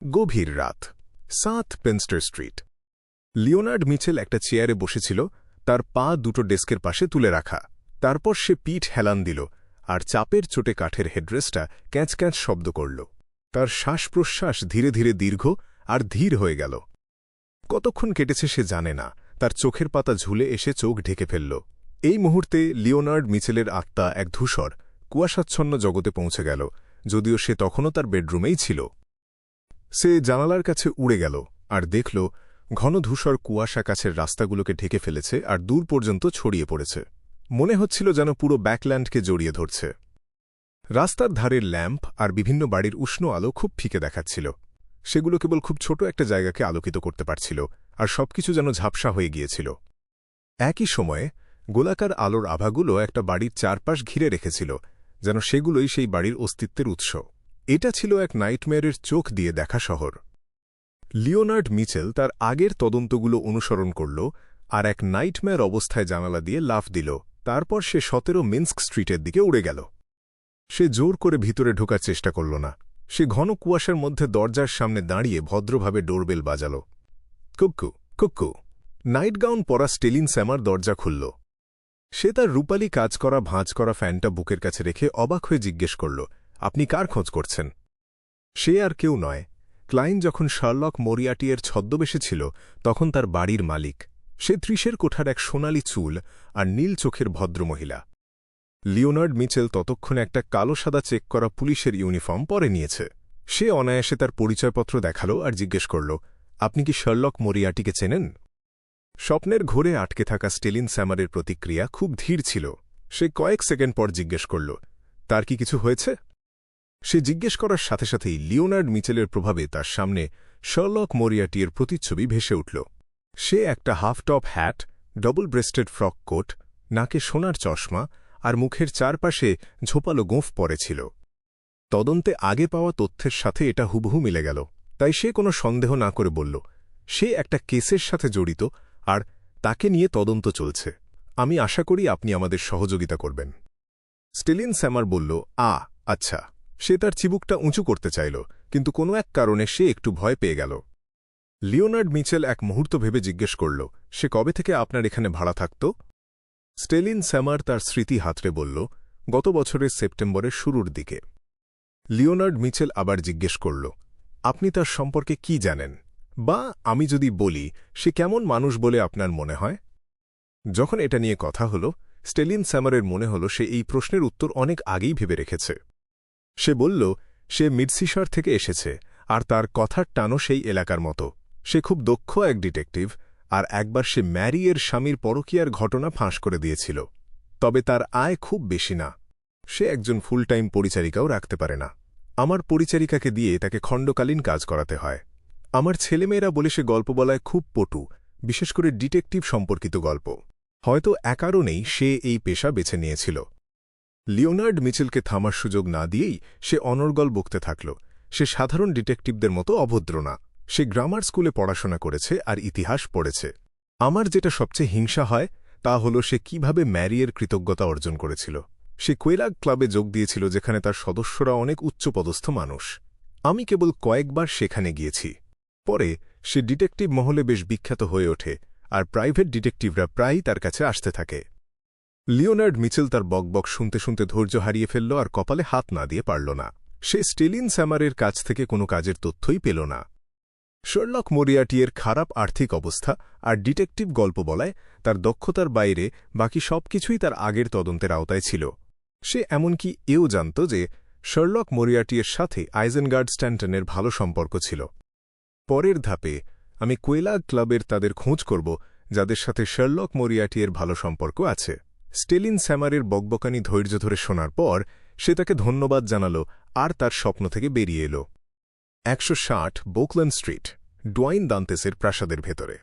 গভীর রাত, সাত পেনস্টার স্ট্রিট। লিওনার্ড মিচেল একটা চেয়ারে বসেছিল, তার পা দুটো ডেস্কের পাশে তুলে রাখা। তারপর সে পিঠ হেলান দিল, আর চাপের চোটে কাঠের হেডরেস্টটা ক্যাঁচ ক্যাঁচ শব্দ করল। তার শ্বাস-প্রশ্বাস ধীরে ধীরে দীর্ঘ আর ধীর হয়ে গেল। কতক্ষণ কেটেছে সে জানে না, তার চোখের পাতা ঝুলে এসে চোখ ঢেকে ফেলল। এই মুহূর্তে লিওনার্ড মিচেলের আত্মা এক ধূসর, কুয়াশাচ্ছন্ন জগতে পৌঁছে গেল, যদিও সে তখনও তার বেডরুমেই ছিল। সে জানালার কাছে উড়ে গেল আর দেখল ঘন ধূসর কুয়াশা কাছের রাস্তাগুলোকে ঢেকে ফেলেছে আর দূর পর্যন্ত ছড়িয়ে পড়েছে। মনে হচ্ছিল যেন পুরো ব্যাকল্যান্ডকে জড়িয়ে ধরছে। রাস্তার ধারের ল্যাম্প আর বিভিন্ন বাড়ির উষ্ণ আলো খুব ফিকে দেখাচ্ছিল। সেগুলো কেবল খুব ছোট একটা জায়গাকে আলোকিত করতে পারছিল, আর সবকিছু যেন ঝাপসা হয়ে গিয়েছিল। একই সময়ে গোলাকার আলোর আভাগুলো একটা বাড়ির চারপাশ ঘিরে রেখেছিল, যেন সেগুলোই সেই বাড়ির অস্তিত্বের উৎস। এটা ছিল এক নাইটমেয়ারের চোখ দিয়ে দেখা শহর। লিওনার্ড মিচেল তার আগের তদন্তগুলো অনুসরণ করল আর এক নাইটমেয়ার অবস্থায় জানালা দিয়ে লাফ দিল। তারপর সে 17 মিন্স্ক স্ট্রিটের দিকে উড়ে গেল। সে জোর করে ভিতরে ঢোকার চেষ্টা করল না। সে ঘন কুয়াশার মধ্যে দরজার সামনে দাঁড়িয়ে ভদ্রভাবে ডোরবেল বাজাল। কুক্কু কুক্কু। নাইট গাউন পরা স্টেলিন স্যামার দরজা খুলল। সে তার রূপালি কাজ করা ভাঁজ করা ফ্যানটা বুকের কাছে রেখে অবাক হয়ে জিজ্ঞেস করল, আপনি কার খোঁজ করছেন? সে আর কেউ নয়, ক্লাইন যখন শার্লক মরিয়ার্টির ছদ্মবেশে ছিল তখন তার বাড়ির মালিক। সে 30-এর কোঠার এক সোনালি চুল আর নীল চোখের ভদ্রমহিলা। লিওনার্ড মিচেল ততক্ষণে একটা কালো সাদা চেক করা পুলিশের ইউনিফর্ম পরে নিয়েছে। সে অনায়াসে তার পরিচয়পত্র দেখাল আর জিজ্ঞেস করল, আপনি কি শার্লক মরিয়ার্টিকে চেনেন? স্বপ্নের ঘোরে আটকে থাকা স্টেলিন স্যামারের প্রতিক্রিয়া খুব ধীর ছিল। সে কয়েক সেকেন্ড পর জিজ্ঞেস করল, তার কি কিছু হয়েছে? সে জিজ্ঞেস করার সাথে সাথেই লিওনার্ড মিচেলের প্রভাবে তার সামনে শার্লক মরিয়ার্টির প্রতিচ্ছবি ভেসে উঠল। সে একটা half top hat, double breasted frock coat, নাকে সোনার চশমা আর মুখের চারপাশে ঝোপালো গোঁফ পরেছিল। তদন্তে আগে পাওয়া তথ্যের সাথে এটা হুবহু মিলে গেল, তাই সে কোনো সন্দেহ না করে বলল, সে একটা কেসের সাথে জড়িত আর তাকে নিয়ে তদন্ত চলছে। আমি আশা করি আপনি আমাদের সহযোগিতা করবেন। স্টেলিন স্যামার বলল, আচ্ছা। সে তার চিবুকটা উঁচু করতে চাইল, কিন্তু কোনো এক কারণে সে একটু ভয় পেয়ে গেল। লিওনার্ড মিচেল এক মুহূর্ত ভেবে জিজ্ঞেস করল, সে কবে থেকে আপনার এখানে ভাড়া থাকত? স্টেলিন স্যামার তার স্মৃতি হাতড়ে বলল, গত বছরের সেপ্টেম্বরের শুরুর দিকে। লিওনার্ড মিচেল আবার জিজ্ঞেস করল, আপনি তার সম্পর্কে কি জানেন? বা আমি যদি বলি, সে কেমন মানুষ বলে আপনার মনে হয়? যখন এটা নিয়ে কথা হল, স্টেলিন স্যামারের মনে হল সে এই প্রশ্নের উত্তর অনেক আগেই ভেবে রেখেছে। সে বলল, সে মিডসিশার থেকে এসেছে আর তার কথার টানও সেই এলাকার মতো। সে খুব দক্ষ এক ডিটেকটিভ, আর একবার সে ম্যারিয়ের স্বামীর পরকীয়ার ঘটনা ফাঁস করে দিয়েছিল। তবে তার আয় খুব বেশি না। সে একজন ফুল টাইম পরিচারিকাও রাখতে পারে না। আমার পরিচারিকাকে দিয়ে তাকে খণ্ডকালীন কাজ করাতে হয়। আমার ছেলেমেয়েরা বলে সে গল্প বলায় খুব পটু, বিশেষ করে ডিটেকটিভ সম্পর্কিত গল্প। হয়তো কারণেই সে এই পেশা বেছে নিয়েছিল। লিওনার্ড মিচেলকে থামার সুযোগ না দিয়েই সে অনর্গল বকতে থাকল। সে সাধারণ ডিটেকটিভদের মতো অভদ্র না। সে গ্রামার স্কুলে পড়াশোনা করেছে আর ইতিহাস পড়েছে। আমার যেটা সবচেয়ে হিংসা হয় তা হল সে কিভাবে ম্যারিয়ের কৃতজ্ঞতা অর্জন করেছিল। সে কোয়েলাগ ক্লাবে যোগ দিয়েছিল, যেখানে তার সদস্যরা অনেক উচ্চপদস্থ মানুষ। আমি কেবল কয়েকবার সেখানে গিয়েছি। পরে সে ডিটেকটিভ মহলে বেশ বিখ্যাত হয়ে ওঠে, আর প্রাইভেট ডিটেকটিভরা প্রায়ই তার কাছে আসতে থাকে। লিওনার্ড মিচেল তার বকবক শুনতে শুনতে ধৈর্য হারিয়ে ফেলল আর কপালে হাত না দিয়ে পারল না। সে স্টেলিন স্যামারের কাছ থেকে কোনো কাজের তথ্যই পেল না। শার্লক মরিয়ার্টির খারাপ আর্থিক অবস্থা আর ডিটেকটিভ গল্প বলায় তার দক্ষতার বাইরে বাকি সবকিছুই তার আগের তদন্তের আওতায় ছিল। সে এমনকি এও জানত যে শার্লক মরিয়ার্টির সাথে আইজেনগার্ড স্ট্যান্টনের ভালো সম্পর্ক ছিল। পরের ধাপে আমি কোয়েলাগ ক্লাবের তাদের খোঁজ করব যাদের সাথে শার্লক মরিয়ার্টির ভালো সম্পর্ক আছে। স্টেলিন স্যামারের বকবকানি ধৈর্য ধরে শোনার পর সে তাকে ধন্যবাদ জানাল আর তার স্বপ্ন থেকে বেরিয়ে এল। 160 বোকল্যান্ড স্ট্রিট, ডোয়াইন দান্তেসের প্রাসাদের ভেতরে।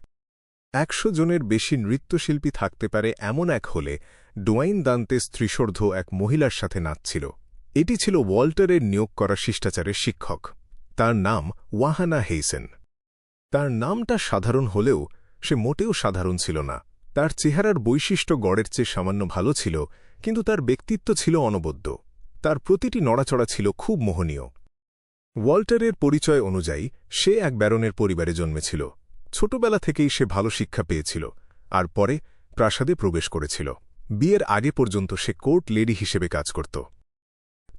100 জনের বেশি নৃত্যশিল্পী থাকতে পারে এমন এক হলে ডোয়াইন দান্তেস ত্রিশোর্ধ এক মহিলার সাথে নাচছিল। এটি ছিল ওয়াল্টারের নিয়োগ করা শিষ্টাচারের শিক্ষক। তার নাম ওয়াহানা হেইসেন। তার নামটা সাধারণ হলেও সে মোটেও সাধারণ ছিল না। তার চেহারার বৈশিষ্ট্য গড়ের চেয়ে সামান্য ভালো ছিল, কিন্তু তার ব্যক্তিত্ব ছিল অনবদ্য। তার প্রতিটি নড়াচড়া ছিল খুব মোহনীয়। ওয়াল্টারের পরিচয় অনুযায়ী সে এক ব্যারনের পরিবারে জন্মেছিল। ছোটবেলা থেকেই সে ভালো শিক্ষা পেয়েছিল আর পরে প্রাসাদে প্রবেশ করেছিল। বিয়ের আগে পর্যন্ত সে কোর্ট লেডি হিসেবে কাজ করত।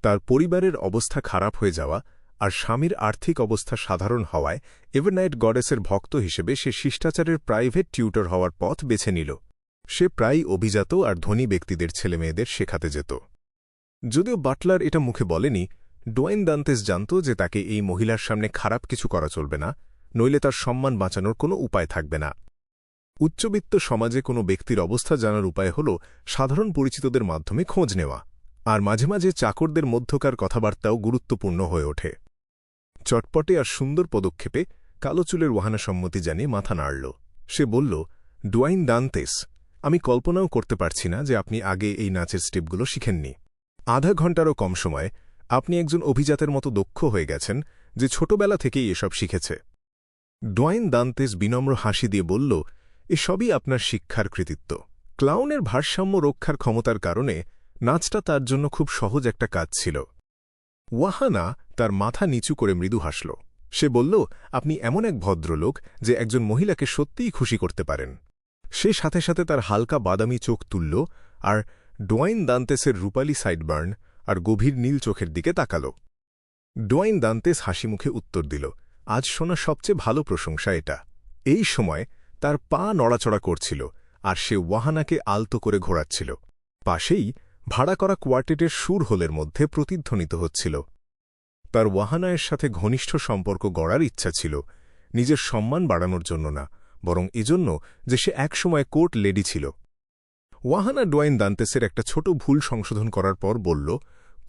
তার পরিবারের অবস্থা খারাপ হয়ে যাওয়া আর স্বামীর আর্থিক অবস্থা সাধারণ হওয়ায় এভারনাইট গডেসের ভক্ত হিসেবে সে শিষ্টাচারের প্রাইভেট টিউটর হওয়ার পথ বেছে নিল। সে প্রায়ই অভিজাত আর ধনী ব্যক্তিদের ছেলেমেয়েদের শেখাতে যেত। যদিও বাটলার এটা মুখে বলেনি, ডোয়েন দান্তেস জানত যে তাকে এই মহিলার সামনে খারাপ কিছু করা চলবে না, নইলে তার সম্মান বাঁচানোর কোনো উপায় থাকবে না। উচ্চবিত্ত সমাজে কোনো ব্যক্তির অবস্থা জানার উপায় হল সাধারণ পরিচিতদের মাধ্যমে খোঁজ নেওয়া, আর মাঝে মাঝে চাকরদের মধ্যকার কথাবার্তাও গুরুত্বপূর্ণ হয়ে ওঠে। চটপটে আর সুন্দর পদক্ষেপে কালো চুলের ওয়াহানা সম্মতি জানিয়ে মাথা নাড়ল। সে বলল, ডোয়েন দান্তেস, আমি কল্পনাও করতে পারছি না যে আপনি আগে এই নাচের স্টেপগুলো শিখেননি। আধা ঘণ্টারও কম সময়ে আপনি একজন অভিজাতের মতো দক্ষ হয়ে গেছেন যে ছোটবেলা থেকেই এসব শিখেছে। ডোয়েন দান্তেস বিনম্র হাসি দিয়ে বলল, এসবই আপনার শিক্ষার কৃতিত্ব। ক্লাউনের ভারসাম্য রক্ষার ক্ষমতার কারণে নাচটা তার জন্য খুব সহজ একটা কাজ ছিল। ওয়াহানা তার মাথা নিচু করে মৃদু হাসল। সে বলল, আপনি এমন এক ভদ্রলোক যে একজন মহিলাকে সত্যিই খুশি করতে পারেন। সে সাথে সাথে তার হালকা বাদামি চোখ তুলল আর ডোয়েন দান্তেসের রূপালী সাইডবার্ন আর গভীর নীল চোখের দিকে তাকাল। ডোয়েন দান্তেস হাসি মুখে উত্তর দিল, আজ শোনা সবচেয়ে ভালো প্রশংসা এটা। এই সময় তার পা নড়াচড়া করছিল আর সে ওয়াহানাকে আলতো করে ঘোরাচ্ছিল। পাশেই ভাড়া করা কোয়ার্টেটের সুর হোলের মধ্যে প্রতিধ্বনিত হচ্ছিল। তার ওয়াহানায়ের সাথে ঘনিষ্ঠ সম্পর্ক গড়ার ইচ্ছা ছিল, নিজের সম্মান বাড়ানোর জন্য না, বরং এজন্য যে সে একসময় কোর্ট লেডি ছিল। ওয়াহানা ডোয়েন দান্তেসের একটা ছোট ভুল সংশোধন করার পর বলল,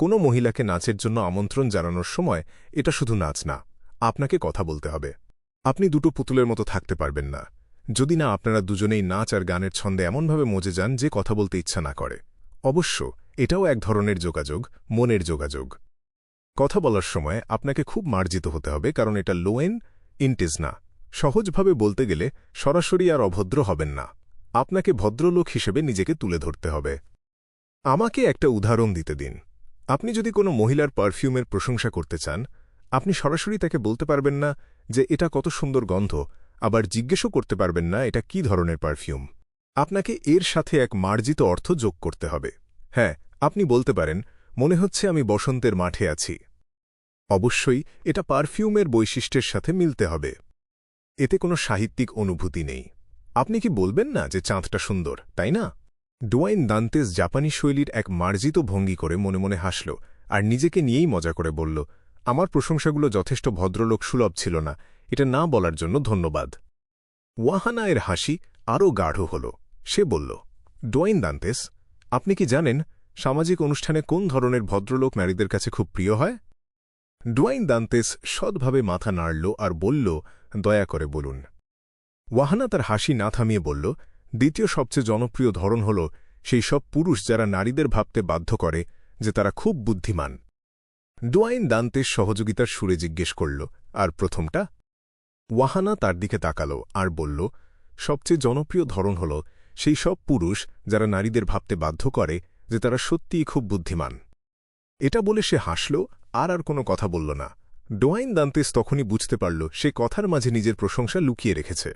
কোনো মহিলাকে নাচের জন্য আমন্ত্রণ জানানোর সময় এটা শুধু নাচ না, আপনাকে কথা বলতে হবে। আপনি দুটো পুতুলের মতো থাকতে পারবেন না যদি না আপনারা দুজনেই নাচ আর গানের ছন্দে এমনভাবে মজে যান যে কথা বলতে ইচ্ছা না করে। অবশ্য এটাও এক ধরনের যোগাযোগ, মনের যোগাযোগ। কথা বলার সময় আপনাকে খুব মার্জিত হতে হবে, কারণ এটা লোয়েন ইন্টিজ না। সহজভাবে বলতে গেলে সরাসরি আর অভদ্র হবেন না, আপনাকে ভদ্রলোক হিসেবে নিজেকে তুলে ধরতে হবে। আমাকে একটা উদাহরণ দিতে দিন। আপনি যদি কোনো মহিলার পারফিউমের প্রশংসা করতে চান, আপনি সরাসরি তাকে বলতে পারবেন না যে এটা কত সুন্দর গন্ধ, আবার জিজ্ঞেসও করতে পারবেন না এটা কি ধরনের পারফিউম। আপনাকে এর সাথে এক মার্জিত অর্থ যোগ করতে হবে। হ্যাঁ, আপনি বলতে পারেন, মনে হচ্ছে আমি বসন্তের মাঠে আছি। অবশ্যই এটা পারফিউমের বৈশিষ্ট্যের সাথে মিলতে হবে। এতে কোনো সাহিত্যিক অনুভূতি নেই। আপনি কি বলবেন না যে চাঁদটা সুন্দর, তাই না? ডোয়েন দান্তেস জাপানি শৈলীর এক মার্জিত ভঙ্গি করে মনে মনে হাসল আর নিজেকে নিয়েই মজা করে বলল, আমার প্রশংসাগুলো যথেষ্ট ভদ্রলোক সুলভ ছিল না, এটা না বলার জন্য ধন্যবাদ। ওয়াহানায়ের হাসি আরও গাঢ় হল। সে বলল, ডোয়েন দান্তেস, আপনি কি জানেন সামাজিক অনুষ্ঠানে কোন ধরনের ভদ্রলোক নারীদের কাছে খুব প্রিয় হয়? ডোয়েন দান্তেস সৎভাবে মাথা নাড়ল আর বলল, দয়া করে বলুন। ওয়াহানা তার হাসি না থামিয়ে বলল, দ্বিতীয় সবচেয়ে জনপ্রিয় ধরন হল সেই সব পুরুষ যারা নারীদের ভাবতে বাধ্য করে যে তারা খুব বুদ্ধিমান। ডোয়েন দান্তেস সহযোগিতার সুরে জিজ্ঞেস করল, আর প্রথমটা? ওয়াহানা তার দিকে তাকাল আর বলল, সবচেয়ে জনপ্রিয় ধরন হল সেই সব পুরুষ যারা নারীদের ভাবতে বাধ্য করে যে তারা সত্যিই খুব বুদ্ধিমান। এটা বলে সে হাসল আর কোনো কথা বলল না। ডোয়েন দান্তেস তখনই বুঝতে পারল সে কথার মাঝে নিজের প্রশংসা লুকিয়ে রেখেছে।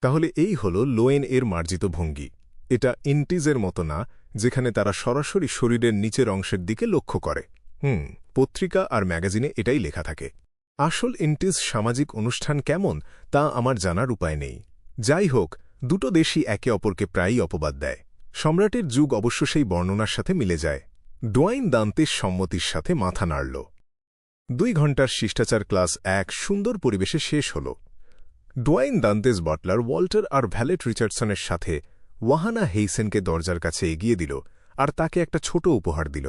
তাহলে এই হল লোয়েন এর মার্জিত ভঙ্গি। এটা ইন্টিজের মতো না, যেখানে তারা সরাসরি শরীরের নিচের অংশের দিকে লক্ষ্য করে। পত্রিকা আর ম্যাগাজিনে এটাই লেখা থাকে। আসল ইন্টিজ সামাজিক অনুষ্ঠান কেমন তা আমার জানার উপায় নেই। যাই হোক, দুটো দেশই একে অপরকে প্রায়ই অপবাদ দেয়। সম্রাটের যুগ অবশ্য সেই বর্ণনার সাথে মিলে যায়। ডোয়েন দান্তেস সম্মতির সাথে মাথা নাড়ল। 2 ঘণ্টার শিষ্টাচার ক্লাস এক সুন্দর পরিবেশে শেষ হল। ডোয়েন দান্তেস বাটলার ওয়াল্টার আর ভ্যালেট রিচার্ডসনের সাথে ওয়াহানা হেইসেনকে দরজার কাছে এগিয়ে দিল আর তাকে একটা ছোট উপহার দিল।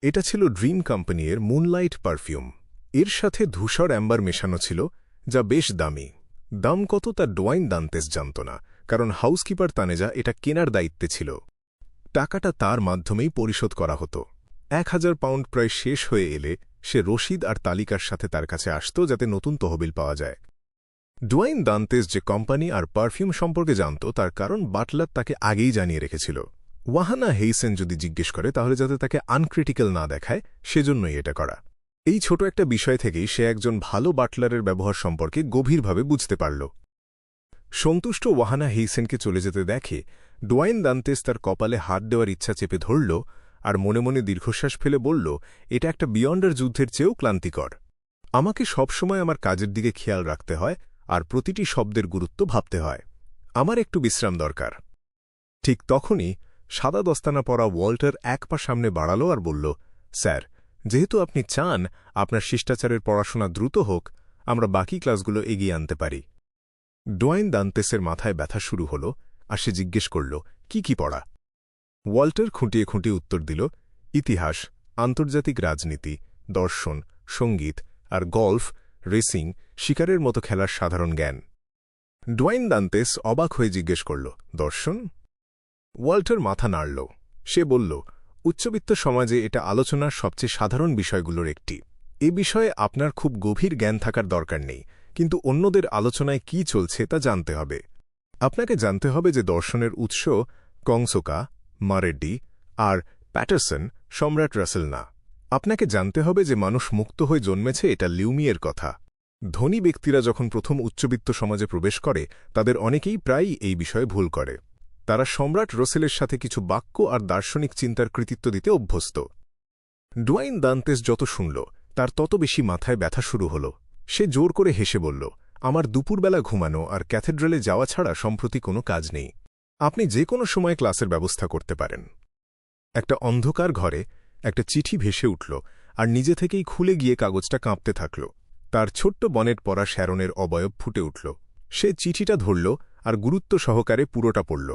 এটা ছিল ড্রিম কোম্পানির মুনলাইট পারফিউম। এর সাথে ধূসর অ্যাম্বার মেশানো ছিল, যা বেশ দামি। দাম কত তা ডোয়েন দান্তেস জানত না, কারণ হাউসকিপার তানেজা এটা কেনার দায়িত্বে ছিল। টাকাটা তার মাধ্যমেই পরিশোধ করা হতো। 1000 পাউন্ড প্রায় শেষ হয়ে এলে সে রসিদ আর তালিকার সাথে তার কাছে আসত যাতে নতুন তহবিল পাওয়া যায়। ডোয়েন দান্তেস যে কোম্পানি আর পারফিউম সম্পর্কে জানত তার কারণ বাটলার তাকে আগেই জানিয়ে রেখেছিল। ওয়াহানা হেইসেন যদি জিজ্ঞেস করে তাহলে যাতে তাকে আনক্রিটিক্যাল না দেখায়, সেজন্যই এটা করা। এই ছোট একটা বিষয় থেকেই সে একজন ভালো বাটলারের ব্যবহার সম্পর্কে গভীরভাবে বুঝতে পারল। সন্তুষ্ট ওয়াহানা হেইসেনকে চলে যেতে দেখে ডোয়াইন দান্তেস তার কপালে হাত দেওয়ার ইচ্ছা চেপে ধরল আর মনে মনে দীর্ঘশ্বাস ফেলে বলল, এটা একটা বিয়ন্ডার যুদ্ধের চেয়েও ক্লান্তিকর। আমাকে সবসময় আমার কাজের দিকে খেয়াল রাখতে হয় আর প্রতিটি শব্দের গুরুত্ব ভাবতে হয়। আমার একটু বিশ্রাম দরকার। ঠিক তখনই সাদা দস্তানা পরা ওয়াল্টার এক পা সামনে বাড়াল আর বলল, স্যার, যেহেতু আপনি চান আপনার শিষ্টাচারের পড়াশোনা দ্রুত হোক, আমরা বাকি ক্লাসগুলো এগিয়ে আনতে পারি। ডোয়াইন দান্তেসের মাথায় ব্যথা শুরু হল আর সে জিজ্ঞেস করল, কি পড়া? ওয়াল্টার খুঁটিয়ে খুঁটিয়ে উত্তর দিল, ইতিহাস, আন্তর্জাতিক রাজনীতি, দর্শন, সঙ্গীত আর গল্ফ, রেসিং, শিকারের মতো খেলার সাধারণ জ্ঞান। ডোয়াইন দান্তেস অবাক হয়ে জিজ্ঞেস করল, দর্শন? ওয়াল্টার মাথা নাড়ল। সে বলল, উচ্চবিত্ত সমাজে এটা আলোচনার সবচেয়ে সাধারণ বিষয়গুলোর একটি। এ বিষয়ে আপনার খুব গভীর জ্ঞান থাকার দরকার নেই, কিন্তু অন্যদের আলোচনায় কি চলছে তা জানতে হবে। আপনাকে জানতে হবে যে দর্শনের উৎস কংসোকা, মারেড্ডি আর প্যাটারসন, সম্রাট রাসেল না। আপনাকে জানতে হবে যে মানুষ মুক্ত হয়ে জন্মেছে, এটা লিউমিয়ের কথা। ধনী ব্যক্তিরা যখন প্রথম উচ্চবিত্ত সমাজে প্রবেশ করে তাদের অনেকেই প্রায়ই এই বিষয়ে ভুল করে। তারা সম্রাট রসেলের সাথে কিছু বাক্য আর দার্শনিক চিন্তার কৃতিত্ব দিতে অভ্যস্ত। ডোয়াইন দান্তেস যত শুনল তার তত বেশি মাথায় ব্যথা শুরু হল। সে জোর করে হেসে বলল, আমার দুপুরবেলা ঘুমানো আর ক্যাথেড্রালে যাওয়া ছাড়া সম্প্রতি কোনো কাজ নেই। আপনি যে কোনো সময় ক্লাসের ব্যবস্থা করতে পারেন। একটা অন্ধকার ঘরে একটা চিঠি ভেসে উঠল আর নিজে থেকেই খুলে গিয়ে কাগজটা কাঁপতে থাকল। তার ছোট্ট বনেট পরা শ্যারনের অবয়ব ফুটে উঠল। সে চিঠিটা ধরল আর গুরুত্ব সহকারে পুরোটা পড়ল।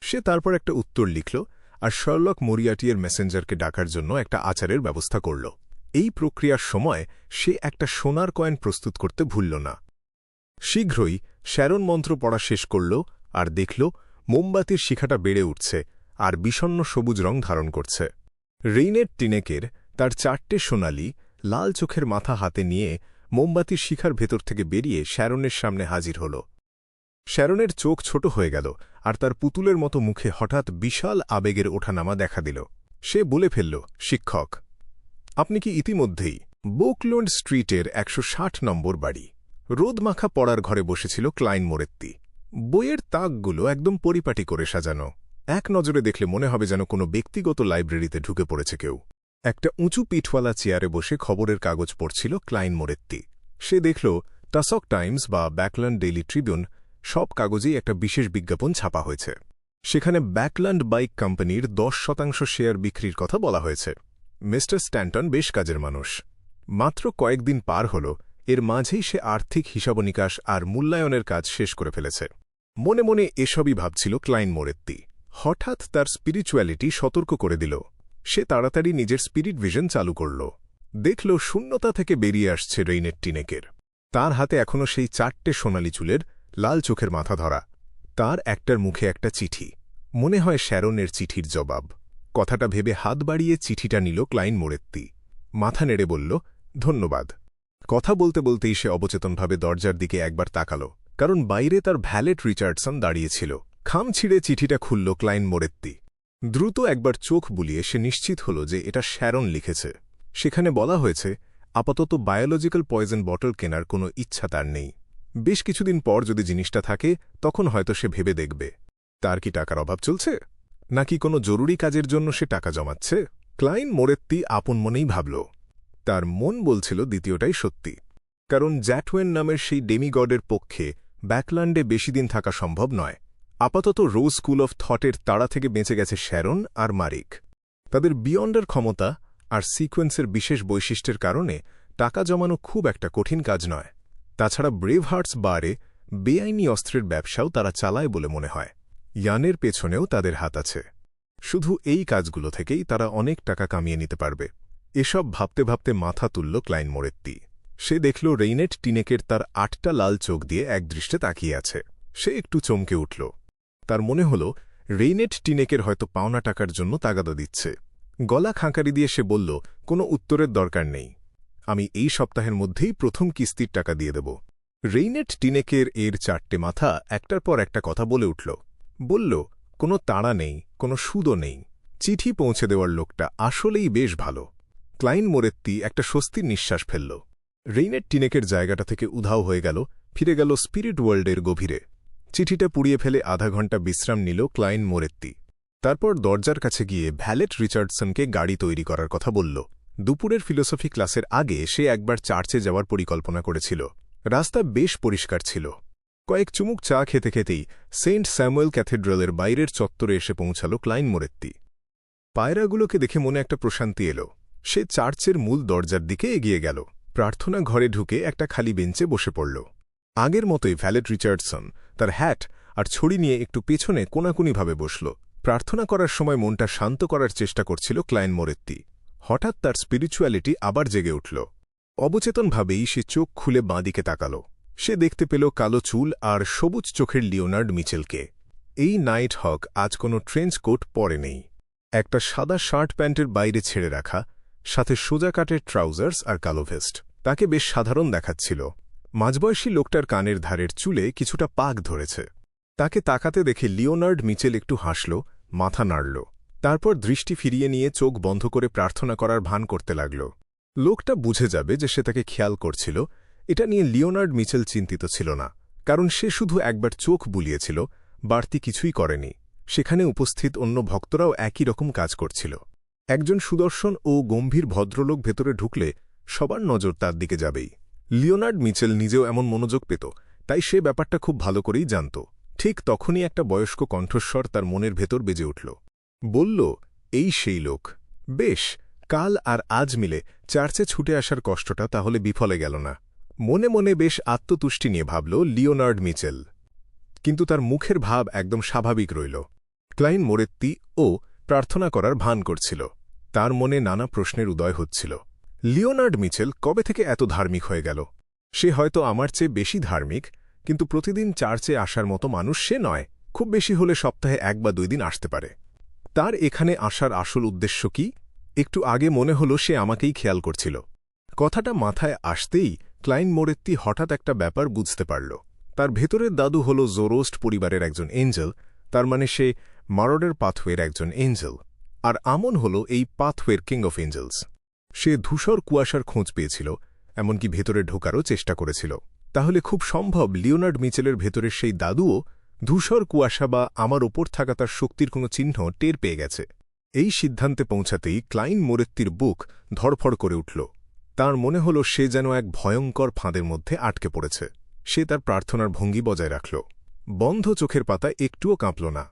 সে তারপর একটা উত্তর লিখল আর শার্লক মরিয়ার্টির মেসেঞ্জারকে ডাকার জন্য একটা আচারের ব্যবস্থা করল। এই প্রক্রিয়ার সময় সে একটা সোনার কয়েন প্রস্তুত করতে ভুলল না। শীঘ্রই শ্যারন মন্ত্র পড়া শেষ করল আর দেখল মোমবাতির শিখাটা বেড়ে উঠছে আর বিষণ্ণ সবুজ রং ধারণ করছে। রেইনেট টিনেকের তার 4টে সোনালি লাল চোখের মাথা হাতে নিয়ে মোমবাতির শিখার ভেতর থেকে বেরিয়ে শ্যারনের সামনে হাজির হল। শ্যারনের চোখ ছোট হয়ে গেল আর তার পুতুলের মতো মুখে হঠাৎ বিশাল আবেগের ওঠানামা দেখা দিল। সে বলে ফেলল, শিক্ষক, আপনি কি ইতিমধ্যেই বোকলোন্ড স্ট্রিটের 160 নম্বর বাড়ি? রোদমাখা পড়ার ঘরে বসেছিল ক্লাইন মোরেত্তি। বইয়ের তাকগুলো একদম পরিপাটি করে সাজানো। এক নজরে দেখলে মনে হবে যেন কোনো ব্যক্তিগত লাইব্রেরিতে ঢুকে পড়েছে কেউ। একটা উঁচু পিঠওয়ালা চেয়ারে বসে খবরের কাগজ পড়ছিল ক্লাইন মোরেত্তি। সে দেখল টাসক টাইমস বা ব্যাকল্যান্ড ডেইলি ট্রিবিউন সব কাগজেই একটা বিশেষ বিজ্ঞাপন ছাপা হয়েছে। সেখানে ব্যাকল্যান্ড বাইক কোম্পানির 10% শেয়ার বিক্রির কথা বলা হয়েছে। মিস্টার স্ট্যান্টন বেশ কাজের মানুষ। মাত্র কয়েকদিন পার হল, এর মাঝেই সে আর্থিক হিসাবনিকাশ আর মূল্যায়নের কাজ শেষ করে ফেলেছে। মনে মনে এসবই ভাবছিল ক্লাইন মোরেত্তি। হঠাৎ তার স্পিরিচুয়ালিটি সতর্ক করে দিল। সে তাড়াতাড়ি নিজের স্পিরিট ভিশন চালু করল। দেখল শূন্যতা থেকে বেরিয়ে আসছে রেইনেট টিনেকের। তার হাতে এখনও সেই 4টে সোনালি চুলের লাল চোখের মাথা ধরা। তার একটার মুখে একটা চিঠি। মনে হয় শ্যারনের চিঠির জবাব। কথাটা ভেবে হাত বাড়িয়ে চিঠিটা নিল ক্লাইন মোরেত্তি। মাথা নেড়ে বলল, ধন্যবাদ। কথা বলতে বলতেই সে অবচেতনভাবে দরজার দিকে একবার তাকাল, কারণ বাইরে তার ভ্যালেট রিচার্ডসন দাঁড়িয়েছিল। খাম ছিঁড়ে চিঠিটা খুলল ক্লাইন মোরেত্তি। দ্রুত একবার চোখ বুলিয়ে সে নিশ্চিত হল যে এটা শ্যারন লিখেছে। সেখানে বলা হয়েছে আপাতত বায়োলজিক্যাল পয়জন বটল কেনার কোনো ইচ্ছা তার নেই। বেশ কিছুদিন পর যদি জিনিসটা থাকে তখন হয়তো সে ভেবে দেখবে। তার কি টাকার অভাব চলছে, নাকি কোনো জরুরি কাজের জন্য সে টাকা জমাচ্ছে? ক্লাইন মোরেত্তি আপন মনেই ভাবল। তার মন বলছিল দ্বিতীয়টাই সত্যি, কারণ জ্যাটওয়েন নামের সেই ডেমিগডের পক্ষে ব্যাকল্যান্ডে বেশি দিন থাকা সম্ভব নয়। আপাতত রোজ স্কুল অফ থটের তাড়া থেকে বেঁচে গেছে শ্যারন আর মারিক। তাদের বিয়ন্ডার ক্ষমতা আর সিকোয়েন্সের বিশেষ বৈশিষ্ট্যের কারণে টাকা জমানো খুব একটা কঠিন কাজ নয়। তাছাড়া ব্রেভ হার্টস বারে বেআইনি অস্ত্রের ব্যবসাও তারা চালায় বলে মনে হয়। ইয়ানের পেছনেও তাদের হাত আছে। শুধু এই কাজগুলো থেকেই তারা অনেক টাকা কামিয়ে নিতে পারবে। এসব ভাবতে ভাবতে মাথা তুলল ক্লাইন মোরেত্তি। সে দেখল রেইনেট টিনেকের তার 8টা লাল চোখ দিয়ে একদৃষ্টে তাকিয়ে আছে। সে একটু চমকে উঠল। তার মনে হল রেইনেট টিনেকের হয়তো পাওনা টাকার জন্য তাগাদা দিচ্ছে। গলা খাঁকারি দিয়ে সে বলল, কোনো উত্তরের দরকার নেই। আমি এই সপ্তাহের মধ্যেই প্রথম কিস্তির টাকা দিয়ে দেব। রেইনেট টিনেকের এর 4টে মাথা একটার পর একটা কথা বলে উঠল। বলল, কোনো তাড়া নেই, কোনো সুদও নেই। চিঠি পৌঁছে দেওয়ার লোকটা আসলেই বেশ ভালো। ক্লাইন মোরেত্তি একটা স্বস্তির নিঃশ্বাস ফেলল। রেইনের টিনেকের জায়গাটা থেকে উধাও হয়ে গেল, ফিরে গেল স্পিরিট ওয়ার্ল্ডের গভীরে। চিঠিটা পুড়িয়ে ফেলে আধা ঘন্টা বিশ্রাম নিল ক্লাইন মোরেত্তি। তারপর দরজার কাছে গিয়ে ভ্যালেট রিচার্ডসনকে গাড়ি তৈরি করার কথা বলল। দুপুরের ফিলোসফি ক্লাসের আগে সে একবার চার্চে যাওয়ার পরিকল্পনা করেছিল। রাস্তা বেশ পরিষ্কার ছিল। কয়েক চুমুক চা খেতে খেতেই সেন্ট স্যামুয়েল ক্যাথেড্রালের বাইরের চত্বরে এসে পৌঁছাল ক্লাইন মোরেত্তি। পায়রাগুলোকে দেখে মনে একটা প্রশান্তি এল। সে চার্চের মূল দরজার দিকে এগিয়ে গেল। প্রার্থনা ঘরে ঢুকে একটা খালি বেঞ্চে বসে পড়ল। আগের মতোই ভ্যালেট রিচার্ডসন তার হ্যাট আর ছড়ি নিয়ে একটু পেছনে কোনাকুনিভাবে বসল। প্রার্থনা করার সময় মনটা শান্ত করার চেষ্টা করছিল ক্লাইন মোরেত্তি। হঠাৎ তার স্পিরিচুয়ালিটি আবার জেগে উঠল। অবচেতনভাবেই সে চোখ খুলে বাঁদিকে তাকাল। সে দেখতে পেল কালো চুল আর সবুজ চোখের লিওনার্ড মিচেলকে। এই নাইট হক আজ কোনো ট্রেঞ্চ কোট পরে নেই। একটা সাদা শার্ট প্যান্টের বাইরে ছেড়ে রাখা, সাথে সোজা কাটের ট্রাউজার্স আর কালো ভেস্ট। তাকে বেশ সাধারণ দেখাচ্ছিল। মাঝবয়সী লোকটার কানের ধারের চুলে কিছুটা পাক ধরেছে। তাকে তাকাতে দেখে লিওনার্ড মিচেল একটু হাসল, মাথা নাড়ল। তারপর দৃষ্টি ফিরিয়ে নিয়ে চোখ বন্ধ করে প্রার্থনা করার ভান করতে লাগল। লোকটা বুঝে যাবে যে সে তাকে খেয়াল করছিল, এটা নিয়ে লিওনার্ড মিচেল চিন্তিত ছিল না, কারণ সে শুধু একবার চোখ বুলিয়েছিল, বাড়তি কিছুই করেনি। সেখানে উপস্থিত অন্য ভক্তরাও একই রকম কাজ করছিল। একজন সুদর্শন ও গম্ভীর ভদ্রলোক ভেতরে ঢুকলে সবার নজর তার দিকে যাবেই। লিওনার্ড মিচেল নিজেও এমন মনোযোগ পেত, তাই সে ব্যাপারটা খুব ভালো করেই জানত। ঠিক তখনই একটা বয়স্ক কণ্ঠস্বর তার মনের ভেতর বেজে উঠল। বলল, এই সেই লোক। বেশ, কাল আর আজ মিলে চার্চে ছুটে আসার কষ্টটা তাহলে বিফলে গেল না। মনে মনে বেশ আত্মতুষ্টি নিয়ে ভাবল লিওনার্ড মিচেল। কিন্তু তার মুখের ভাব একদম স্বাভাবিক রইল। ক্লাইন মোরেত্তি ও প্রার্থনা করার ভান করছিল। তার মনে নানা প্রশ্নের উদয় হচ্ছিল। লিওনার্ড মিচেল কবে থেকে এত ধার্মিক হয়ে গেল? সে হয়তো আমার চেয়ে বেশি ধার্মিক, কিন্তু প্রতিদিন চার্চে আসার মতো মানুষ সে নয়। খুব বেশি হলে সপ্তাহে 1 বা 2 দিন আসতে পারে। তার এখানে আসার আসল উদ্দেশ্য কি? একটু আগে মনে হল সে আমাকেই খেয়াল করছিল। কথাটা মাথায় আসতেই ক্লাইন মোরেত্তি হঠাৎ একটা ব্যাপার বুঝতে পারল। তার ভেতরের দাদু হল জোরোস্ট পরিবারের একজন এঞ্জেল, তার মানে সে মারডের পাথওয়ের একজন এঞ্জেল, আর আমন হল এই পাথওয়ের কিং অফ এঞ্জেলস। সে ধূসর কুয়াশার খোঁজ পেয়েছিল, এমনকি ভেতরে ঢোকারও চেষ্টা করেছিল। তাহলে খুব সম্ভব লিওনার্ড মিচেলের ভেতরের সেই দাদুও ধূসর কুয়াশা বা আমার ওপর থাকা তার শক্তির কোনো চিহ্ন টের পেয়ে গেছে। এই সিদ্ধান্তে পৌঁছাতেই ক্লাইন মোরেত্তির বুক ধড়ফড় করে উঠল। তার মনে হল সে যেন এক ভয়ঙ্কর ফাঁদের মধ্যে আটকে পড়েছে। সে তার প্রার্থনার ভঙ্গি বজায় রাখল। বন্ধ চোখের পাতা একটুও কাঁপল না।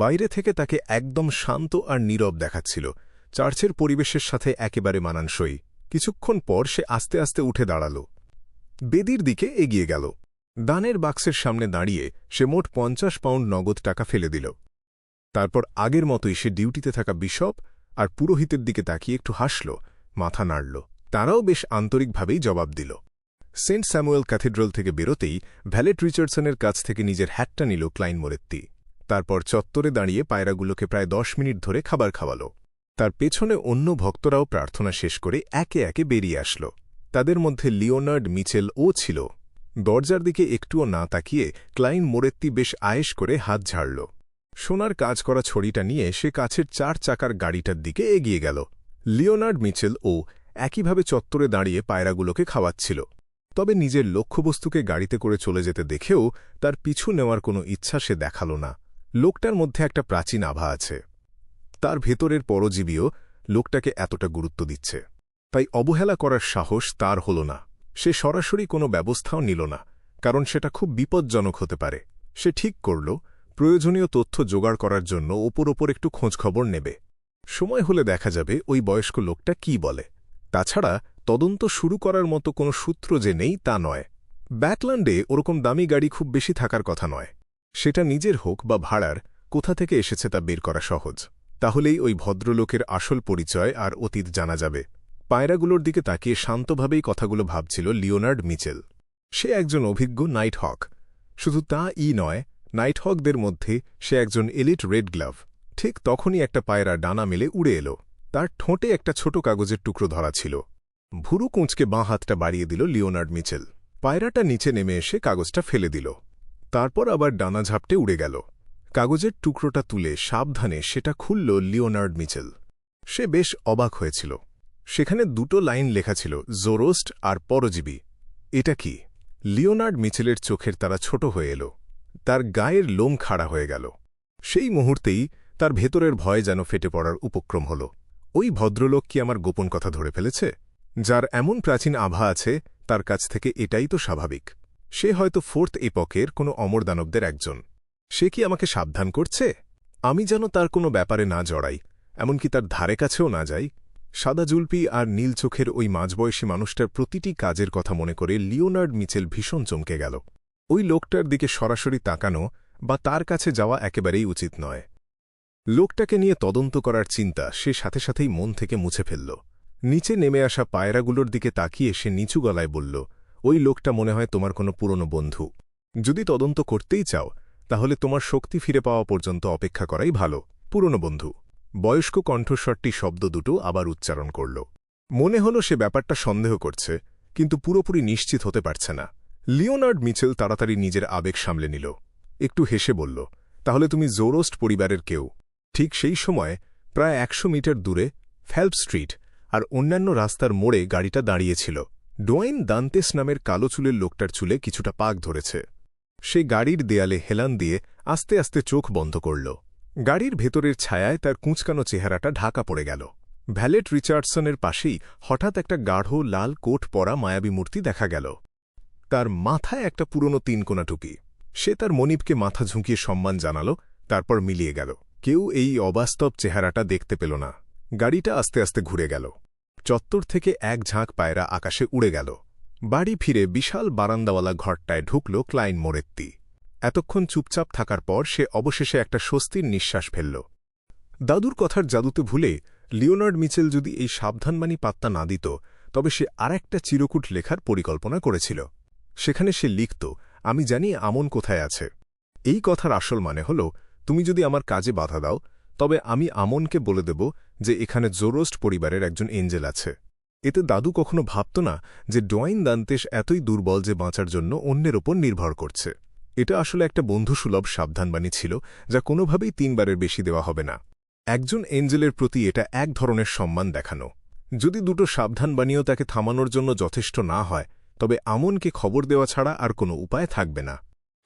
বাইরে থেকে তাকে একদম শান্ত আর নীরব দেখাচ্ছিল, চার্চের পরিবেশের সাথে একেবারে মানানসই। কিছুক্ষণ পর সে আস্তে আস্তে উঠে দাঁড়াল। বেদির দিকে এগিয়ে গেল। দানের বাক্সের সামনে দাঁড়িয়ে সে মোট 50 পাউন্ড নগদ টাকা ফেলে দিল। তারপর আগের মতোই সে ডিউটিতে থাকা বিশপ আর পুরোহিতের দিকে তাকিয়ে একটু হাসল, মাথা নাড়ল। তারাও বেশ আন্তরিকভাবেই জবাব দিল। সেন্ট স্যামুয়েল ক্যাথেড্রাল থেকে বেরোতেই ভ্যালেট রিচার্ডসনের কাছ থেকে নিজের হ্যাটটা নিল ক্লাইন মোরেত্তি। তারপর চত্বরে দাঁড়িয়ে পায়রাগুলোকে প্রায় 10 মিনিট ধরে খাবার খাওয়াল। তার পেছনে অন্য ভক্তরাও প্রার্থনা শেষ করে একে একে বেরিয়ে আসল। তাদের মধ্যে লিওনার্ড মিচেলও ছিল। দরজার দিকে একটুও না তাকিয়ে ক্লাইন মোরেত্তি বেশ আয়েশ করে হাত ঝাড়ল। সোনার কাজ করা ছড়িটা নিয়ে সে কাছের 4 চাকার গাড়িটার দিকে এগিয়ে গেল। লিওনার্ড মিচেলও একইভাবে চত্বরে দাঁড়িয়ে পায়রাগুলোকে খাওয়াচ্ছিল। তবে নিজের লক্ষ্যবস্তুকে গাড়িতে করে চলে যেতে দেখেও তার পিছু নেওয়ার কোনো ইচ্ছা সে দেখাল না। লোকটার মধ্যে একটা প্রাচীন আভা আছে। তার ভেতরের পরজীবীও লোকটাকে এতটা গুরুত্ব দিচ্ছে, তাই অবহেলা করার সাহস তার হল না। সে সরাসরি কোনো ব্যবস্থাও নিল না, কারণ সেটা খুব বিপজ্জনক হতে পারে। সে ঠিক করল প্রয়োজনীয় তথ্য জোগাড় করার জন্য ওপর একটু খোঁজখবর নেবে। সময় হলে দেখা যাবে ওই বয়স্ক লোকটা কি বলে। তাছাড়া তদন্ত শুরু করার মতো কোনো সূত্র যে নেই তা নয়। ব্যাকল্যান্ডে ওরকম দামি গাড়ি খুব বেশি থাকার কথা নয়। সেটা নিজের হোক বা ভাড়ার, কোথা থেকে এসেছে তা বের করা সহজ। তাহলেই ওই ভদ্রলোকের আসল পরিচয় আর অতীত জানা যাবে। পায়রাগুলোর দিকে তাকিয়ে শান্তভাবেই কথাগুলো ভাবছিল লিওনার্ড মিচেল। সে একজন অভিজ্ঞ নাইট হক। শুধু তা-ই নয়, নাইট হকদের মধ্যে সে একজন এলিট রেড গ্লাভ। ঠিক তখনই একটা পায়রা ডানা মেলে উড়ে এলো। তার ঠোঁটে একটা ছোট কাগজের টুকরো ধরা ছিল। ভুরু কুঁচকে বাঁ হাতটা বাড়িয়ে দিল লিওনার্ড মিচেল। পায়রাটা নিচে নেমে এসে কাগজটা ফেলে দিল। তারপর আবার ডানা ঝাপটে উড়ে গেল। কাগজের টুকরোটা তুলে সাবধানে সেটা খুলল লিওনার্ড মিচেল। সে বেশ অবাক হয়েছিল। সেখানে দুটো লাইন লেখা ছিল, জোরোস্ট আর পরজীবী। এটা কি? লিওনার্ড মিচেলের চোখের তারা ছোট হয়ে এলো, তার গায়ের লোম খাড়া হয়ে গেল। সেই মুহূর্তেই তার ভেতরের ভয় যেন ফেটে পড়ার উপক্রম হল। ওই ভদ্রলোক কি আমার গোপন কথা ধরে ফেলেছে? যার এমন প্রাচীন আভা আছে, তার কাছ থেকে এটাই তো স্বাভাবিক। সে হয়তো ফোর্থ এপকের কোনো অমর দানবদের একজন। সে কি আমাকে সাবধান করছে? আমি যেন তার কোনো ব্যাপারে না জড়াই, এমনকি তার ধারে কাছেও না যাই। সাদা জুলপি আর নীল চোখের ওই মাঝবয়সী মানুষটার প্রতিটি কাজের কথা মনে করে লিওনার্ড মিচেল ভীষণ চমকে গেল। ওই লোকটার দিকে সরাসরি তাকানো বা তার কাছে যাওয়া একেবারেই উচিত নয়। লোকটাকে নিয়ে তদন্ত করার চিন্তা সে সাথে সাথেই মন থেকে মুছে ফেলল। নিচে নেমে আসা পায়রাগুলোর দিকে তাকিয়ে সে নিচু গলায় বলল, ওই লোকটা মনে হয় তোমার কোনো পুরনো বন্ধু। যদি তদন্ত করতেই চাও, তাহলে তোমার শক্তি ফিরে পাওয়া পর্যন্ত অপেক্ষা করাই ভালো। পুরনো বন্ধু। বয়স্ক কণ্ঠস্বরটি শব্দ দুটো আবার উচ্চারণ করল। মনে হল সে ব্যাপারটা সন্দেহ করছে, কিন্তু পুরোপুরি নিশ্চিত হতে পারছে না। লিওনার্ড মিচেল তাড়াতাড়ি নিজের আবেগ সামলে নিল। একটু হেসে বলল, তাহলে তুমি জোরোস্ট পরিবারের কেউ। ঠিক সেই সময় প্রায় 100 মিটার দূরে ফেল্প স্ট্রিট আর অন্যান্য রাস্তার মোড়ে গাড়িটা দাঁড়িয়েছিল। ডোয়াইন দান্তেস নামের কালো চুলের লোকটার চুলে কিছুটা পাক ধরেছে। সে গাড়ির দেয়ালে হেলান দিয়ে আস্তে আস্তে চোখ বন্ধ করল। গাড়ির ভেতরের ছায়ায় তার কুঁচকানো চেহারাটা ঢাকা পড়ে গেল। ভ্যালেট রিচার্ডসনের পাশেই হঠাৎ একটা গাঢ় লাল কোট পরা মায়াবী মূর্তি দেখা গেল। তার মাথায় একটা পুরনো তিনকোনা টুপি। সে তার মনিবকে মাথা ঝুঁকিয়ে সম্মান জানাল, তারপর মিলিয়ে গেল। কেউ এই অবাস্তব চেহারাটা দেখতে পেল না। গাড়িটা আস্তে আস্তে ঘুরে গেল। চত্বর থেকে এক ঝাঁক পায়রা আকাশে উড়ে গেল। বাড়ি ফিরে বিশাল বারান্দাওয়ালা ঘরটায় ঢুকল ক্লাইন মোরেত্তি। এতক্ষণ চুপচাপ থাকার পর সে অবশেষে একটা স্বস্তির নিঃশ্বাস ফেলল। দাদুর কথার জাদুতে ভুলে লিওনার্ড মিচেল যদি এই সাবধানবাণী পাত্তা না দিত, তবে সে আরেকটা চিরকুট লেখার পরিকল্পনা করেছিল। সেখানে সে লিখত, আমি জানি আমন কোথায় আছে। এই কথার আসল মানে হল, তুমি যদি আমার কাজে বাধা দাও, তবে আমি আমনকে বলে দেব যে এখানে জোরোস্ট পরিবারের একজন এঞ্জেল আছে। এতে দাদু কখনো ভাবত না যে ডোয়াইন দান্তেস এতই দুর্বল যে বাঁচার জন্য অন্যের ওপর নির্ভর করছে। এটা আসলে একটা বন্ধুসুলভ সাবধানবাণী ছিল, যা কোনোভাবেই 3 বারের বেশি দেওয়া হবে না। একজন এঞ্জেলের প্রতি এটা এক ধরনের সম্মান দেখানো। যদি দুটো সাবধানবাণীও তাকে থামানোর জন্য যথেষ্ট না হয়, তবে আমনকে খবর দেওয়া ছাড়া আর কোনো উপায় থাকবে না।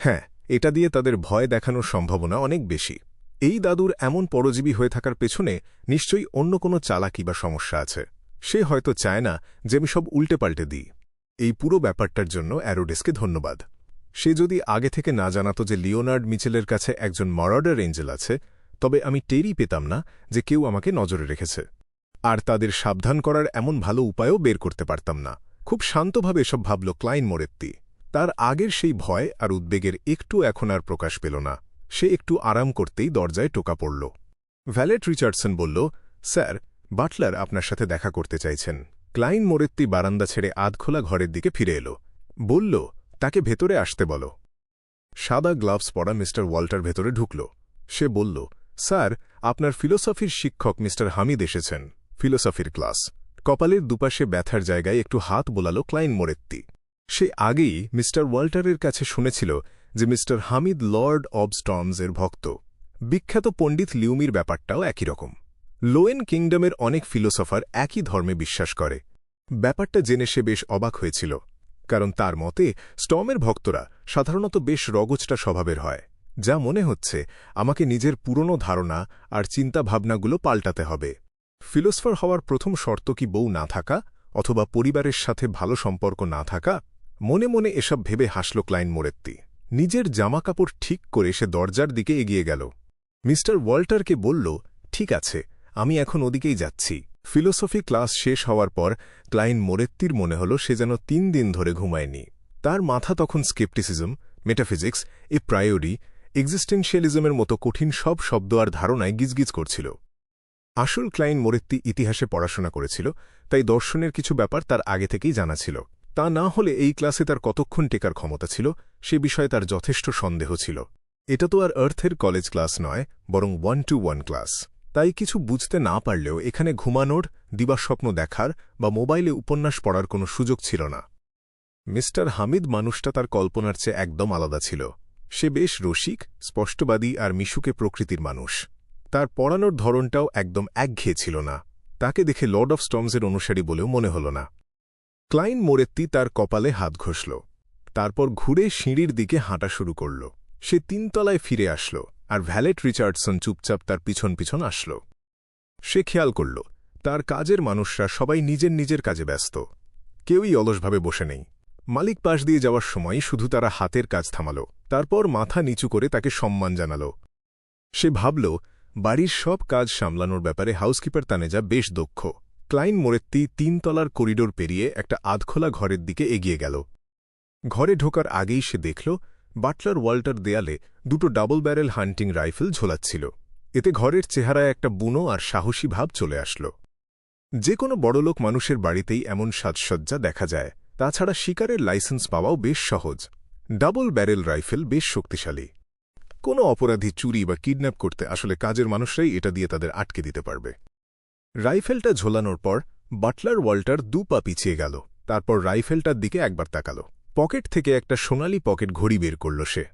হ্যাঁ, এটা দিয়ে তাদের ভয় দেখানোর সম্ভাবনা অনেক বেশি। এই দাদুর এমন পরজীবী হয়ে থাকার পেছনে নিশ্চয়ই অন্য কোনো চালাকি বা সমস্যা আছে। সে হয়তো চায় না যে আমি সব উল্টে পাল্টে দিই। এই পুরো ব্যাপারটার জন্য অ্যারোডেসকে ধন্যবাদ। সে যদি আগে থেকে না জানাত যে লিওনার্ড মিচেলের কাছে একজন মারাডার এঞ্জেল আছে, তবে আমি টেরই পেতাম না যে কেউ আমাকে নজরে রেখেছে। আর তাদের সাবধান করার এমন ভালো উপায়ও বের করতে পারতাম না। খুব শান্তভাবে এসব ভাবল ক্লাইন মোরেত্তি। তার আগের সেই ভয় আর উদ্বেগের একটু এখন আর প্রকাশ পেল না। সে একটু আরাম করতেই দরজায় টোকা পড়ল। ভ্যালেট রিচার্ডসন বলল, স্যার, বাটলার আপনার সাথে দেখা করতে চাইছেন। ক্লাইন মোরেত্তি বারান্দা ছেড়ে আধখোলা ঘরের দিকে ফিরে এলো। বলল, তাকে ভেতরে আসতে বলো। সাদা গ্লাভস পরা মিস্টার ওয়াল্টার ভেতরে ঢুকল। সে বলল, স্যার, আপনার ফিলোসফির শিক্ষক মিস্টার হামিদ এসেছেন। ফিলোসফির ক্লাস। কপালের দুপাশে ব্যথার জায়গায় একটু হাত বোলাল ক্লাইন মোরেত্তি। সে আগেই মিস্টার ওয়াল্টারের কাছে শুনেছিল যে মিস্টার হামিদ লর্ড অব স্টর্মসের ভক্ত। বিখ্যাত পণ্ডিত লিউমির ব্যাপারটাও একই রকম। লোয়েন কিংডমের অনেক ফিলোসফার একই ধর্মে বিশ্বাস করে। ব্যাপারটা জেনে সে বেশ অবাক হয়েছিল, কারণ তার মতে স্টর্মের ভক্তরা সাধারণত বেশ রগচটা স্বভাবের হয়। যা মনে হচ্ছে, আমাকে নিজের পুরনো ধারণা আর চিন্তাভাবনাগুলো পাল্টাতে হবে। ফিলোসফার হওয়ার প্রথম শর্ত কি বউ না থাকা, অথবা পরিবারের সাথে ভালো সম্পর্ক না থাকা? মনে মনে এসব ভেবে হাসল ক্লাইন মোরেত্তি। নিজের জামাকাপড় ঠিক করে সে দরজার দিকে এগিয়ে গেল। মিস্টার ওয়াল্টারকে বলল, ঠিক আছে, আমি এখন ওদিকেই যাচ্ছি। ফিলোসফি ক্লাস শেষ হওয়ার পর ক্লাইন মোরেত্তির মনে হল সে যেন 3 দিন ধরে ঘুমায়নি। তার মাথা তখন স্কেপটিসিজম, মেটাফিজিক্স, এ প্রায়োরি, এক্সিস্টেনশিয়ালিজমের মতো কঠিন সব শব্দ আর ধারণায় গিজগিজ করছিল। আসল ক্লাইন মোরেত্তি ইতিহাসে পড়াশোনা করেছিল, তাই দর্শনের কিছু ব্যাপার তার আগে থেকেই জানা ছিল। তা না হলে এই ক্লাসে তার কতক্ষণ টেকার ক্ষমতা ছিল, সে বিষয়ে তার যথেষ্ট সন্দেহ ছিল। এটা তো আর আর্থের কলেজ ক্লাস নয়, বরং 1-to-1 ক্লাস। তাই কিছু বুঝতে না পারলেও এখানে ঘুমানোর, দিবাস্বপ্ন দেখার বা মোবাইলে উপন্যাস পড়ার কোনো সুযোগ ছিল না। মিস্টার হামিদ মানুষটা তার কল্পনার চেয়ে একদম আলাদা ছিল। সে বেশ রসিক, স্পষ্টবাদী আর মিশুকে প্রকৃতির মানুষ। তার পড়ানোর ধরনটাও একদম একঘেয়ে ছিল না। তাকে দেখে লর্ড অফ স্টর্মসের অনুসারী বলেও মনে হল না। ক্লাইন মোরেত্তি তার কপালে হাত ঘষল, তারপর ঘুরে সিঁড়ির দিকে হাঁটা শুরু করল। সে ৩ তলায় ফিরে আসল, আর ভ্যালেট রিচার্ডসন চুপচাপ তার পিছন পিছন আসল। সে খেয়াল করল তার কাজের মানুষরা সবাই নিজের নিজের কাজে ব্যস্ত, কেউই অলসভাবে বসে নেই। মালিক পাশ দিয়ে যাওয়ার সময় শুধু তারা হাতের কাজ থামাল, তারপর মাথা নিচু করে তাকে সম্মান জানাল। সে ভাবল বাড়ির সব কাজ সামলানোর ব্যাপারে হাউসকিপার তানেজা বেশ দক্ষ। ক্লাইন মোরেত্তি ৩ তলার করিডোর পেরিয়ে একটা আধখোলা ঘরের দিকে এগিয়ে গেল। ঘরে ঢোকার আগেই সে দেখল বাটলার ওয়াল্টার দেয়ালে 2টো ডাবল ব্যারেল হান্টিং রাইফেল ঝোলাচ্ছিল। এতে ঘরের চেহারায় একটা বুনো আর সাহসী ভাব চলে আসল। যে কোনো বড়লোক মানুষের বাড়িতেই এমন সাজসজ্জা দেখা যায়। তাছাড়া শিকারের লাইসেন্স পাওয়াও বেশ সহজ। ডাবল ব্যারেল রাইফেল বেশ শক্তিশালী। কোনো অপরাধী চুরি বা কিডন্যাপ করতে আসলে কাজের মানুষরাই এটা দিয়ে তাদের আটকে দিতে পারবে। রাইফেলটা ঝোলানোর পর বাটলার ওয়াল্টার 2 পা পিছিয়ে গেল, তারপর রাইফেলটার দিকে একবার তাকাল। পকেট থেকে একটা সোনালি পকেট ঘড়ি বের করল সে।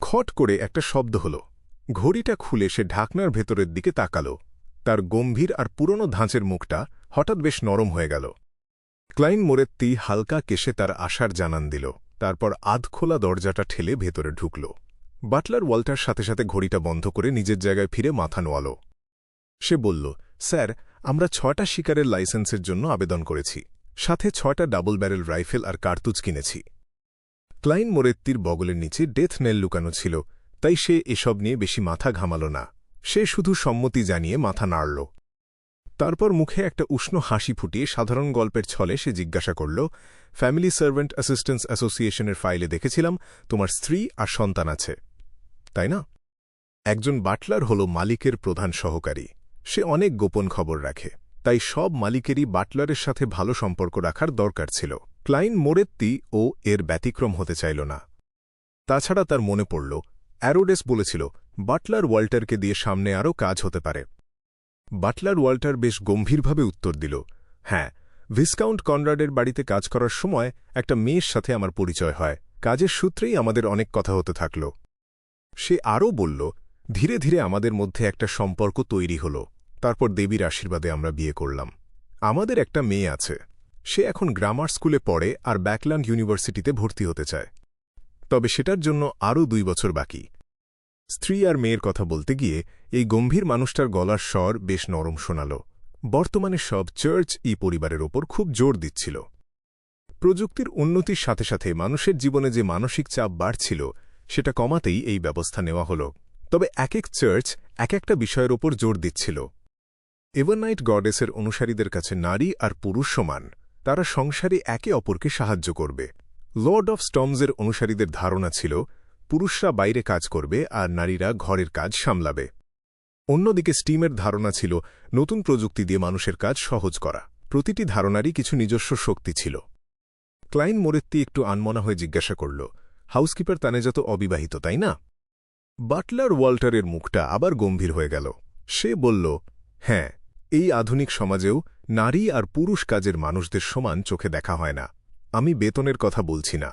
খট করে একটা শব্দ হল। ঘড়িটা খুলে সে ঢাকনার ভেতরের দিকে তাকাল। তার গম্ভীর আর পুরনো ধাঁচের মুখটা হঠাৎ বেশ নরম হয়ে গেল। ক্লাইন মোরেত্তি হালকা কেশে তার আশার জানান দিল, তারপর আধখোলা দরজাটা ঠেলে ভেতরে ঢুকল। বাটলার ওয়াল্টার সাথে সাথে ঘড়িটা বন্ধ করে নিজের জায়গায় ফিরে মাথা নোয়াল। সে বলল, স্যার, আমরা 6টা শিকারের লাইসেন্সের জন্য আবেদন করেছি, সাথে 6টা ডাবল ব্যারেল রাইফেল আর কার্তুজ কিনেছি। ক্লাইন মোরেত্তির বগলের নিচে ডেথ নেল লুকানো ছিল, তাই সে এসব নিয়ে বেশি মাথা ঘামাল না। সে শুধু সম্মতি জানিয়ে মাথা নাড়ল। তারপর মুখে একটা উষ্ণ হাসি ফুটিয়ে সাধারণ গল্পের ছলে সে জিজ্ঞাসা করল, ফ্যামিলি সার্ভেন্ট অ্যাসিস্ট্যান্স অ্যাসোসিয়েশনের ফাইলে দেখেছিলাম তোমার স্ত্রী আর সন্তান আছে, তাই না? একজন বাটলার হল মালিকের প্রধান সহকারী। সে অনেক গোপন খবর রাখে, তাই সব মালিকেরই বাটলারের সাথে ভালো সম্পর্ক রাখার দরকার ছিল। ক্লাইন মোরেত্তি ও এর ব্যতিক্রম হতে চাইল না। তাছাড়া তার মনে পড়ল অ্যারোডেস বলেছিল বাটলার ওয়াল্টারকে দিয়ে সামনে আরও কাজ হতে পারে। বাটলার ওয়াল্টার বেশ গম্ভীরভাবে উত্তর দিল, হ্যাঁ, ভিসকাউন্ট কনরাডের বাড়িতে কাজ করার সময় একটা মেয়ের সাথে আমার পরিচয় হয়। কাজের সূত্রেই আমাদের অনেক কথা হতে থাকল। সে আরও বলল, ধীরে ধীরে আমাদের মধ্যে একটা সম্পর্ক তৈরি হল। তারপর দেবীর আশীর্বাদে আমরা বিয়ে করলাম। আমাদের একটা মেয়ে আছে। সে এখন গ্রামার স্কুলে পড়ে আর ব্যাকল্যান্ড ইউনিভার্সিটিতে ভর্তি হতে চায়। তবে সেটার জন্য আরও 2 বছর বাকি। স্ত্রী আর মেয়ের কথা বলতে গিয়ে এই গম্ভীর মানুষটার গলার স্বর বেশ নরম শোনাল। বর্তমানে সব চার্চ এই পরিবারের ওপর খুব জোর দিচ্ছিল। প্রযুক্তির উন্নতির সাথে সাথে মানুষের জীবনে যে মানসিক চাপ বাড়ছিল সেটা কমাতেই এই ব্যবস্থা নেওয়া হল। তবে এক এক চার্চ এক একটা বিষয়ের ওপর জোর দিচ্ছিল। এভারনাইট গডেসের অনুসারীদের কাছে নারী আর পুরুষ সমান, তারা সংসারে একে অপরকে সাহায্য করবে। লর্ড অফ স্টর্মসের অনুসারীদের ধারণা ছিল পুরুষরা বাইরে কাজ করবে আর নারীরা ঘরের কাজ সামলাবে। অন্যদিকে স্টিমের ধারণা ছিল নতুন প্রযুক্তি দিয়ে মানুষের কাজ সহজ করা। প্রতিটি ধারণারই কিছু নিজস্ব শক্তি ছিল। ক্লাইন মোরেত্তি একটু আনমনা হয়ে জিজ্ঞাসা করল, হাউসকিপার তানেজা তো অবিবাহিত, তাই না? বাটলার ওয়াল্টারের মুখটা আবার গম্ভীর হয়ে গেল। সে বলল, হ্যাঁ, এই আধুনিক সমাজেও নারী আর পুরুষ কাজের মানুষদের সমান চোখে দেখা হয় না। আমি বেতনের কথা বলছি না।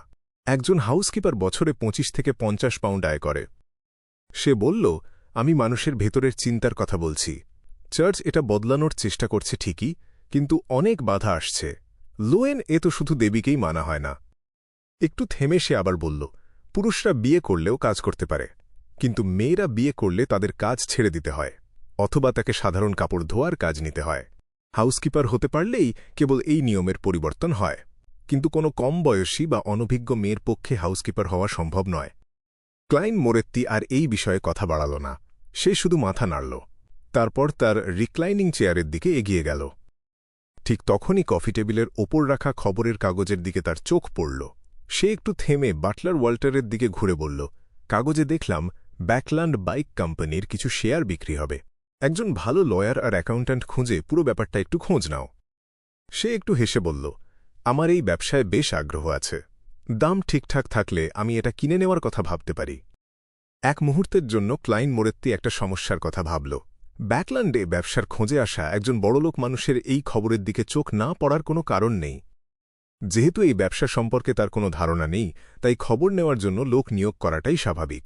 একজন হাউসকিপার বছরে 25 থেকে 50 পাউন্ড আয় করে। সে বলল, আমি মানুষের ভেতরের চিন্তার কথা বলছি। চার্চ এটা বদলানোর চেষ্টা করছে ঠিকই, কিন্তু অনেক বাধা আসছে। লোয়েন এ তো শুধু দেবীকেই মানা হয় না। একটু থেমে সে আবার বলল, পুরুষরা বিয়ে করলেও কাজ করতে পারে, কিন্তু মেয়েরা বিয়ে করলে তাদের কাজ ছেড়ে দিতে হয়, অথবা তাকে সাধারণ কাপড় ধোয়ার কাজ নিতে হয়। হাউসকিপার হতে পারলেই কেবল এই নিয়মের পরিবর্তন হয়, কিন্তু কোনো কম বয়সী বা অনভিজ্ঞ মেয়ের পক্ষে হাউসকিপার হওয়া সম্ভব নয়। ক্লাইন মোরেত্তি আর এই বিষয়ে কথা বাড়াল না। সে শুধু মাথা নাড়ল। তারপর তার রিক্লাইনিং চেয়ারের দিকে এগিয়ে গেল। ঠিক তখনই কফি টেবিলের ওপর রাখা খবরের কাগজের দিকে তার চোখ পড়ল। সে একটু থেমে বাটলার ওয়াল্টারের দিকে ঘুরে বলল, কাগজে দেখলাম ব্যাকল্যান্ড বাইক কোম্পানির কিছু শেয়ার বিক্রি হবে। একজন ভালো লয়ার আর অ্যাকাউন্ট্যান্ট খুঁজে পুরো ব্যাপারটা একটু খোঁজ নাও। সে একটু হেসে বলল, আমার এই ব্যবসায় বেশ আগ্রহ আছে। দাম ঠিকঠাক থাকলে আমি এটা কিনে নেওয়ার কথা ভাবতে পারি। এক মুহূর্তের জন্য ক্লাইন মোরেত্তি একটা সমস্যার কথা ভাবল। ব্যাকল্যান্ডে ব্যবসার খোঁজে আসা একজন বড়লোক মানুষের এই খবরের দিকে চোখ না পড়ার কোনো কারণ নেই। যেহেতু এই ব্যবসা সম্পর্কে তার কোনো ধারণা নেই, তাই খবর নেওয়ার জন্য লোক নিয়োগ করাটাই স্বাভাবিক।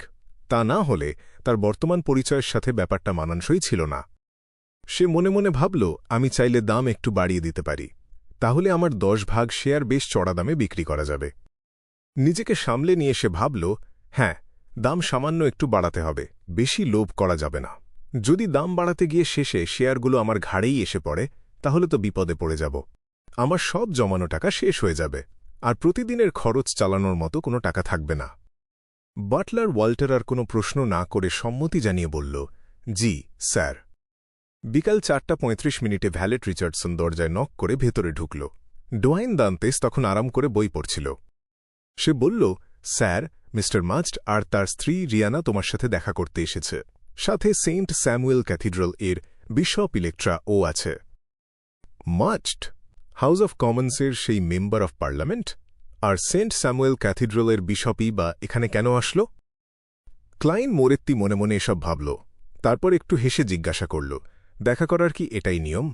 তা না হলে তার বর্তমান পরিচয়ের সাথে ব্যাপারটা মানানসই ছিল না। সে মনে মনে ভাবল, আমি চাইলে দাম একটু বাড়িয়ে দিতে পারি, তাহলে আমার 10 ভাগ শেয়ার বেশ চড়া দামে বিক্রি করা যাবে। নিজেকে সামলে নিয়ে সে ভাবল, হ্যাঁ, দাম সামান্য একটু বাড়াতে হবে, বেশি লোভ করা যাবে না। যদি দাম বাড়াতে গিয়ে শেষে শেয়ারগুলো আমার ঘাড়েই এসে পড়ে, তাহলে তো বিপদে পড়ে যাব। আমার সব জমানো টাকা শেষ হয়ে যাবে, আর প্রতিদিনের খরচ চালানোর মতো কোনো টাকা থাকবে না। বাটলার ওয়াল্টার আর কোনো প্রশ্ন না করে সম্মতি জানিয়ে বলল, জি স্যার। বিকাল 4:35 ভ্যালেট রিচার্ডসন দরজায় নক করে ভেতরে ঢুকল। ডোয়াইন দান্তেস তখন আরাম করে বই পড়ছিল। সে বলল, স্যার, মিস্টার মাস্ট আর তার স্ত্রী রিয়ানা তোমার সাথে দেখা করতে এসেছে। সাথে সেন্ট স্যামুয়েল ক্যাথিড্রাল এর বিশপ ইলেকট্রা ও আছে। মাস্ট হাউস অফ কমন্সের সেই মেম্বার অফ পার্লামেন্ট, আর সেন্ট স্যামুয়েল ক্যাথিড্রালের বিশপই বা এখানে কেন আসল? ক্লাইন মোরেত্তি মনে মনে এসব ভাবল, তারপর একটু হেসে জিজ্ঞাসা করল, দেখা করার কি এটাই নিয়ম?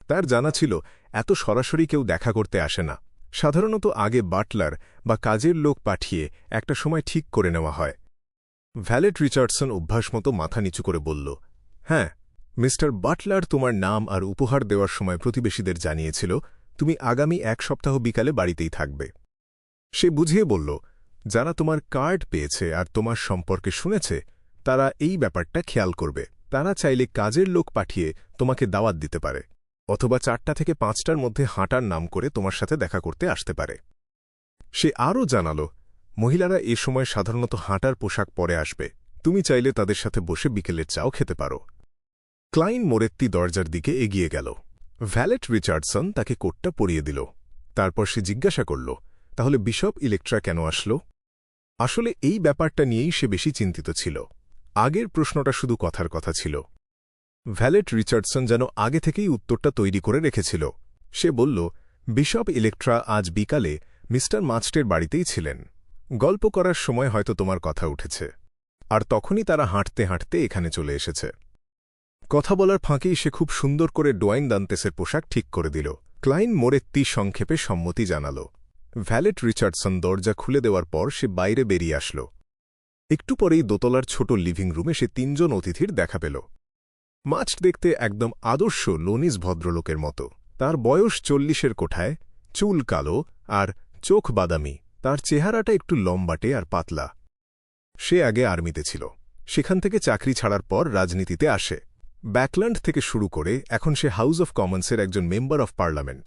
তার জানা ছিল এত সরাসরি কেউ দেখা করতে আসে না, সাধারণত আগে বাটলার বা কাজের লোক পাঠিয়ে একটা সময় ঠিক করে নেওয়া হয়। ভ্যালেট রিচার্ডসন অভ্যাসমতো মাথা নিচু করে বলল, হ্যাঁ, মিস্টার বাটলার তোমার নাম আর উপহার দেওয়ার সময় প্রতিবেশীদের জানিয়েছিল তুমি আগামী 1 সপ্তাহ বিকালে বাড়িতেই থাকবে। সে বুঝিয়ে বলল, যারা তোমার কার্ড পেয়েছে আর তোমার সম্পর্কে শুনেছে তারা এই ব্যাপারটা খেয়াল করবে। তারা চাইলে কাজের লোক পাঠিয়ে তোমাকে দাওয়াত দিতে পারে, অথবা 4টা থেকে 5টার মধ্যে হাঁটার নাম করে তোমার সাথে দেখা করতে আসতে পারে। সে আরও জানাল, মহিলারা এ সময় সাধারণত হাঁটার পোশাক পরে আসবে, তুমি চাইলে তাদের সাথে বসে বিকেলের চাও খেতে পারো। ক্লাইন মোরেত্তি দরজার দিকে এগিয়ে গেল। ভ্যালেট রিচার্ডসন তাকে কোটটা পরিয়ে দিল। তারপর সে জিজ্ঞাসা করল, তাহলে বিশপ ইলেকট্রা কেন আসল? আসলে এই ব্যাপারটা নিয়েই সে বেশি চিন্তিত ছিল। আগের প্রশ্নটা শুধু কথার কথা ছিল। ভ্যালেট রিচার্ডসন যেন আগে থেকেই উত্তরটা তৈরি করে রেখেছিল। সে বলল, বিশপ ইলেকট্রা আজ বিকালে মিস্টার মাস্টের বাড়িতেই ছিলেন। গল্প করার সময় হয়তো তোমার কথা উঠেছে, আর তখনই তারা হাঁটতে হাঁটতে এখানে চলে এসেছে। কথা বলার ফাঁকেই সে খুব সুন্দর করে ডোয়াইন দান্তেসের পোশাক ঠিক করে দিল। ক্লাইন মোরেত্তি সংক্ষেপে সম্মতি জানাল। ভ্যালেট রিচার্ডসন দরজা খুলে দেওয়ার পর সে বাইরে বেরিয়ে আসল। একটু পরেই দোতলার ছোট লিভিং রুমে সে 3 জন অতিথির দেখা পেল। মাস্ট দেখতে একদম আদর্শ লোনিজ ভদ্রলোকের মতো। তার বয়স 40-এর কোঠায়, চুল কালো আর চোখ বাদামি। তার চেহারাটা একটু লম্বাটে আর পাতলা। সে আগে আর্মিতে ছিল, সেখান থেকে চাকরি ছাড়ার পর রাজনীতিতে আসে। ব্যাকল্যান্ড থেকে শুরু করে এখন সে হাউস অফ কমন্সের একজন মেম্বার অফ পার্লামেন্ট।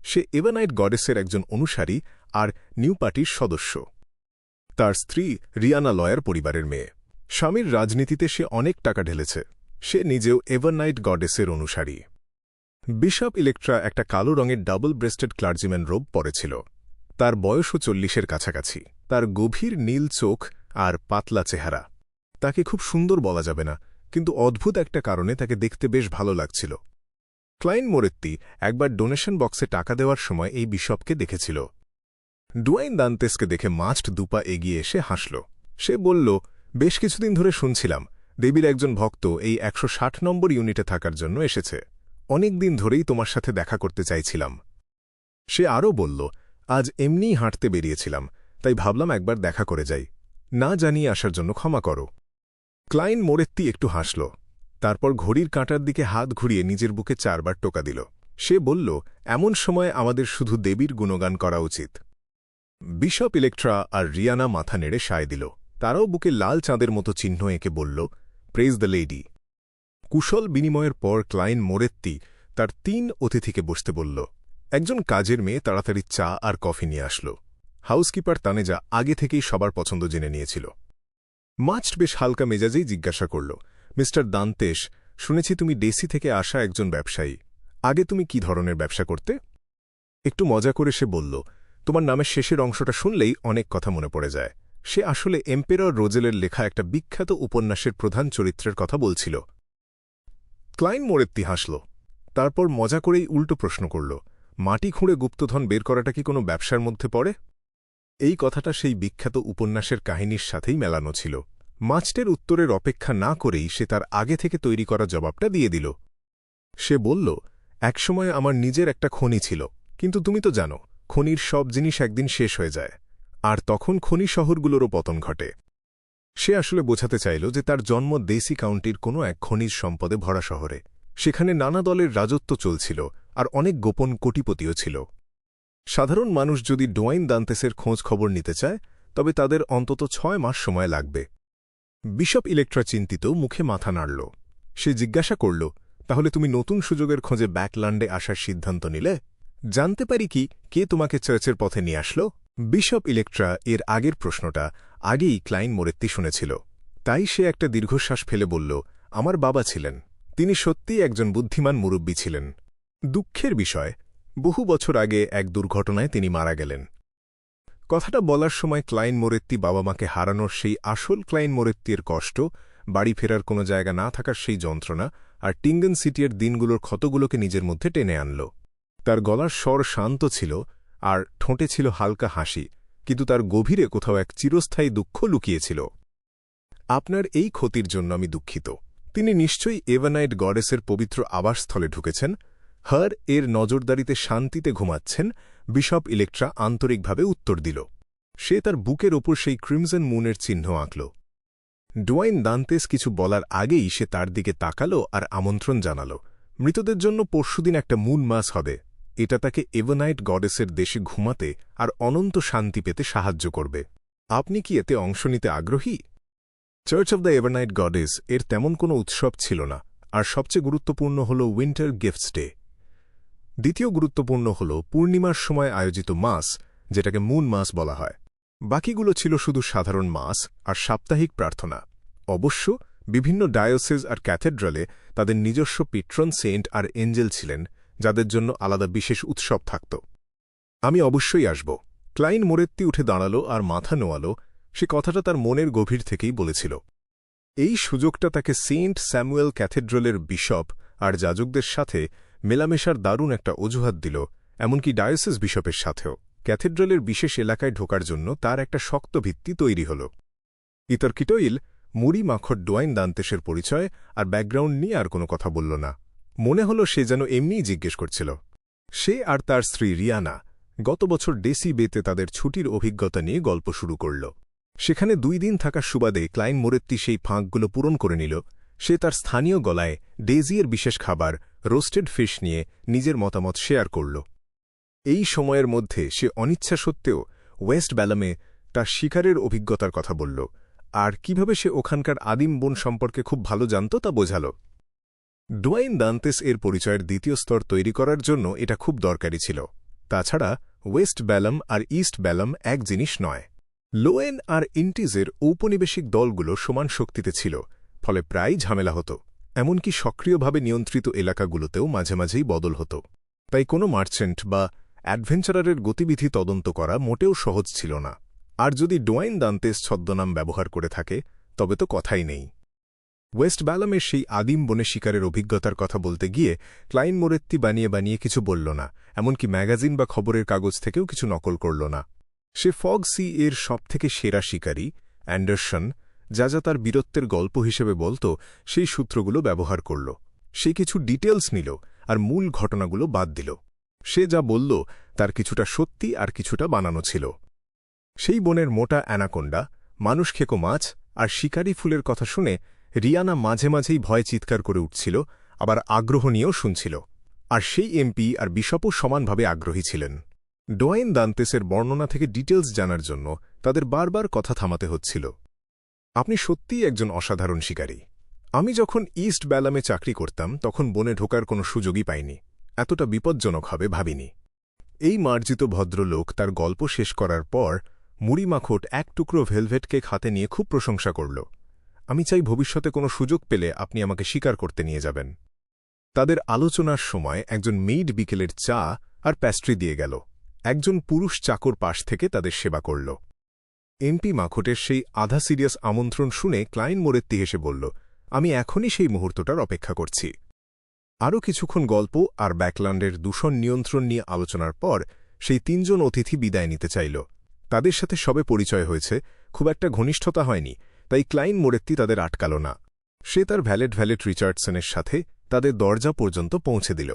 সে এভানাইট গডেসের একজন অনুসারী আর নিউ পার্টির সদস্য। তার স্ত্রী রিয়ানা লয়ার পরিবারের মেয়ে। স্বামীর রাজনীতিতে সে অনেক টাকা ঢেলেছে। সে নিজেও এভারনাইট গডেসের অনুসারী। বিশপ ইলেকট্রা একটা কালো রঙের ডাবল ব্রেস্টেড ক্লার্জিম্যান রোব পরেছিল। তার বয়সও 40-এর কাছাকাছি। তার গভীর নীল চোখ আর পাতলা চেহারা। তাকে খুব সুন্দর বলা যাবে না, কিন্তু অদ্ভুত একটা কারণে তাকে দেখতে বেশ ভালো লাগছিল। ক্লাইন মোরেত্তি একবার ডোনেশন বক্সে টাকা দেওয়ার সময় এই বিশপকে দেখেছিল। ডোয়াইন দান্তেসকে দেখে মাস্ট দুপা এগিয়ে এসে হাসল। সে বলল, বেশ কিছুদিন ধরে শুনছিলাম দেবীর একজন ভক্ত এই 160 নম্বর ইউনিটে থাকার জন্য এসেছে। অনেক দিন ধরেই তোমার সাথে দেখা করতে চাইছিলাম। সে আরও বলল, আজ এমনিই হাঁটতে বেরিয়েছিলাম, তাই ভাবলাম একবার দেখা করে যাই। না জানিয়ে আসার জন্য ক্ষমা করো। ক্লাইন মোরেত্তি একটু হাসল, তারপর ঘড়ির কাঁটার দিকে হাত ঘুরিয়ে নিজের বুকে 4 বার টোকা দিল। সে বলল, এমন সময় আমাদের শুধু দেবীর গুণগান করা উচিত। বিশপ ইলেকট্রা আর রিয়ানা মাথা নেড়ে সায় দিল। তারাও বুকে লাল চাঁদের মতো চিহ্ন এঁকে বলল, প্রেজ দ্য লেডি। কুশল বিনিময়ের পর ক্লাইন মোরেত্তি তার 3 অতিথিকে বসতে বলল। একজন কাজের মেয়ে তাড়াতাড়ি চা আর কফি নিয়ে আসল। হাউসকিপার তানেজা আগে থেকেই সবার পছন্দ জেনে নিয়েছিল। মাস্ট বেশ হালকা মেজাজেই জিজ্ঞাসা করল, মিস্টার দান্তেস, শুনেছি তুমি ডেসি থেকে আসা একজন ব্যবসায়ী। আগে তুমি কি ধরনের ব্যবসা করতে? একটু মজা করে সে বলল, তোমার নামের শেষের অংশটা শুনলেই অনেক কথা মনে পড়ে যায়। সে আসলে এম্পেরর রোজেলের লেখা একটা বিখ্যাত উপন্যাসের প্রধান চরিত্রের কথা বলছিল। ক্লাইন মোরেত্তি হাসল, তারপর মজা করেই উল্টো প্রশ্ন করল, মাটি খুঁড়ে গুপ্তধন বের করাটা কি কোনো ব্যবসার মধ্যে পড়ে? এই কথাটা সেই বিখ্যাত উপন্যাসের কাহিনীর সাথেই মেলানো ছিল। মাস্টের উত্তরের অপেক্ষা না করেই সে তার আগে থেকে তৈরি করা জবাবটা দিয়ে দিল। সে বলল, একসময় আমার নিজের একটা খনি ছিল, কিন্তু তুমি তো জানো খনির সব জিনিস একদিন শেষ হয়ে যায়, আর তখন খনি শহরগুলোরও পতন ঘটে। সে আসলে বোঝাতে চাইল যে তার জন্ম দেসি কাউন্টির কোনো এক খনিজ সম্পদে ভরা শহরে। সেখানে নানা দলের রাজত্ব চলছিল আর অনেক গোপন কোটিপতিও ছিল। সাধারণ মানুষ যদি ডোয়াইন দান্তেসের খোঁজ খবর নিতে চায় তবে তাদের অন্তত 6 মাস সময় লাগবে। বিশপ ইলেকট্রা চিন্তিত মুখে মাথা নাড়ল। সে জিজ্ঞাসা করল, তাহলে তুমি নতুন সুযোগের খোঁজে ব্যাকল্যান্ডে আসার সিদ্ধান্ত নিলে? জানতে পারি কি কে তোমাকে চার্চের পথে নিয়ে আসলো? বিশপ ইলেকট্রা এর আগের প্রশ্নটা আগেই ক্লাইন মোরেত্তি শুনেছিল, তাই সে একটা দীর্ঘশ্বাস ফেলে বলল, আমার বাবা ছিলেন। তিনি সত্যিই একজন বুদ্ধিমান মুরব্বী ছিলেন। দুঃখের বিষয়, বহু বছর আগে এক দুর্ঘটনায় তিনি মারা গেলেন। কথাটা বলার সময় ক্লাইন মোরেত্তি বাবা মাকে হারানোর সেই আসল ক্লাইন মোরেত্তির কষ্ট, বাড়ি ফেরার কোনো জায়গা না থাকার সেই যন্ত্রণা আর টিঙ্গন সিটির দিনগুলোর ক্ষতগুলোকে নিজের মধ্যে টেনে আনল। তার গলার স্বর শান্ত ছিল আর ঠোঁটে ছিল হালকা হাসি, কিন্তু তার গভীরে কোথাও এক চিরস্থায়ী দুঃখ লুকিয়েছিল। আপনার এই ক্ষতির জন্য আমি দুঃখিত। তিনি নিশ্চয়ই এভানাইট গডেসের পবিত্র আবাসস্থলে ঢুকেছেন, হার এর নজরদারিতে শান্তিতে ঘুমাচ্ছেন। বিশপ ইলেকট্রা আন্তরিকভাবে উত্তর দিল। সে তার বুকের ওপর সেই ক্রিমজন মুনের চিহ্ন আঁকল। ডোয়াইন দান্তেস কিছু বলার আগেই সে তার দিকে তাকাল আর আমন্ত্রণ জানাল। মৃতদের জন্য পরশুদিন একটা মুন মাস হবে। এটা তাকে এভানাইট গডেসের দেশে ঘুমাতে আর অনন্ত শান্তি পেতে সাহায্য করবে। আপনি কি এতে অংশ নিতে আগ্রহী? চার্চ অব দ্য এভারনাইট গডেস এর তেমন কোনো উৎসব ছিল না, আর সবচেয়ে গুরুত্বপূর্ণ হল উইন্টার গিফটস ডে। দ্বিতীয় গুরুত্বপূর্ণ হল পূর্ণিমার সময় আয়োজিত মাস, যেটাকে মুন মাস বলা হয়। বাকিগুলো ছিল শুধু সাধারণ মাস আর সাপ্তাহিক প্রার্থনা। অবশ্য বিভিন্ন ডায়োসিস আর ক্যাথেড্রালে তাদের নিজস্ব পিট্রন সেন্ট আর এঞ্জেল ছিলেন, যাদের জন্য আলাদা বিশেষ উৎসব থাকত। আমি অবশ্যই আসব। ক্লাইন মোরেত্তি উঠে দাঁড়াল আর মাথা নোয়াল। সে কথাটা তার মনের গভীর থেকেই বলেছিল। এই সুযোগটা তাকে সেন্ট স্যামুয়েল ক্যাথেড্রালের বিশপ আর যাজকদের সাথে মেলামেশার দারুণ একটা অজুহাত দিল, এমনকি ডায়োসিস বিশপের সাথেও। ক্যাথেড্রালের বিশেষ এলাকায় ঢোকার জন্য তার একটা শক্ত ভিত্তি তৈরি হল। ইতর্কিটোইল মুড়ি মাখট ডোয়াইন দান্তেসের পরিচয় আর ব্যাকগ্রাউন্ড নিয়ে আর কোনো কথা বলল না। মনে হল সে যেন এমনিই জিজ্ঞেস করছিল। সে আর তার স্ত্রী রিয়ানা গত বছর ডেসি বেতে তাদের ছুটির অভিজ্ঞতা নিয়ে গল্প শুরু করল। সেখানে 2 দিন থাকার সুবাদে ক্লাইন মোরেত্তি সেই ফাঁকগুলো পূরণ করে নিল। সে তার স্থানীয় গলায় ডেজিয়ের বিশেষ খাবার রোস্টেড ফিশ নিয়ে নিজের মতামত শেয়ার করল। এই সময়ের মধ্যে সে অনিচ্ছা সত্ত্বেও ওয়েস্ট ব্যালামে তার শিকারের অভিজ্ঞতার কথা বলল, আর কিভাবে সে ওখানকার আদিম বন সম্পর্কে খুব ভালো জানত তা বোঝাল। ডোয়াইন দান্তেস এর পরিচয়ের দ্বিতীয় স্তর তৈরি করার জন্য এটা খুব দরকারি ছিল। তাছাড়া ওয়েস্ট ব্যালাম আর ইস্ট ব্যালাম এক জিনিস নয়। লোয়েন আর ইন্টিজের ঔপনিবেশিক দলগুলো সমান শক্তিতে ছিল, ফলে প্রায়ই ঝামেলা হতো। এমনকি সক্রিয়ভাবে নিয়ন্ত্রিত এলাকাগুলোতেও মাঝে মাঝেই বদল হতো। তাই কোনো মার্চেন্ট বা অ্যাডভেঞ্চারারের গতিবিধি তদন্ত করা মোটেও সহজ ছিল না। আর যদি ডোয়াইন দান্তেস ছদ্মনাম ব্যবহার করে থাকে তবে তো কথাই নেই। ওয়েস্ট ব্যালামের সেই আদিম বনে শিকারের অভিজ্ঞতার কথা বলতে গিয়ে ক্লাইন মোরেত্তি বানিয়ে বানিয়ে কিছু বলল না, এমনকি ম্যাগাজিন বা খবরের কাগজ থেকেও কিছু নকল করল না। সে ফগ সি এর সবথেকে সেরা শিকারী অ্যান্ডারসন যা যা তার বীরত্বের গল্প হিসেবে বলত সেই সূত্রগুলো ব্যবহার করল। সে কিছু ডিটেলস নিল আর মূল ঘটনাগুলো বাদ দিল। সে যা বলল তার কিছুটা সত্যি আর কিছুটা বানানো ছিল। সেই বনের মোটা অ্যানাকোন্ডা, মানুষ খেকো মাছ আর শিকারি ফুলের কথা শুনে রিয়ানা মাঝে মাঝেই ভয় চিৎকার করে উঠছিল, আবার আগ্রহ নিয়েও শুনছিল। আর সেই এমপি আর বিশপও সমানভাবে আগ্রহী ছিলেন। ডোয়াইন দান্তেসের বর্ণনা থেকে ডিটেলস জানার জন্য তাদের বারবার কথা থামাতে হচ্ছিল। আপনি সত্যিই একজন অসাধারণ শিকারী। আমি যখন ইস্ট ব্যালামে চাকরি করতাম তখন বনে ঢোকার কোনো সুযোগই পাইনি। এতটা বিপজ্জনক হবে ভাবিনি। এই মার্জিত ভদ্রলোক তার গল্প শেষ করার পর মুড়ি মাখট এক টুকরো ভেলভেট কেক হাতে নিয়ে খুব প্রশংসা করল। আমি চাই ভবিষ্যতে কোনো সুযোগ পেলে আপনি আমাকে শিকার করতে নিয়ে যাবেন। তাদের আলোচনার সময় একজন মেইড বিকেলের চা আর প্যাস্ট্রি দিয়ে গেল। একজন পুরুষ চাকর পাশ থেকে তাদের সেবা করল। এমপি মাখটের সেই আধা সিরিয়াস আমন্ত্রণ শুনে ক্লাইন মোরেত্তি হেসে বলল, আমি এখনই সেই মুহূর্তটার অপেক্ষা করছি। আরও কিছুক্ষণ গল্প আর ব্যাকল্যান্ডের দূষণ নিয়ন্ত্রণ নিয়ে আলোচনার পর সেই 3 জন অতিথি বিদায় নিতে চাইল। তাদের সাথে সবে পরিচয় হয়েছে, খুব একটা ঘনিষ্ঠতা হয়নি, তাই ক্লাইন মোরেত্তি তাদের আটকাল না। সে তার ভ্যালেট রিচার্ডসনের সাথে তাদের দরজা পর্যন্ত পৌঁছে দিল।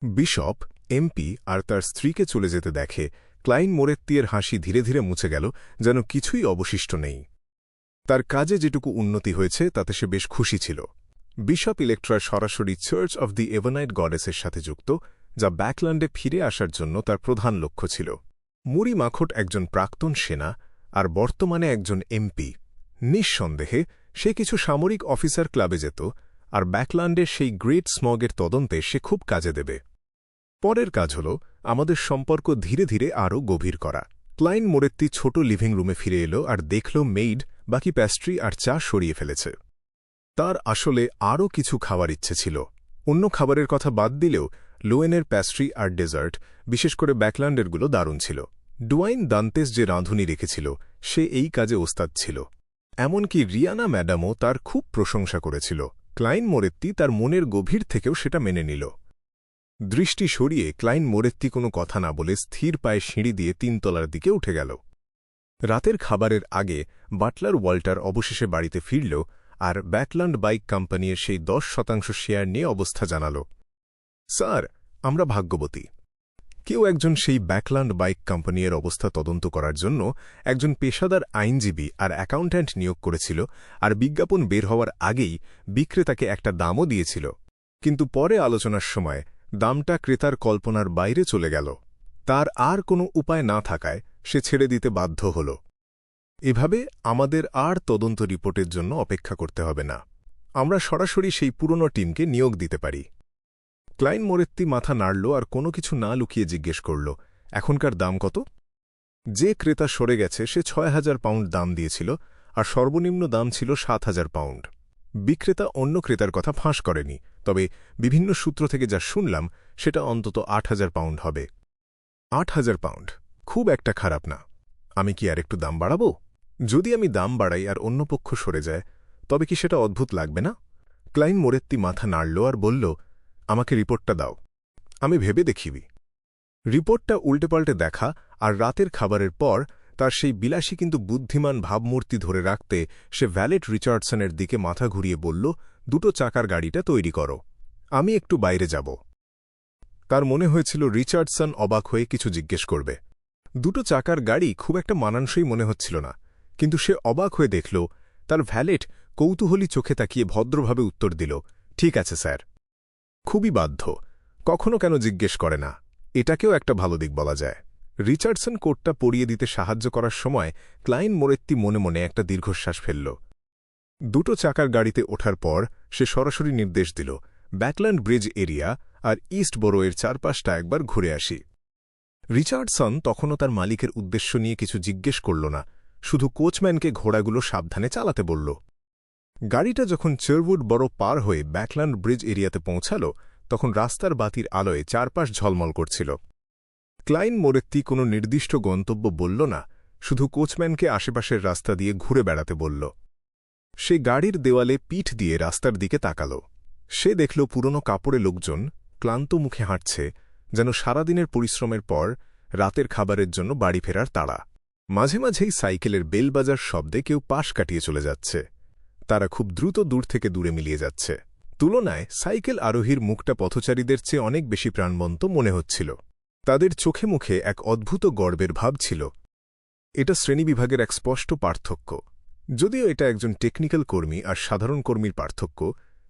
বিশপ, এমপি আর তার স্ত্রীকে চলে যেতে দেখে ক্লাইন মোরেত্তির হাসি ধীরে ধীরে মুছে গেল, যেন কিছুই অবশিষ্ট নেই। তার কাজে যেটুকু উন্নতি হয়েছে তাতে সে বেশ খুশি ছিল। বিশপ ইলেকট্রা সরাসরি চার্চ অফ দি এভারনাইট গডেসের সাথে যুক্ত, যা ব্যাকল্যান্ডে ফিরে আসার জন্য তার প্রধান লক্ষ্য ছিল। মুরি মাখট একজন প্রাক্তন সেনা আর বর্তমানে একজন এমপি। নিঃসন্দেহে সে কিছু সামরিক অফিসার ক্লাবে যেত, আর ব্যাকল্যান্ডের সেই গ্রেট স্মগের তদন্তে সে খুব কাজে দেবে। পরের কাজ হল আমাদের সম্পর্ক ধীরে ধীরে আরও গভীর করা। ক্লাইন মোরেত্তি ছোট লিভিং রুমে ফিরে এলো আর দেখল মেইড বাকি প্যাস্ট্রি আর চা সরিয়ে ফেলেছে। তার আসলে আরও কিছু খাওয়ার ইচ্ছে ছিল। অন্য খাবারের কথা বাদ দিলেও লোয়েনের প্যাস্ট্রি আর ডেজার্ট, বিশেষ করে ব্যাকল্যান্ডেরগুলো দারুণ ছিল। ডুয়াইন দান্তেস যে রাঁধুনি রেখেছিল সে এই কাজে ওস্তাদ ছিল। এমনকি রিয়ানা ম্যাডামও তার খুব প্রশংসা করেছিল। ক্লাইন মোরেত্তি তার মনের গভীর থেকেও সেটা মেনে নিল। দৃষ্টি সরিয়ে ক্লাইন মোরেত্তি কোনো কথা না বলে স্থির পায়ে সিঁড়ি দিয়ে ৩ তলার দিকে উঠে গেল। রাতের খাবারের আগে বাটলার ওয়াল্টার অবশেষে বাড়িতে ফিরল আর ব্যাকল্যান্ড বাইক কোম্পানির সেই 10% শেয়ার নিয়ে অবস্থা জানাল। স্যার, আমরা ভাগ্যবতী। কেউ একজন সেই ব্যাকল্যান্ড বাইক কোম্পানির অবস্থা তদন্ত করার জন্য একজন পেশাদার আইনজীবী আর অ্যাকাউন্ট্যান্ট নিয়োগ করেছিল, আর বিজ্ঞাপন বের হওয়ার আগেই বিক্রেতাকে একটা দামও দিয়েছিল। কিন্তু পরে আলোচনার সময় দামটা ক্রেতার কল্পনার বাইরে চলে গেল। তার আর কোনো উপায় না থাকায় সে ছেড়ে দিতে বাধ্য হল। এভাবে আমাদের আর তদন্ত রিপোর্টের জন্য অপেক্ষা করতে হবে না। আমরা সরাসরি সেই পুরনো টিমকে নিয়োগ দিতে পারি। ক্লাইন মোরেত্তি মাথা নাড়ল আর কোনো কিছু না লুকিয়ে জিজ্ঞেস করল, এখনকার দাম কত? যে ক্রেতা সরে গেছে সে ৬,০০০ পাউন্ড দাম দিয়েছিল, আর সর্বনিম্ন দাম ছিল ৭,০০০ পাউন্ড। বিক্রেতা অন্য ক্রেতার কথা ফাঁস করেনি, তবে বিভিন্ন সূত্র থেকে যা শুনলাম সেটা অন্তত ৮,০০০ পাউন্ড হবে। ৮,০০০ পাউন্ড খুব একটা খারাপ না। আমি কি আর একটু দাম বাড়াবো? যদি আমি দাম বাড়াই আর অন্য পক্ষ সরে যায়, তবে কি সেটা অদ্ভুত লাগবে না? ক্লাইন মোরেত্তি মাথা নাড়ল আর বলল, আমাকে রিপোর্টটা দাও, আমি ভেবে দেখিবি। রিপোর্টটা উল্টেপাল্টে দেখা আর রাতের খাবারের পর তার সেই বিলাসী কিন্তু বুদ্ধিমান ভাবমূর্তি ধরে রাখতে সে ভ্যালেট রিচার্ডসনের দিকে মাথা ঘুরিয়ে বলল, 2 চাকার গাড়িটা তৈরি করো, আমি একটু বাইরে যাব। তার মনে হয়েছিল রিচার্ডসন অবাক হয়ে কিছু জিজ্ঞেস করবে। 2 চাকার গাড়ি খুব একটা মানানসই মনে হচ্ছিল না, কিন্তু সে অবাক হয়ে দেখল তার ভ্যালেট কৌতূহলী চোখে তাকিয়ে ভদ্রভাবে উত্তর দিল, ঠিক আছে স্যার। খুবই বাধ্য, কখনো কেন জিজ্ঞেস করে না, এটাকেও একটা ভালো দিক বলা যায়। রিচার্ডসন কোটটা পরিয়ে দিতে সাহায্য করার সময় ক্লাইন মোরেত্তি মনে মনে একটা দীর্ঘশ্বাস ফেলল। 2 চাকার গাড়িতে ওঠার পর সে সরাসরি নির্দেশ দিল, ব্যাকল্যান্ড ব্রিজ এরিয়া আর ইস্ট বরোয়ের চারপাশটা একবার ঘুরে আসি। রিচার্ডসন তখনও তার মালিকের উদ্দেশ্য নিয়ে কিছু জিজ্ঞেস করল না, শুধু কোচম্যানকে ঘোড়াগুলো সাবধানে চালাতে বলল। গাড়িটা যখন চারউড বরো পার হয়ে ব্যাকল্যান্ড ব্রিজ এরিয়াতে পৌঁছাল, তখন রাস্তার বাতির আলোয় চারপাশ ঝলমল করছিল। ক্লাইন মোরেত্তি কোনো নির্দিষ্ট গন্তব্য বলল না, শুধু কোচম্যানকে আশেপাশের রাস্তা দিয়ে ঘুরে বেড়াতে বলল। সে গাড়ির দেওয়ালে পিঠ দিয়ে রাস্তার দিকে তাকাল। সে দেখল পুরনো কাপড়ে লোকজন ক্লান্ত মুখে হাঁটছে, যেন সারাদিনের পরিশ্রমের পর রাতের খাবারের জন্য বাড়ি ফেরার তাড়া। মাঝে মাঝেই সাইকেলের বেল বাজার শব্দে কেউ পাশ কাটিয়ে চলে যাচ্ছে। তারা খুব দ্রুত দূর থেকে দূরে মিলিয়ে যাচ্ছে। তুলনায় সাইকেল আরোহীর মুখটা পথচারীদের চেয়ে অনেক বেশি প্রাণবন্ত মনে হচ্ছিল। তাদের চোখে মুখে এক অদ্ভুত গর্বের ভাব ছিল। এটা শ্রেণীবিভাগের এক স্পষ্ট পার্থক্য। যদিও এটা একজন টেকনিক্যাল কর্মী আর সাধারণ কর্মীর পার্থক্য,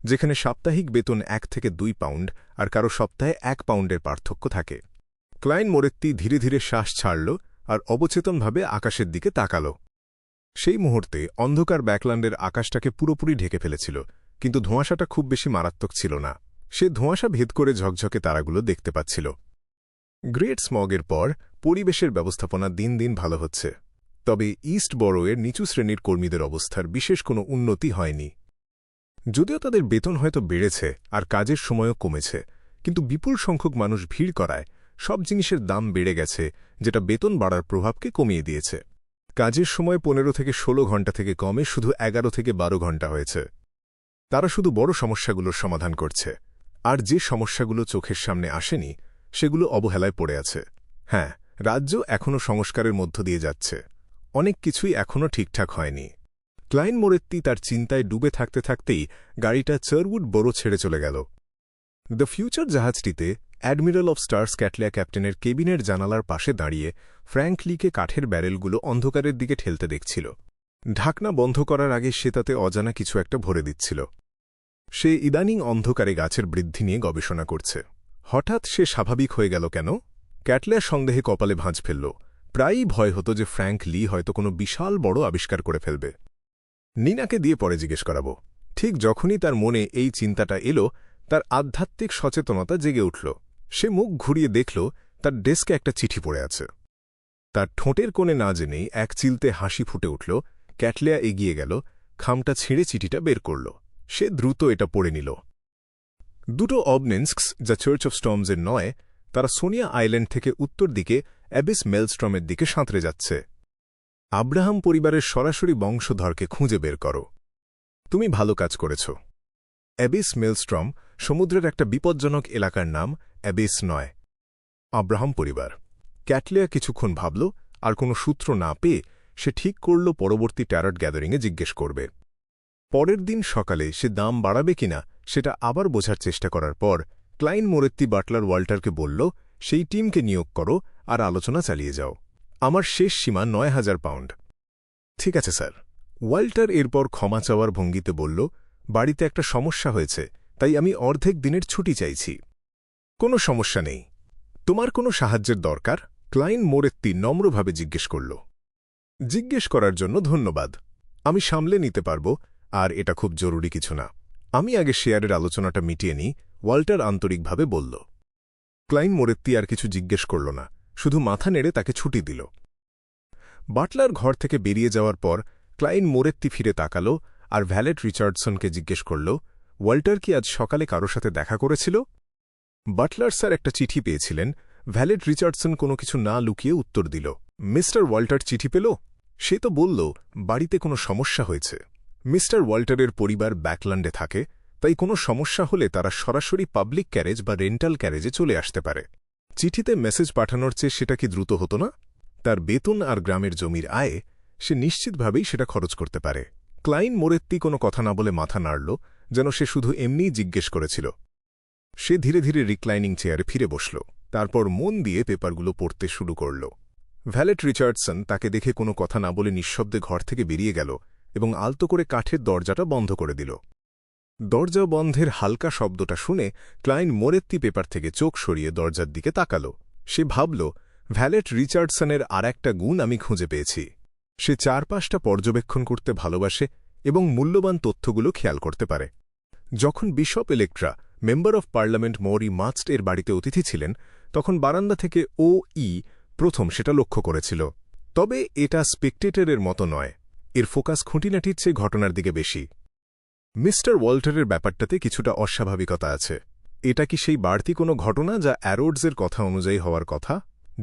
যেখানে সাপ্তাহিক বেতন 1 থেকে 2 পাউন্ড আর কারো সপ্তাহে 1 পাউন্ডের পার্থক্য থাকে। ক্লাইন মোরেত্তি ধীরে ধীরে শ্বাস ছাড়ল আর অবচেতনভাবে আকাশের দিকে তাকাল। সেই মুহূর্তে অন্ধকার ব্যাকল্যান্ডের আকাশটাকে পুরোপুরি ঢেকে ফেলেছিল, কিন্তু ধোঁয়াশাটা খুব বেশি মারাত্মক ছিল না। সে ধোঁয়াশা ভেদ করে ঝকঝকে তারাগুলো দেখতে পাচ্ছিল। গ্রেট স্মগের পর পরিবেশের ব্যবস্থাপনা দিন দিন ভালো হচ্ছে, তবে ইস্ট বরোয়ের নিচু শ্রেণীর কর্মীদের অবস্থার বিশেষ কোনো উন্নতি হয়নি। যদিও তাদের বেতন হয়তো বেড়েছে আর কাজের সময়ও কমেছে, কিন্তু বিপুল সংখ্যক মানুষ ভিড় করায় সব জিনিসের দাম বেড়ে গেছে, যেটা বেতন বাড়ার প্রভাবকে কমিয়ে দিয়েছে। কাজের সময় 15 থেকে 16 ঘণ্টা থেকে কমে শুধু 11 থেকে 12 ঘণ্টা হয়েছে। তারা শুধু বড় সমস্যাগুলোর সমাধান করছে, আর যে সমস্যাগুলো চোখের সামনে আসেনি সেগুলো অবহেলায় পড়ে আছে। হ্যাঁ, রাজ্য এখনও সংস্কারের মধ্য দিয়ে যাচ্ছে, অনেক কিছুই এখনও ঠিকঠাক হয়নি। ক্লাইন মোরেত্তি তার চিন্তায় ডুবে থাকতে থাকতেই গাড়িটা চারউড বরো ছেড়ে চলে গেল। দ্য ফিউচার জাহাজটিতে অ্যাডমিরাল অফ স্টার্স ক্যাটলিয়া ক্যাপ্টেনের কেবিনের জানালার পাশে দাঁড়িয়ে ফ্র্যাঙ্ক লিকে কাঠের ব্যারেলগুলো অন্ধকারের দিকে ঠেলতে দেখছিল। ঢাকনা বন্ধ করার আগে সে তাতে অজানা কিছু একটা ভরে দিচ্ছিল। সে ইদানিং অন্ধকারে গাছের বৃদ্ধি নিয়ে গবেষণা করছে। হঠাৎ সে স্বাভাবিক হয়ে গেল কেন? ক্যাটলেয়ার সন্দেহে কপালে ভাঁজ ফেলল। প্রায়ই ভয় হতো যে ফ্র্যাঙ্ক লি হয়তো কোনো বিশাল বড় আবিষ্কার করে ফেলবে। নিনাকে দিয়ে পরে জিজ্ঞেস করাব। ঠিক যখনই তার মনে এই চিন্তাটা এলো, তার আধ্যাত্মিক সচেতনতা জেগে উঠল। সে মুখ ঘুরিয়ে দেখল তার ডেস্কে একটা চিঠি পড়ে আছে। তার ঠোঁটের কোণে না জেনেই এক চিলতে হাসি ফুটে উঠল। ক্যাটলেয়া এগিয়ে গেল, খামটা ছিঁড়ে চিঠিটা বের করল। সে দ্রুত এটা পড়ে নিল। দুটো অবনেন্স্কস, যা চার্চ অফ স্টর্মসের নয়, তারা সোনিয়া আইল্যান্ড থেকে উত্তর দিকে অ্যাবিস মেলস্ট্রমের দিকে সাঁতরে যাচ্ছে। আব্রাহাম পরিবারের সরাসরি বংশধরকে খুঁজে বের করো। তুমি ভালো কাজ করেছ। অ্যাবিস মেলস্ট্রম সমুদ্রের একটা বিপজ্জনক এলাকার নাম, অ্যাবিস নয়। আব্রাহাম পরিবার। ক্যাটলেয়া কিছুক্ষণ ভাবল, আর কোনো সূত্র না পেয়ে সে ঠিক করল পরবর্তী ট্যারট গ্যাদারিংয়ে জিজ্ঞেস করবে। পরের দিন সকালে সে দাম বাড়াবে কিনা সেটা আবার বোঝার চেষ্টা করার পর ক্লাইন মোরেত্তি বাটলার ওয়াল্টারকে বলল, সেই টিমকে নিয়োগ করো আর আলোচনা চালিয়ে যাও। আমার শেষ সীমা ৯,০০০ পাউন্ড। ঠিক আছে স্যার। ওয়াল্টার এরপর ক্ষমা চাওয়ার ভঙ্গিতে বলল, বাড়িতে একটা সমস্যা হয়েছে, তাই আমি অর্ধেক দিনের ছুটি চাইছি। কোনো সমস্যা নেই। তোমার কোনো সাহায্যের দরকার? ক্লাইন মোরেত্তি নম্রভাবে জিজ্ঞেস করল। জিজ্ঞেস করার জন্য ধন্যবাদ। আমি সামলে নিতে পারব, আর এটা খুব জরুরি কিছু না। আমি আগে শেয়ারের আলোচনাটা মিটিয়ে নিই, ওয়াল্টার আন্তরিকভাবে বলল। ক্লাইন মোরেত্তি আর কিছু জিজ্ঞেস করল না, শুধু মাথা নেড়ে তাকে ছুটি দিল। বাটলার ঘর থেকে বেরিয়ে যাওয়ার পর ক্লাইন মোরেত্তি ফিরে তাকাল আর ভ্যালেট রিচার্ডসনকে জিজ্ঞেস করল, ওয়াল্টার কি আজ সকালে কারো সাথে দেখা করেছিল? বাটলার স্যার একটা চিঠি পেয়েছিলেন। ভ্যালেট রিচার্ডসন কোনো কিছু না লুকিয়ে উত্তর দিল। মিস্টার ওয়াল্টার চিঠি পেল? সে তো বলল বাড়িতে কোনো সমস্যা হয়েছে। মিস্টার ওয়াল্টারের পরিবার ব্যাকল্যান্ডে থাকে, তাই কোনো সমস্যা হলে তারা সরাসরি পাবলিক ক্যারেজ বা রেন্টাল ক্যারেজে চলে আসতে পারে। চিঠিতে মেসেজ পাঠানোর চেয়ে সেটা কি দ্রুত হতো না? তার বেতন আর গ্রামের জমির আয়ে সে নিশ্চিতভাবেই সেটা খরচ করতে পারে। ক্লাইন মোরেত্তি কোনো কথা না বলে মাথা নাড়ল, যেন সে শুধু এমনিই জিজ্ঞেস করেছিল। সে ধীরে ধীরে রিক্লাইনিং চেয়ারে ফিরে বসল, তারপর মন দিয়ে পেপারগুলো পড়তে শুরু করল। ভ্যালেট রিচার্ডসন তাকে দেখে কোনো কথা না বলে নিঃশব্দে ঘর থেকে বেরিয়ে গেল এবং আলতো করে কাঠের দরজাটা বন্ধ করে দিল। দরজা বন্ধের হালকা শব্দটা শুনে ক্লাইন মোরেত্তি পেপার থেকে চোখ সরিয়ে দরজার দিকে তাকাল। সে ভাবল, ভ্যালেট রিচার্ডসনের আর একটা গুণ আমি খুঁজে পেয়েছি। সে চারপাশটা পর্যবেক্ষণ করতে ভালোবাসে এবং মূল্যবান তথ্যগুলো খেয়াল করতে পারে। যখন bishop Electra, member of parliament মরি মাস্ট এর বাড়িতে অতিথি ছিলেন, তখন বারান্দা থেকে প্রথম সেটা লক্ষ্য করেছিল। তবে এটা স্পেকটেটরের মতো নয়, এর ফোকাস খুঁটিনাটির চেয়ে ঘটনার দিকে বেশি। মিস্টার ওয়াল্টারের ব্যাপারটাতে কিছুটা অস্বাভাবিকতা আছে। এটা কি সেই বাড়তি কোনো ঘটনা যা অ্যারোডসের কথা অনুযায়ী হওয়ার কথা?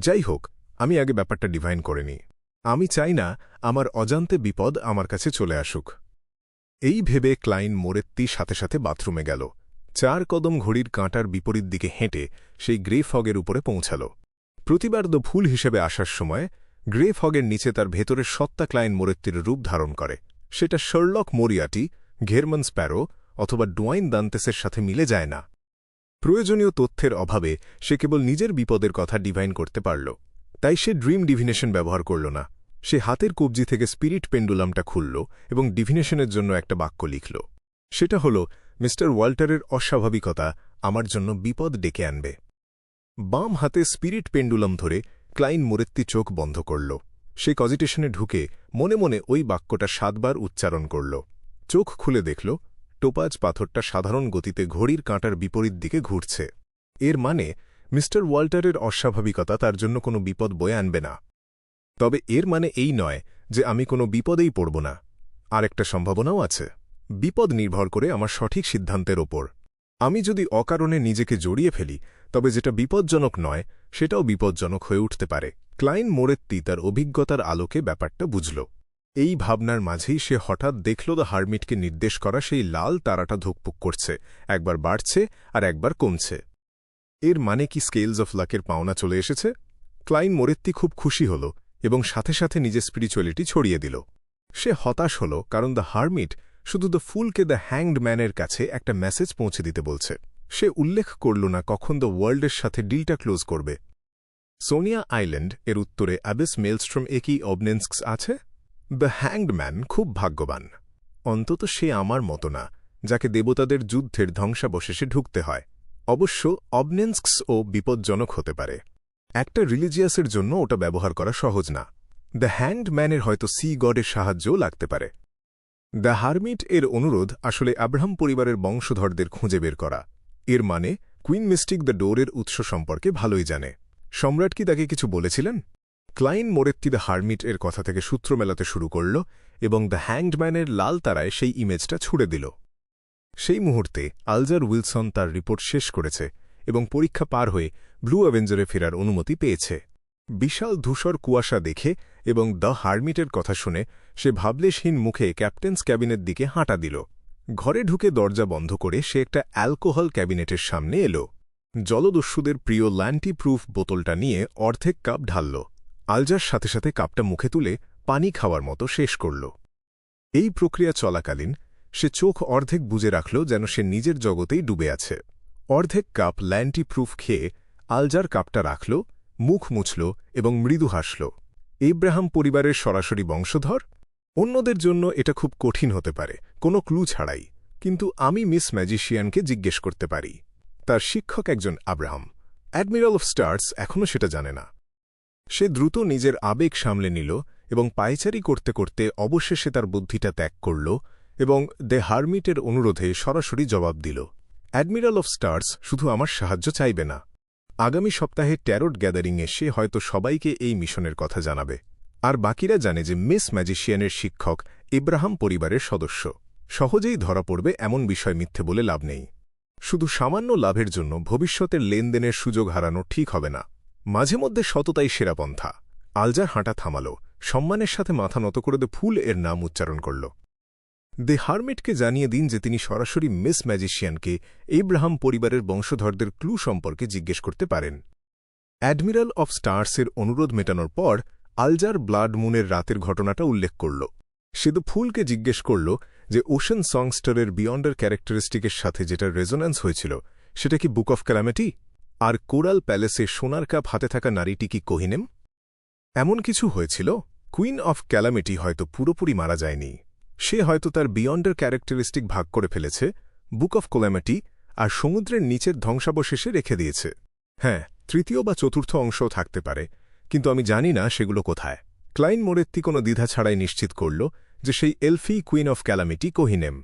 যাই হোক, আমি আগে ব্যাপারটা ডিভাইন করে নিই। আমি চাই না আমার অজান্তে বিপদ আমার কাছে চলে আসুক। এই ভেবে ক্লাইন মোরেত্তি সাথে সাথে বাথরুমে গেল। 4 কদম ঘড়ির কাঁটার বিপরীত দিকে হেঁটে সেই গ্রে ফগের উপরে পৌঁছাল। প্রতিবার ভুল হিসেবে আসার সময় গ্রে ফগের নিচে তার ভেতরের সত্তা ক্লাইন মোরেত্তির রূপ ধারণ করে। সেটা শার্লক মোরিয়াটি, ঘেরমান স্প্যারো অথবা ডোয়াইন দান্তেসের সাথে মিলে যায় না। প্রয়োজনীয় তথ্যের অভাবে সে কেবল নিজের বিপদের কথা ডিভাইন করতে পারল। তাই সে ড্রিম ডিভিনেশন ব্যবহার করল না। সে হাতের কবজি থেকে স্পিরিট পেন্ডুলামটা খুলল এবং ডিভিনেশনের জন্য একটা বাক্য লিখল। সেটা হল, মিস্টার ওয়াল্টারের অস্বাভাবিকতা আমার জন্য বিপদ ডেকে আনবে। বাম হাতে স্পিরিট পেন্ডুলাম ধরে ক্লাইন মোরেত্তি চোখ বন্ধ করল। সে কজিটেশনে ঢুকে মনে মনে ওই বাক্যটা 7 বার উচ্চারণ করল। চোখ খুলে দেখল টোপাজ পাথরটা সাধারণ গতিতে ঘড়ির কাঁটার বিপরীত দিকে ঘুরছে। এর মানে মিস্টার ওয়াল্টারের অস্বাভাবিকতা তার জন্য কোনো বিপদ বয়ে আনবে না। তবে এর মানে এই নয় যে আমি কোনো বিপদেই পড়ব না। আরেকটা সম্ভাবনাও আছে। বিপদ নির্ভর করে আমার সঠিক সিদ্ধান্তের ওপর। আমি যদি অকারণে নিজেকে জড়িয়ে ফেলি, তবে যেটা বিপজ্জনক নয় সেটাও বিপজ্জনক হয়ে উঠতে পারে। ক্লাইন মোরেত্তি তার অভিজ্ঞতার আলোকে ব্যাপারটা বুঝল। এই ভাবনার মাঝেই সে হঠাৎ দেখল দ্য হারমিটকে নির্দেশ করা সেই লাল তারাটা ধুকপুক করছে, একবার বাড়ছে আর একবার কমছে। এর মানে কি স্কেলস অফ লাকের পাওনা চলে এসেছে? ক্লাইন মোরেত্তি খুব খুশি হল এবং সাথে সাথে নিজের স্পিরিচুয়ালিটি ছড়িয়ে দিল। সে হতাশ হল কারণ দ্য হারমিট শুধু দ্য ফুলকে দ্য হ্যাংড ম্যানের কাছে একটা মেসেজ পৌঁছে দিতে বলছে। সে উল্লেখ করল না কখন দ্য ওয়ার্ল্ডের সাথে ডিলটা ক্লোজ করবে। সোনিয়া আইল্যান্ড এর উত্তরে অ্যাবিস মেলস্ট্রম একই অবনেন্স্কস আছে। দ্য হ্যাংড ম্যান খুব ভাগ্যবান। অন্তত সে আমার মতো না, যাকে দেবতাদের যুদ্ধের ধ্বংসাবশেষে ঢুকতে হয়। অবশ্য অবনেন্স্কসও বিপজ্জনক হতে পারে। একটা রিলিজিয়াসের জন্য ওটা ব্যবহার করা সহজ না। দ্য হ্যাংড ম্যানের হয়তো সি গডের সাহায্যও লাগতে পারে। দ্য হারমিট এর অনুরোধ আসলে আব্রাহাম পরিবারের বংশধরদের খুঁজে বের করা। এর মানে কুইন মিস্টিক দ্য ডোরের উৎস সম্পর্কে ভালোই জানে। সম্রাট কি তাকে কিছু বলেছিলেন? ক্লাইন মোরেত্তি দ্য হারমিট এর কথা থেকে সূত্র মেলাতে শুরু করল এবং দ্য হ্যাংড ম্যানের লাল তারায় সেই ইমেজটা ছুড়ে দিল। সেই মুহূর্তে আলজার উইলসন তার রিপোর্ট শেষ করেছে এবং পরীক্ষা পার হয়ে ব্লু অ্যাভেঞ্জারে ফেরার অনুমতি পেয়েছে। বিশাল ধূসর কুয়াশা দেখে এবং দ্য হারমিটের কথা শুনে সে ভাবলেশহীন মুখে ক্যাপ্টেন্স ক্যাবিনের দিকে হাঁটা দিল। ঘরে ঢুকে দরজা বন্ধ করে সে একটা অ্যালকোহল ক্যাবিনেটের সামনে এল। জলদস্যুদের প্রিয় ল্যান্টি প্রুফ বোতলটা নিয়ে অর্ধেক কাপ ঢালল। আলজার সাথে সাথে কাপটা মুখে তুলে পানি খাওয়ার মতো শেষ করল। এই প্রক্রিয়া চলাকালীন সে চোখ অর্ধেক বুজে রাখল, যেন সে নিজের জগতেই ডুবে আছে। অর্ধেক কাপ ল্যান্টি প্রুফ খেয়ে আলজার কাপটা রাখল, মুখ মুছল এবং মৃদু হাসল। ইব্রাহাম পরিবারের সরাসরি বংশধর? অন্যদের জন্য এটা খুব কঠিন হতে পারে, কোনো ক্লু ছাড়াই। কিন্তু আমি মিস ম্যাজিশিয়ানকে জিজ্ঞেস করতে পারি। তার শিক্ষক একজন আব্রাহাম। অ্যাডমিরাল অফ স্টার্স এখনও সেটা জানে না। সে দ্রুত নিজের আবেগ সামলে নিল এবং পায়চারি করতে করতে অবশেষে তার বুদ্ধিটা ত্যাগ করল এবং দ্য হারমিটের অনুরোধে সরাসরি জবাব দিল। অ্যাডমিরাল অফ স্টার্স শুধু আমার সাহায্য চাইবে না। আগামী সপ্তাহে ট্যারোট গ্যাদারিংয়ে সে হয়তো সবাইকে এই মিশনের কথা জানাবে। আর বাকিরা জানে যে মিস ম্যাজিশিয়ানের শিক্ষক ইব্রাহাম পরিবারের সদস্য। সহজেই ধরা পড়বে এমন বিষয় মিথ্যে বলে লাভ নেই। শুধু সামান্য লাভের জন্য ভবিষ্যতের লেনদেনের সুযোগ হারানো ঠিক হবে না। মাঝে মধ্যে সততাই সেরা পন্থা। আলজার হাঁটা থামাল, সম্মানের সাথে মাথা নত করে দ্য ফুল এর নাম উচ্চারণ করল। দ্য হারমিটকে জানিয়ে দিন যে তিনি সরাসরি মিস ম্যাজিশিয়ানকে ইব্রাহাম পরিবারের বংশধরদের ক্লু সম্পর্কে জিজ্ঞেস করতে পারেন। অ্যাডমিরাল অফ স্টার্সের অনুরোধ মেটানোর পর আলজার ব্লাড মুনের রাতের ঘটনাটা উল্লেখ করল। সে দ্য ফুলকে জিজ্ঞেস করল যে ওশেন সংস্টারের বিয়ন্ডার ক্যারেক্টারিস্টিকের সাথে যেটা রেজোন্যান্স হয়েছিল সেটা কি বুক অফ ক্যালামিটি? আর কোরাল প্যালেসে সোনার কাপ হাতে থাকা নারীটি কি কোহিনেম? এমন কিছু হয়েছিল। কুইন অফ ক্যালামিটি হয়তো পুরোপুরি মারা যায়নি। সে হয়তো তার বিয়ন্ডার ক্যারেক্টারিস্টিক ভাগ করে ফেলেছে, বুক অফ ক্যালামিটি আর সমুদ্রের নিচের ধ্বংসাবশেষে রেখে দিয়েছে। হ্যাঁ, তৃতীয় বা চতুর্থ অংশও থাকতে পারে, কিন্তু আমি জানি না সেগুলো কোথায়। ক্লাইন মোরেত্তি কোনো দ্বিধা ছাড়াই নিশ্চিত করল যে সেই এলফি কুইন অফ ক্যালামিটি কোহিনেম।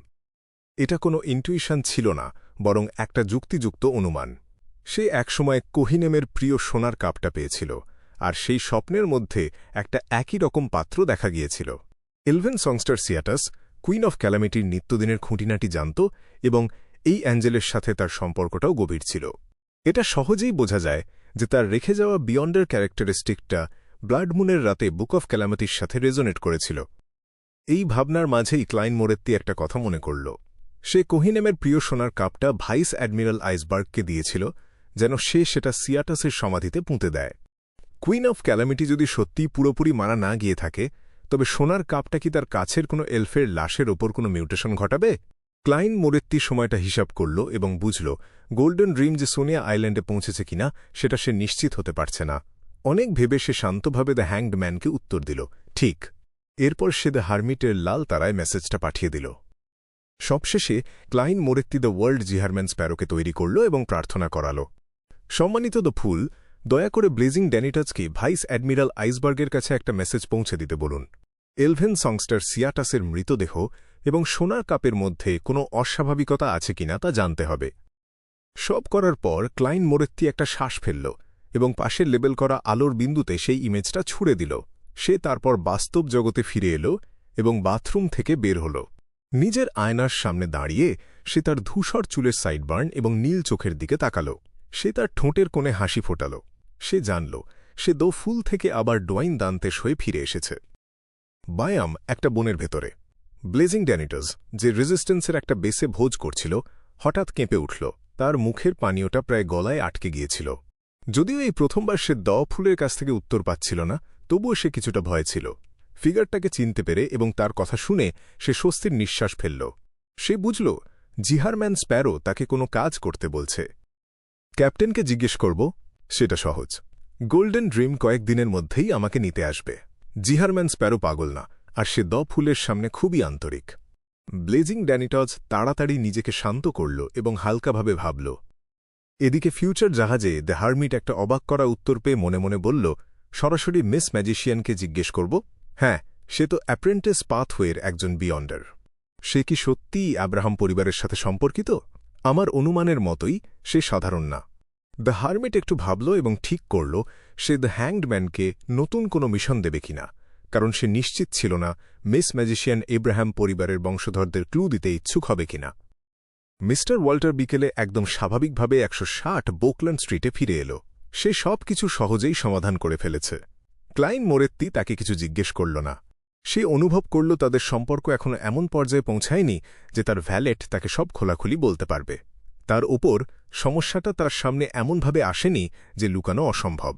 এটা কোনো ইন্টুইশন ছিল না, বরং একটা যুক্তিযুক্ত অনুমান। সে একসময় কোহিনেমের প্রিয় সোনার কাপটা পেয়েছিল, আর সেই স্বপ্নের মধ্যে একটা একই রকম পাত্র দেখা গিয়েছিল। এলভেন সংস্টার সিয়াটাস কুইন অফ ক্যালামিটির নিত্যদিনের খুঁটিনাটি জানত এবং এই অ্যাঞ্জেলের সাথে তার সম্পর্কটাও গভীর ছিল। এটা সহজেই বোঝা যায় যে তার রেখে যাওয়া বিয়ন্ডার ক্যারেক্টারিস্টিকটা ব্লাড মুনের রাতে বুক অফ ক্যালামিটির সাথে রেজোনেট করেছিল। এই ভাবনার মাঝেই ক্লাইন মোরেত্তি একটা কথা মনে করল। সে কোহিনেমের প্রিয় সোনার কাপটা ভাইস অ্যাডমিরাল আইসবার্গকে দিয়েছিল, যেন সে সেটা সিয়াটাসের সমাধিতে পুঁতে দেয়। কুইন অফ ক্যালামিটি যদি সত্যিই পুরোপুরি মারা না গিয়ে থাকে, তবে সোনার কাপটা কি তার কাছের কোনো এলফের লাশের ওপর কোনো মিউটেশন ঘটাবে? ক্লাইন মোরেত্তি সময়টা হিসাব করল এবং বুঝল গোল্ডেন ড্রিম যে সোনিয়া আইল্যান্ডে পৌঁছেছে কিনা সেটা সে নিশ্চিত হতে পারছে না। অনেক ভেবে সে শান্তভাবে দ্য হ্যাংড ম্যানকে উত্তর দিল, ঠিক। এরপর সে দ্য হারমিটের লাল তারায় মেসেজটা পাঠিয়ে দিল। সবশেষে ক্লাইন মোরেত্তি দ্য ওয়ার্ল্ড জিহারম্যান স্প্যারোকে তৈরি করল এবং প্রার্থনা করাল। সম্মানিত দ্য ফুল, দয়া করে ব্লেজিং ড্যানিটাসকে ভাইস অ্যাডমিরাল আইসবার্গের কাছে একটা মেসেজ পৌঁছে দিতে বলুন। এলভেন সংস্টার সিয়াটাসের মৃতদেহ এবং সোনার কাপের মধ্যে কোনো অস্বাভাবিকতা আছে কিনা তা জানতে হবে। সব করার পর ক্লাইন মোরেত্তি একটা শ্বাস ফেলল এবং পাশের লেবেল করা আলোর বিন্দুতে সেই ইমেজটা ছুড়ে দিল। সে তারপর বাস্তব জগতে ফিরে এল এবং বাথরুম থেকে বের হল। নিজের আয়নার সামনে দাঁড়িয়ে সে তার ধূসর চুলের সাইডবার্ন এবং নীল চোখের দিকে তাকাল। সে তার ঠোঁটের কোণে হাসি ফোটাল। সে জানল সে দো ফুল থেকে আবার ডোয়াইন দান্তেশ হয়ে ফিরে এসেছে। বায়াম একটা বনের ভেতরে। ব্লেজিং ড্যানিটাস, যে রেজিস্ট্যান্সের একটা বেসে ভোজ করছিল, হঠাৎ কেঁপে উঠল। তার মুখের পানীয়টা প্রায় গলায় আটকে গিয়েছিল। যদিও এই প্রথমবার সে দ ফুলের কাছ থেকে উত্তর পাচ্ছিল না, তবুও সে কিছুটা ভয় ছিল। ফিগারটাকে চিনতে পেরে এবং তার কথা শুনে সে স্বস্তির নিঃশ্বাস ফেলল। সে বুঝল জিহারম্যান স্প্যারো তাকে কোনো কাজ করতে বলছে। ক্যাপ্টেনকে জিজ্ঞেস করব, সেটা সহজ। গোল্ডেন ড্রিম কয়েকদিনের মধ্যেই আমাকে নিতে আসবে। জিহারম্যান স্প্যারো পাগল না, আর সে দ ফুলের সামনে খুবই আন্তরিক। ব্লেজিং ড্যানিটজ তাড়াতাড়ি নিজেকে শান্ত করল এবং হালকাভাবে ভাবল। এদিকে ফিউচার জাহাজে দ্য হারমিট একটা অবাক করা উত্তর পেয়ে মনে মনে বলল, সরাসরি মিস ম্যাজিশিয়ানকে জিজ্ঞেস করব। হ্যাঁ, সে তো অ্যাপ্রেন্টিস পাথওয়ের একজন বিয়ন্ডার। সে কি সত্যিই আব্রাহাম পরিবারের সাথে সম্পর্কিত? আমার অনুমানের মতোই সে সাধারণ না। দ্য হারমিট একটু ভাবল এবং ঠিক করল সে দ্য হ্যাংড ম্যানকে নতুন কোনো মিশন দেবে কিনা, কারণ সে নিশ্চিত ছিল না মিস ম্যাজিশিয়ান এব্রাহাম পরিবারের বংশধরদের ক্লু দিতে ইচ্ছুক হবে কিনা। মিস্টার ওয়াল্টার বিকেলে একদম স্বাভাবিকভাবে 160 বোকল্যান্ড স্ট্রিটে ফিরে এল। সে সব কিছু সহজেই সমাধান করে ফেলেছে। ক্লাইন মোরেত্তি তাকে কিছু জিজ্ঞেস করল না। সে অনুভব করল তাদের সম্পর্ক এখনও এমন পর্যায়ে পৌঁছায়নি যে তার ভ্যালেট তাকে সব খোলাখুলি বলতে পারবে। তার ওপর সমস্যাটা তার সামনে এমনভাবে আসেনি যে লুকানো অসম্ভব।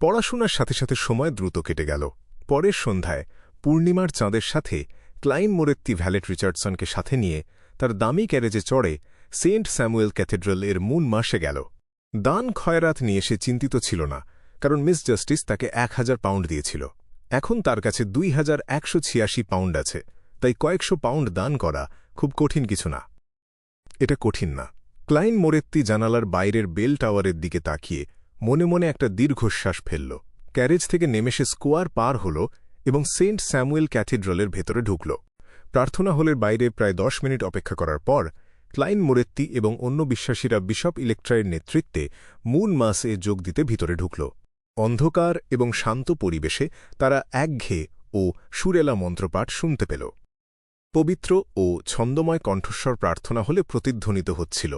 পড়াশোনার সাথে সাথে সময় দ্রুত কেটে গেল। পরের সন্ধ্যায় পূর্ণিমার চাঁদের সাথে ক্লাইন মোরেত্তি ভ্যালেট রিচার্ডসনকে সাথে নিয়ে তার দামি ক্যারেজে চড়ে সেন্ট স্যামুয়েল ক্যাথেড্রাল এর মুন মাসে গেল। দান খয়রাত নিয়ে সে চিন্তিত ছিল না, কারণ মিস জাস্টিস তাকে 1000 পাউন্ড দিয়েছিল। এখন তার কাছে 2186 পাউন্ড আছে, তাই কয়েকশো পাউন্ড দান করা খুব কঠিন কিছু না। এটা কঠিন না। ক্লাইন মোরেত্তি জানালার বাইরের বেল টাওয়ারের দিকে তাকিয়ে মনে মনে একটা দীর্ঘশ্বাস ফেলল। ক্যারেজ থেকে নেমে সে স্কোয়ার পার হল এবং সেন্ট স্যামুয়েল ক্যাথিড্রালের ভেতরে ঢুকল। প্রার্থনা হলের বাইরে প্রায় 10 মিনিট অপেক্ষা করার পর ক্লাইন মোরেত্তি এবং অন্য বিশ্বাসীরা বিশপ ইলেকট্রায়ের নেতৃত্বে মুন মাসে যোগ দিতে ভিতরে ঢুকল। অন্ধকার এবং শান্ত পরিবেশে তারা একঘেয়ে ও সুরেলা মন্ত্রপাঠ শুনতে পেল। পবিত্র ও ছন্দময় কণ্ঠস্বর প্রার্থনা হলে প্রতিধ্বনিত হচ্ছিল।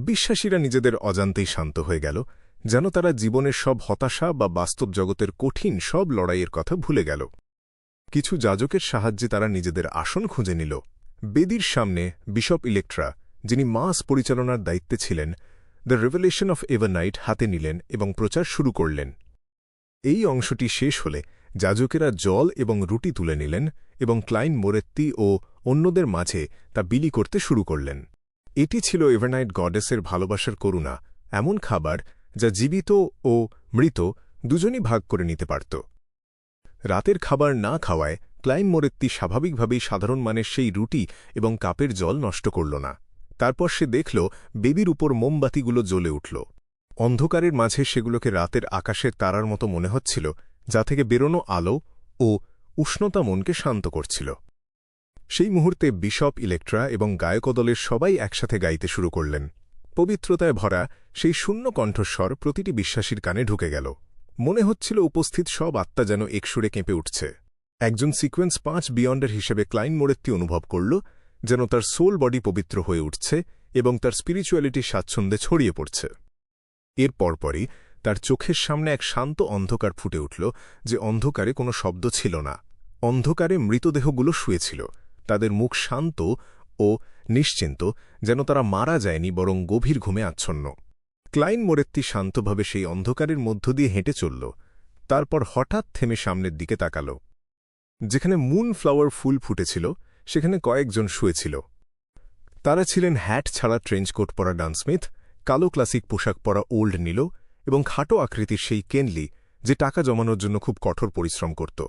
বিশ্বাসীরা নিজেদের অজান্তেই শান্ত হয়ে গেল, যেন তারা জীবনের সব হতাশা বা বাস্তব জগতের কঠিন সব লড়াইয়ের কথা ভুলে গেল। কিছু যাজকের সাহায্যে তারা নিজেদের আসন খুঁজে নিল। বেদির সামনে বিশপ ইলেকট্রা, যিনি মাস পরিচালনার দায়িত্বে ছিলেন, দ্য রেভেলেশন অফ এভারনাইট হাতে নিলেন এবং প্রচার শুরু করলেন। এই অংশটি শেষ হলে যাজকেরা জল এবং রুটি তুলে নিলেন এবং ক্লাইন মোরেত্তি ও অন্যদের মাঝে তা বিলি করতে শুরু করলেন। এটি ছিল এভারনাইট গডেসের ভালোবাসার করুণা, এমন খাবার যা জীবিত ও মৃত দুজনই ভাগ করে নিতে পারত। রাতের খাবার না খাওয়ায় ক্লাইন মোরেত্তি স্বাভাবিকভাবেই সাধারণ মানের সেই রুটি এবং কাপের জল নষ্ট করল না। তারপর সে দেখল বেদির উপর মোমবাতিগুলো জ্বলে উঠল। অন্ধকারের মাঝে সেগুলোকে রাতের আকাশের তারার মতো মনে হচ্ছিল, যা থেকে বেরোনো আলো ও উষ্ণতা মনকে শান্ত করছিল। সেই মুহূর্তে বিশপ ইলেকট্রা এবং গায়কদলের সবাই একসাথে গাইতে শুরু করলেন। পবিত্রতায় ভরা সেই শূন্য কণ্ঠস্বর প্রতিটি বিশ্বাসীর কানে ঢুকে গেল। মনে হচ্ছিল উপস্থিত সব আত্মা যেন একসুরে কেঁপে উঠছে। একজন সিকোয়েন্স 5 বিয়ন্ডার হিসেবে ক্লাইন মোরেত্তি অনুভব করল যেন তার সোল বডি পবিত্র হয়ে উঠছে এবং তার স্পিরিচুয়ালিটি স্বাচ্ছন্দ্যে ছড়িয়ে পড়ছে। এর পরপরই তার চোখের সামনে এক শান্ত অন্ধকার ফুটে উঠল, যে অন্ধকারে কোনো শব্দ ছিল না। অন্ধকারে মৃতদেহগুলো শুয়েছিল, তাদের মুখ শান্ত ও নিশ্চিন্ত, যেন তারা মারা যায়নি বরং গভীর ঘুমে আচ্ছন্ন। ক্লাইন মোরেত্তি শান্তভাবে সেই অন্ধকারের মধ্য দিয়ে হেঁটে চলল। তারপর হঠাৎ থেমে সামনের দিকে তাকাল। যেখানে মুন ফ্লাওয়ার ফুল ফুটেছিল সেখানে কয়েকজন শুয়েছিল। তারা ছিলেন হ্যাট ছাড়া ট্রেঞ্চকোট পরা ডানস্মিথ, কালো ক্লাসিক পোশাক পরা ওল্ড নীলো এবং খাটো আকৃতির সেই কেনলি, যে টাকা জমানোর জন্য খুব কঠোর পরিশ্রম করত।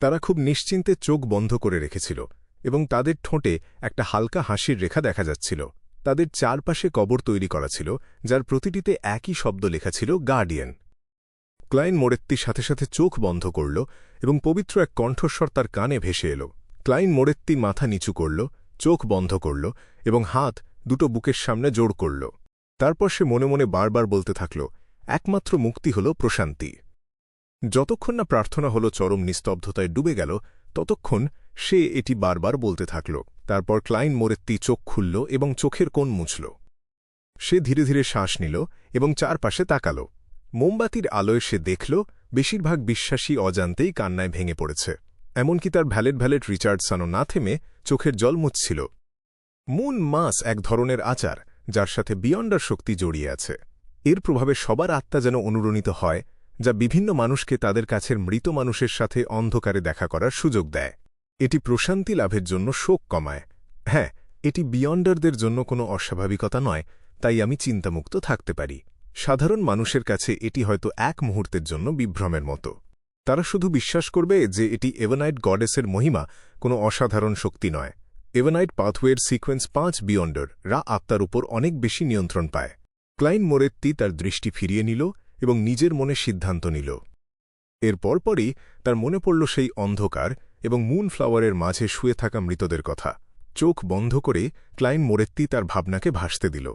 তারা খুব নিশ্চিন্তে চোখ বন্ধ করে রেখেছিল এবং তাদের ঠোঁটে একটা হালকা হাসির রেখা দেখা যাচ্ছিল। তাদের চারপাশে কবর তৈরি করা ছিল, যার প্রতিটিতে একই শব্দ লেখা ছিল, গার্ডিয়ান। ক্লাইন মোরেত্তি সাথে সাথে চোখ বন্ধ করল এবং পবিত্র এক কণ্ঠস্বর তার কানে ভেসে এল। ক্লাইন মোরেত্তি মাথা নিচু করল, চোখ বন্ধ করল এবং হাত দুটো বুকের সামনে জোড় করল। তারপর সে মনে মনে বারবার বলতে থাকল, একমাত্র মুক্তি হল প্রশান্তি। যতক্ষণ না প্রার্থনা হল চরম নিস্তব্ধতায় ডুবে গেল, ততক্ষণ সে এটি বারবার বলতে থাকল। তারপর ক্লাইন মোরেত্তি চোখ খুলল এবং চোখের কোণ মুছল। সে ধীরে ধীরে শ্বাস নিল এবং চারপাশে তাকাল। মোমবাতির আলোয় সে দেখল বেশিরভাগ বিশ্বাসী অজান্তেই কান্নায় ভেঙে পড়েছে। এমনকি তার ভ্যালেট রিচার্ডসনও না থেমে চোখের জল মুছছিল। মুন মাস এক ধরনের আচার যার সাথে বিয়ন্ডার শক্তি জড়িয়ে আছে। এর প্রভাবে সবার আত্মা যেন অনুরণিত হয়, যা বিভিন্ন মানুষকে তাদের কাছের মৃত মানুষের সাথে অন্ধকারে দেখা করার সুযোগ দেয়। এটি প্রশান্তি লাভের জন্য শোক কমায়। হ্যাঁ, এটি বিয়ন্ডারদের জন্য কোনো অস্বাভাবিকতা নয়, তাই আমি চিন্তামুক্ত থাকতে পারি। সাধারণ মানুষের কাছে এটি হয়তো এক মুহূর্তের জন্য বিভ্রমের মতো। তারা শুধু বিশ্বাস করবে যে এটি এভারনাইট গডেসের মহিমা, কোনো অসাধারণ শক্তি নয়। এভানাইট পাথওয়ের সিকোয়েন্স 5 বিয়ন্ডার রা আত্মার উপর অনেক বেশি নিয়ন্ত্রণ পায়। ক্লাইন মোরেত্তি তার দৃষ্টি ফিরিয়ে নিল এবং নিজের মনে সিদ্ধান্ত নিল। এর পরপরই তার মনে পড়ল সেই অন্ধকার এবং মুনফ্লাওয়ারের মাঝে শুয়ে থাকা মৃতদের কথা। চোখ বন্ধ করে ক্লাইন মোরেত্তি তার ভাবনাকে ভাসতে দিল।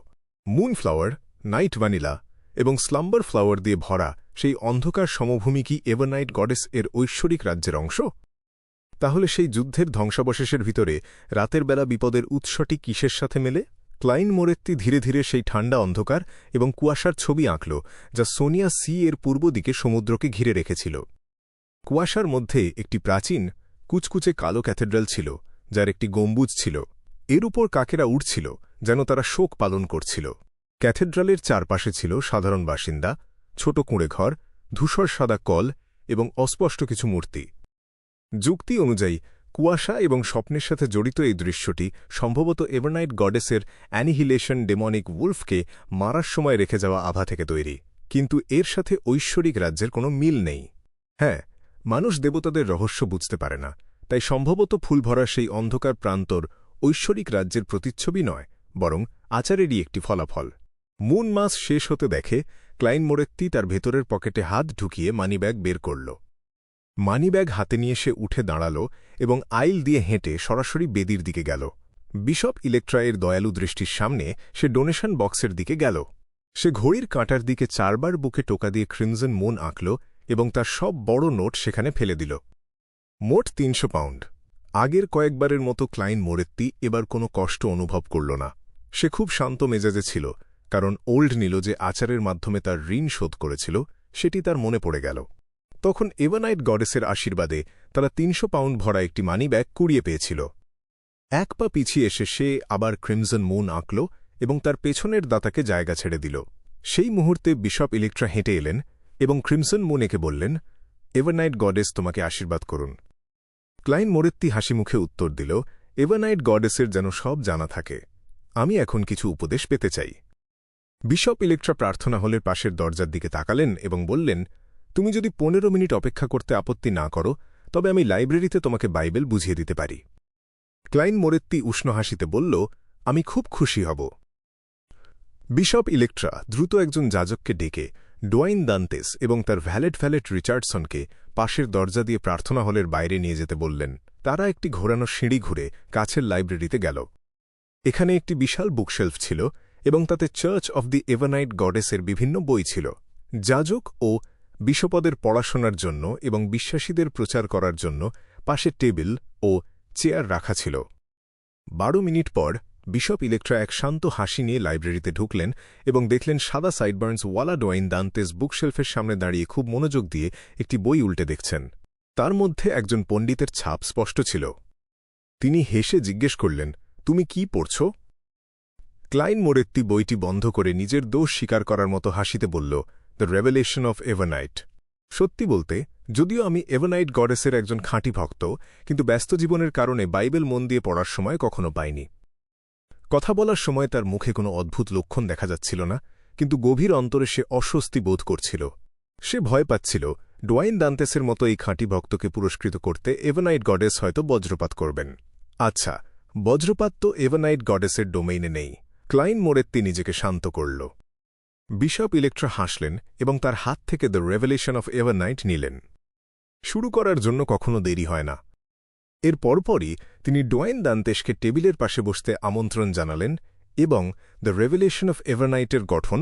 মুনফ্লাওয়ার, নাইট ভ্যানিলা এবং স্লাম্বার ফ্লাওয়ার দিয়ে ভরা সেই অন্ধকার সমভূমি কি এভানাইট গডেস এর ঐশ্বরিক রাজ্যের অংশ? তাহলে সেই যুদ্ধের ধ্বংসাবশেষের ভিতরে রাতের বেলা বিপদের উৎসটি কিসের সাথে মেলে? ক্লাইন মোরেত্তি ধীরে ধীরে সেই ঠান্ডা অন্ধকার এবং কুয়াশার ছবি আঁকল যা সোনিয়া সি এর পূর্ব দিকে সমুদ্রকে ঘিরে রেখেছিল। কুয়াশার মধ্যে একটি প্রাচীন কুচকুচে কালো ক্যাথেড্রাল ছিল, যার একটি গম্বুজ ছিল। এর উপর কাকেরা উড়ছিল যেন তারা শোক পালন করছিল। ক্যাথেড্রালের চারপাশে ছিল সাধারণ বাসিন্দা, ছোট কুঁড়ে ঘর, ধূসর সাদা কল এবং অস্পষ্ট কিছু মূর্তি। যুক্তি অনুযায়ী কুয়াশা এবং স্বপ্নের সাথে জড়িত এই দৃশ্যটি সম্ভবত এভানাইট গডেসের অ্যানিহিলেশন ডেমনিক উলফকে মারার সময় রেখে যাওয়া আভা থেকে তৈরি, কিন্তু এর সাথে ঐশ্বরিক রাজ্যের কোনো মিল নেই। হ্যাঁ, মানুষ দেবতাদের রহস্য বুঝতে পারে না, তাই সম্ভবত ফুলভরা সেই অন্ধকার প্রান্তর ঐশ্বরিক রাজ্যের প্রতিচ্ছবি নয়, বরং আচারেরই একটি ফলাফল। মুন মাস শেষ হতে দেখে ক্লাইন মোরেত্তি তার ভেতরের পকেটে হাত ঢুকিয়ে মানিব্যাগ বের করল। মানিব্যাগ হাতে নিয়ে সে উঠে দাঁড়াল এবং আইল দিয়ে হেঁটে সরাসরি বেদির দিকে গেল। বিশপ ইলেকট্রায়ের দয়ালু দৃষ্টির সামনে সে ডোনেশন বক্সের দিকে গেল। সে ঘড়ির কাঁটার দিকে 4 বার বুকে টোকা দিয়ে ক্রিমজন মুন আঁকল এবং তার সব বড় নোট সেখানে ফেলে দিল। মোট 300 পাউন্ড। আগের কয়েকবারের মতো ক্লাইন মোরেত্তি এবার কোনো কষ্ট অনুভব করল না। সে খুব শান্ত মেজাজে ছিল, কারণ ওল্ড নিল যে আচারের মাধ্যমে তার ঋণ শোধ করেছিল সেটি তার মনে পড়ে গেল। তখন এভানাইট গডেসের আশীর্বাদে তারা 300 পাউন্ড ভরা একটি মানিব্যাগ কুড়িয়ে পেয়েছিল। এক পা পিছিয়ে এসে সে আবার ক্রিমজন মুন আঁকল এবং তার পেছনের দাতাকে জায়গা ছেড়ে দিল। সেই মুহূর্তে বিশপ ইলেকট্রা হেঁটে এলেন এবং ক্রিমজন মুন একে বললেন, এভানাইট গডেস তোমাকে আশীর্বাদ করুন। ক্লাইন মোরেত্তি হাসি মুখে উত্তর দিল, এভানাইট গডেসের যেন সব জানা থাকে। আমি এখন কিছু উপদেশ পেতে চাই। বিশপ ইলেকট্রা প্রার্থনা হলের পাশের দরজার দিকে তাকালেন এবং বললেন, তুমি যদি 15 মিনিট অপেক্ষা করতে আপত্তি না করো, তবে আমি লাইব্রেরিতে তোমাকে বাইবেল বুঝিয়ে দিতে পারি। ক্লাইন মোরেত্তি উষ্ণ হাসিতে বলল, আমি খুব খুশি হব। বিশপ ইলেকট্রা দ্রুত একজন যাজককে ডেকে ডোয়াইন দান্তেস এবং তার ভ্যালেট রিচার্ডসনকে পাশের দরজা দিয়ে প্রার্থনা হলের বাইরে নিয়ে যেতে বললেন। তারা একটি ঘোরানো সিঁড়ি ঘুরে কাছের লাইব্রেরিতে গেল। এখানে একটি বিশাল বুকশেলফ ছিল এবং তাতে চার্চ অব দি এভানাইট গডেসের বিভিন্ন বই ছিল। যাজক ও বিশপদের পড়াশোনার জন্য এবং বিশ্বাসীদের প্রচার করার জন্য পাশে টেবিল ও চেয়ার রাখা ছিল। 12 মিনিট পর বিশপ ইলেকট্রা এক শান্ত হাসি নিয়ে লাইব্রেরিতে ঢুকলেন এবং দেখলেন সাদা সাইডবার্নস ওয়ালা ডোয়াইন দান্তেস বুকশেলফের সামনে দাঁড়িয়ে খুব মনোযোগ দিয়ে একটি বই উল্টে দেখছেন। তার মধ্যে একজন পণ্ডিতের ছাপ স্পষ্ট ছিল। তিনি হেসে জিজ্ঞেস করলেন, তুমি কি পড়ছ? ক্লাইন মোরেত্তি বইটি বন্ধ করে নিজের দোষ স্বীকার করার মতো হাসিতে বলল, দ্য রেভেলেশন অফ এভানাইট। সত্যি বলতে, যদিও আমি এভানাইট গডেসের একজন খাঁটি ভক্ত, কিন্তু ব্যস্ত জীবনের কারণে বাইবেল মন দিয়ে পড়ার সময় কখনো পাইনি। কথা বলার সময় তার মুখে কোনো অদ্ভুত লক্ষণ দেখা যাচ্ছিল না, কিন্তু গভীর অন্তরে সে অস্বস্তি বোধ করছিল। সে ভয় পাচ্ছিল ডোয়াইন দান্তেসের মতো এই খাঁটি ভক্তকে পুরস্কৃত করতে এভানাইট গডেস হয়তো বজ্রপাত করবেন। আচ্ছা, বজ্রপাত তো এভানাইট গডেসের ডোমেইনে নেই। ক্লাইন মোরেত্তি নিজেকে শান্ত করল। বিশপ ইলেকট্রা হাসলেন এবং তার হাত থেকে দ্য রেভেলেশন অফ এভারনাইট নিলেন। শুরু করার জন্য কখনো দেরি হয় না। এর পরপরই তিনি ডোয়াইন দান্তেসকে টেবিলের পাশে বসতে আমন্ত্রণ জানালেন এবং দ্য রেভেলেশন অফ এভারনাইটের গঠন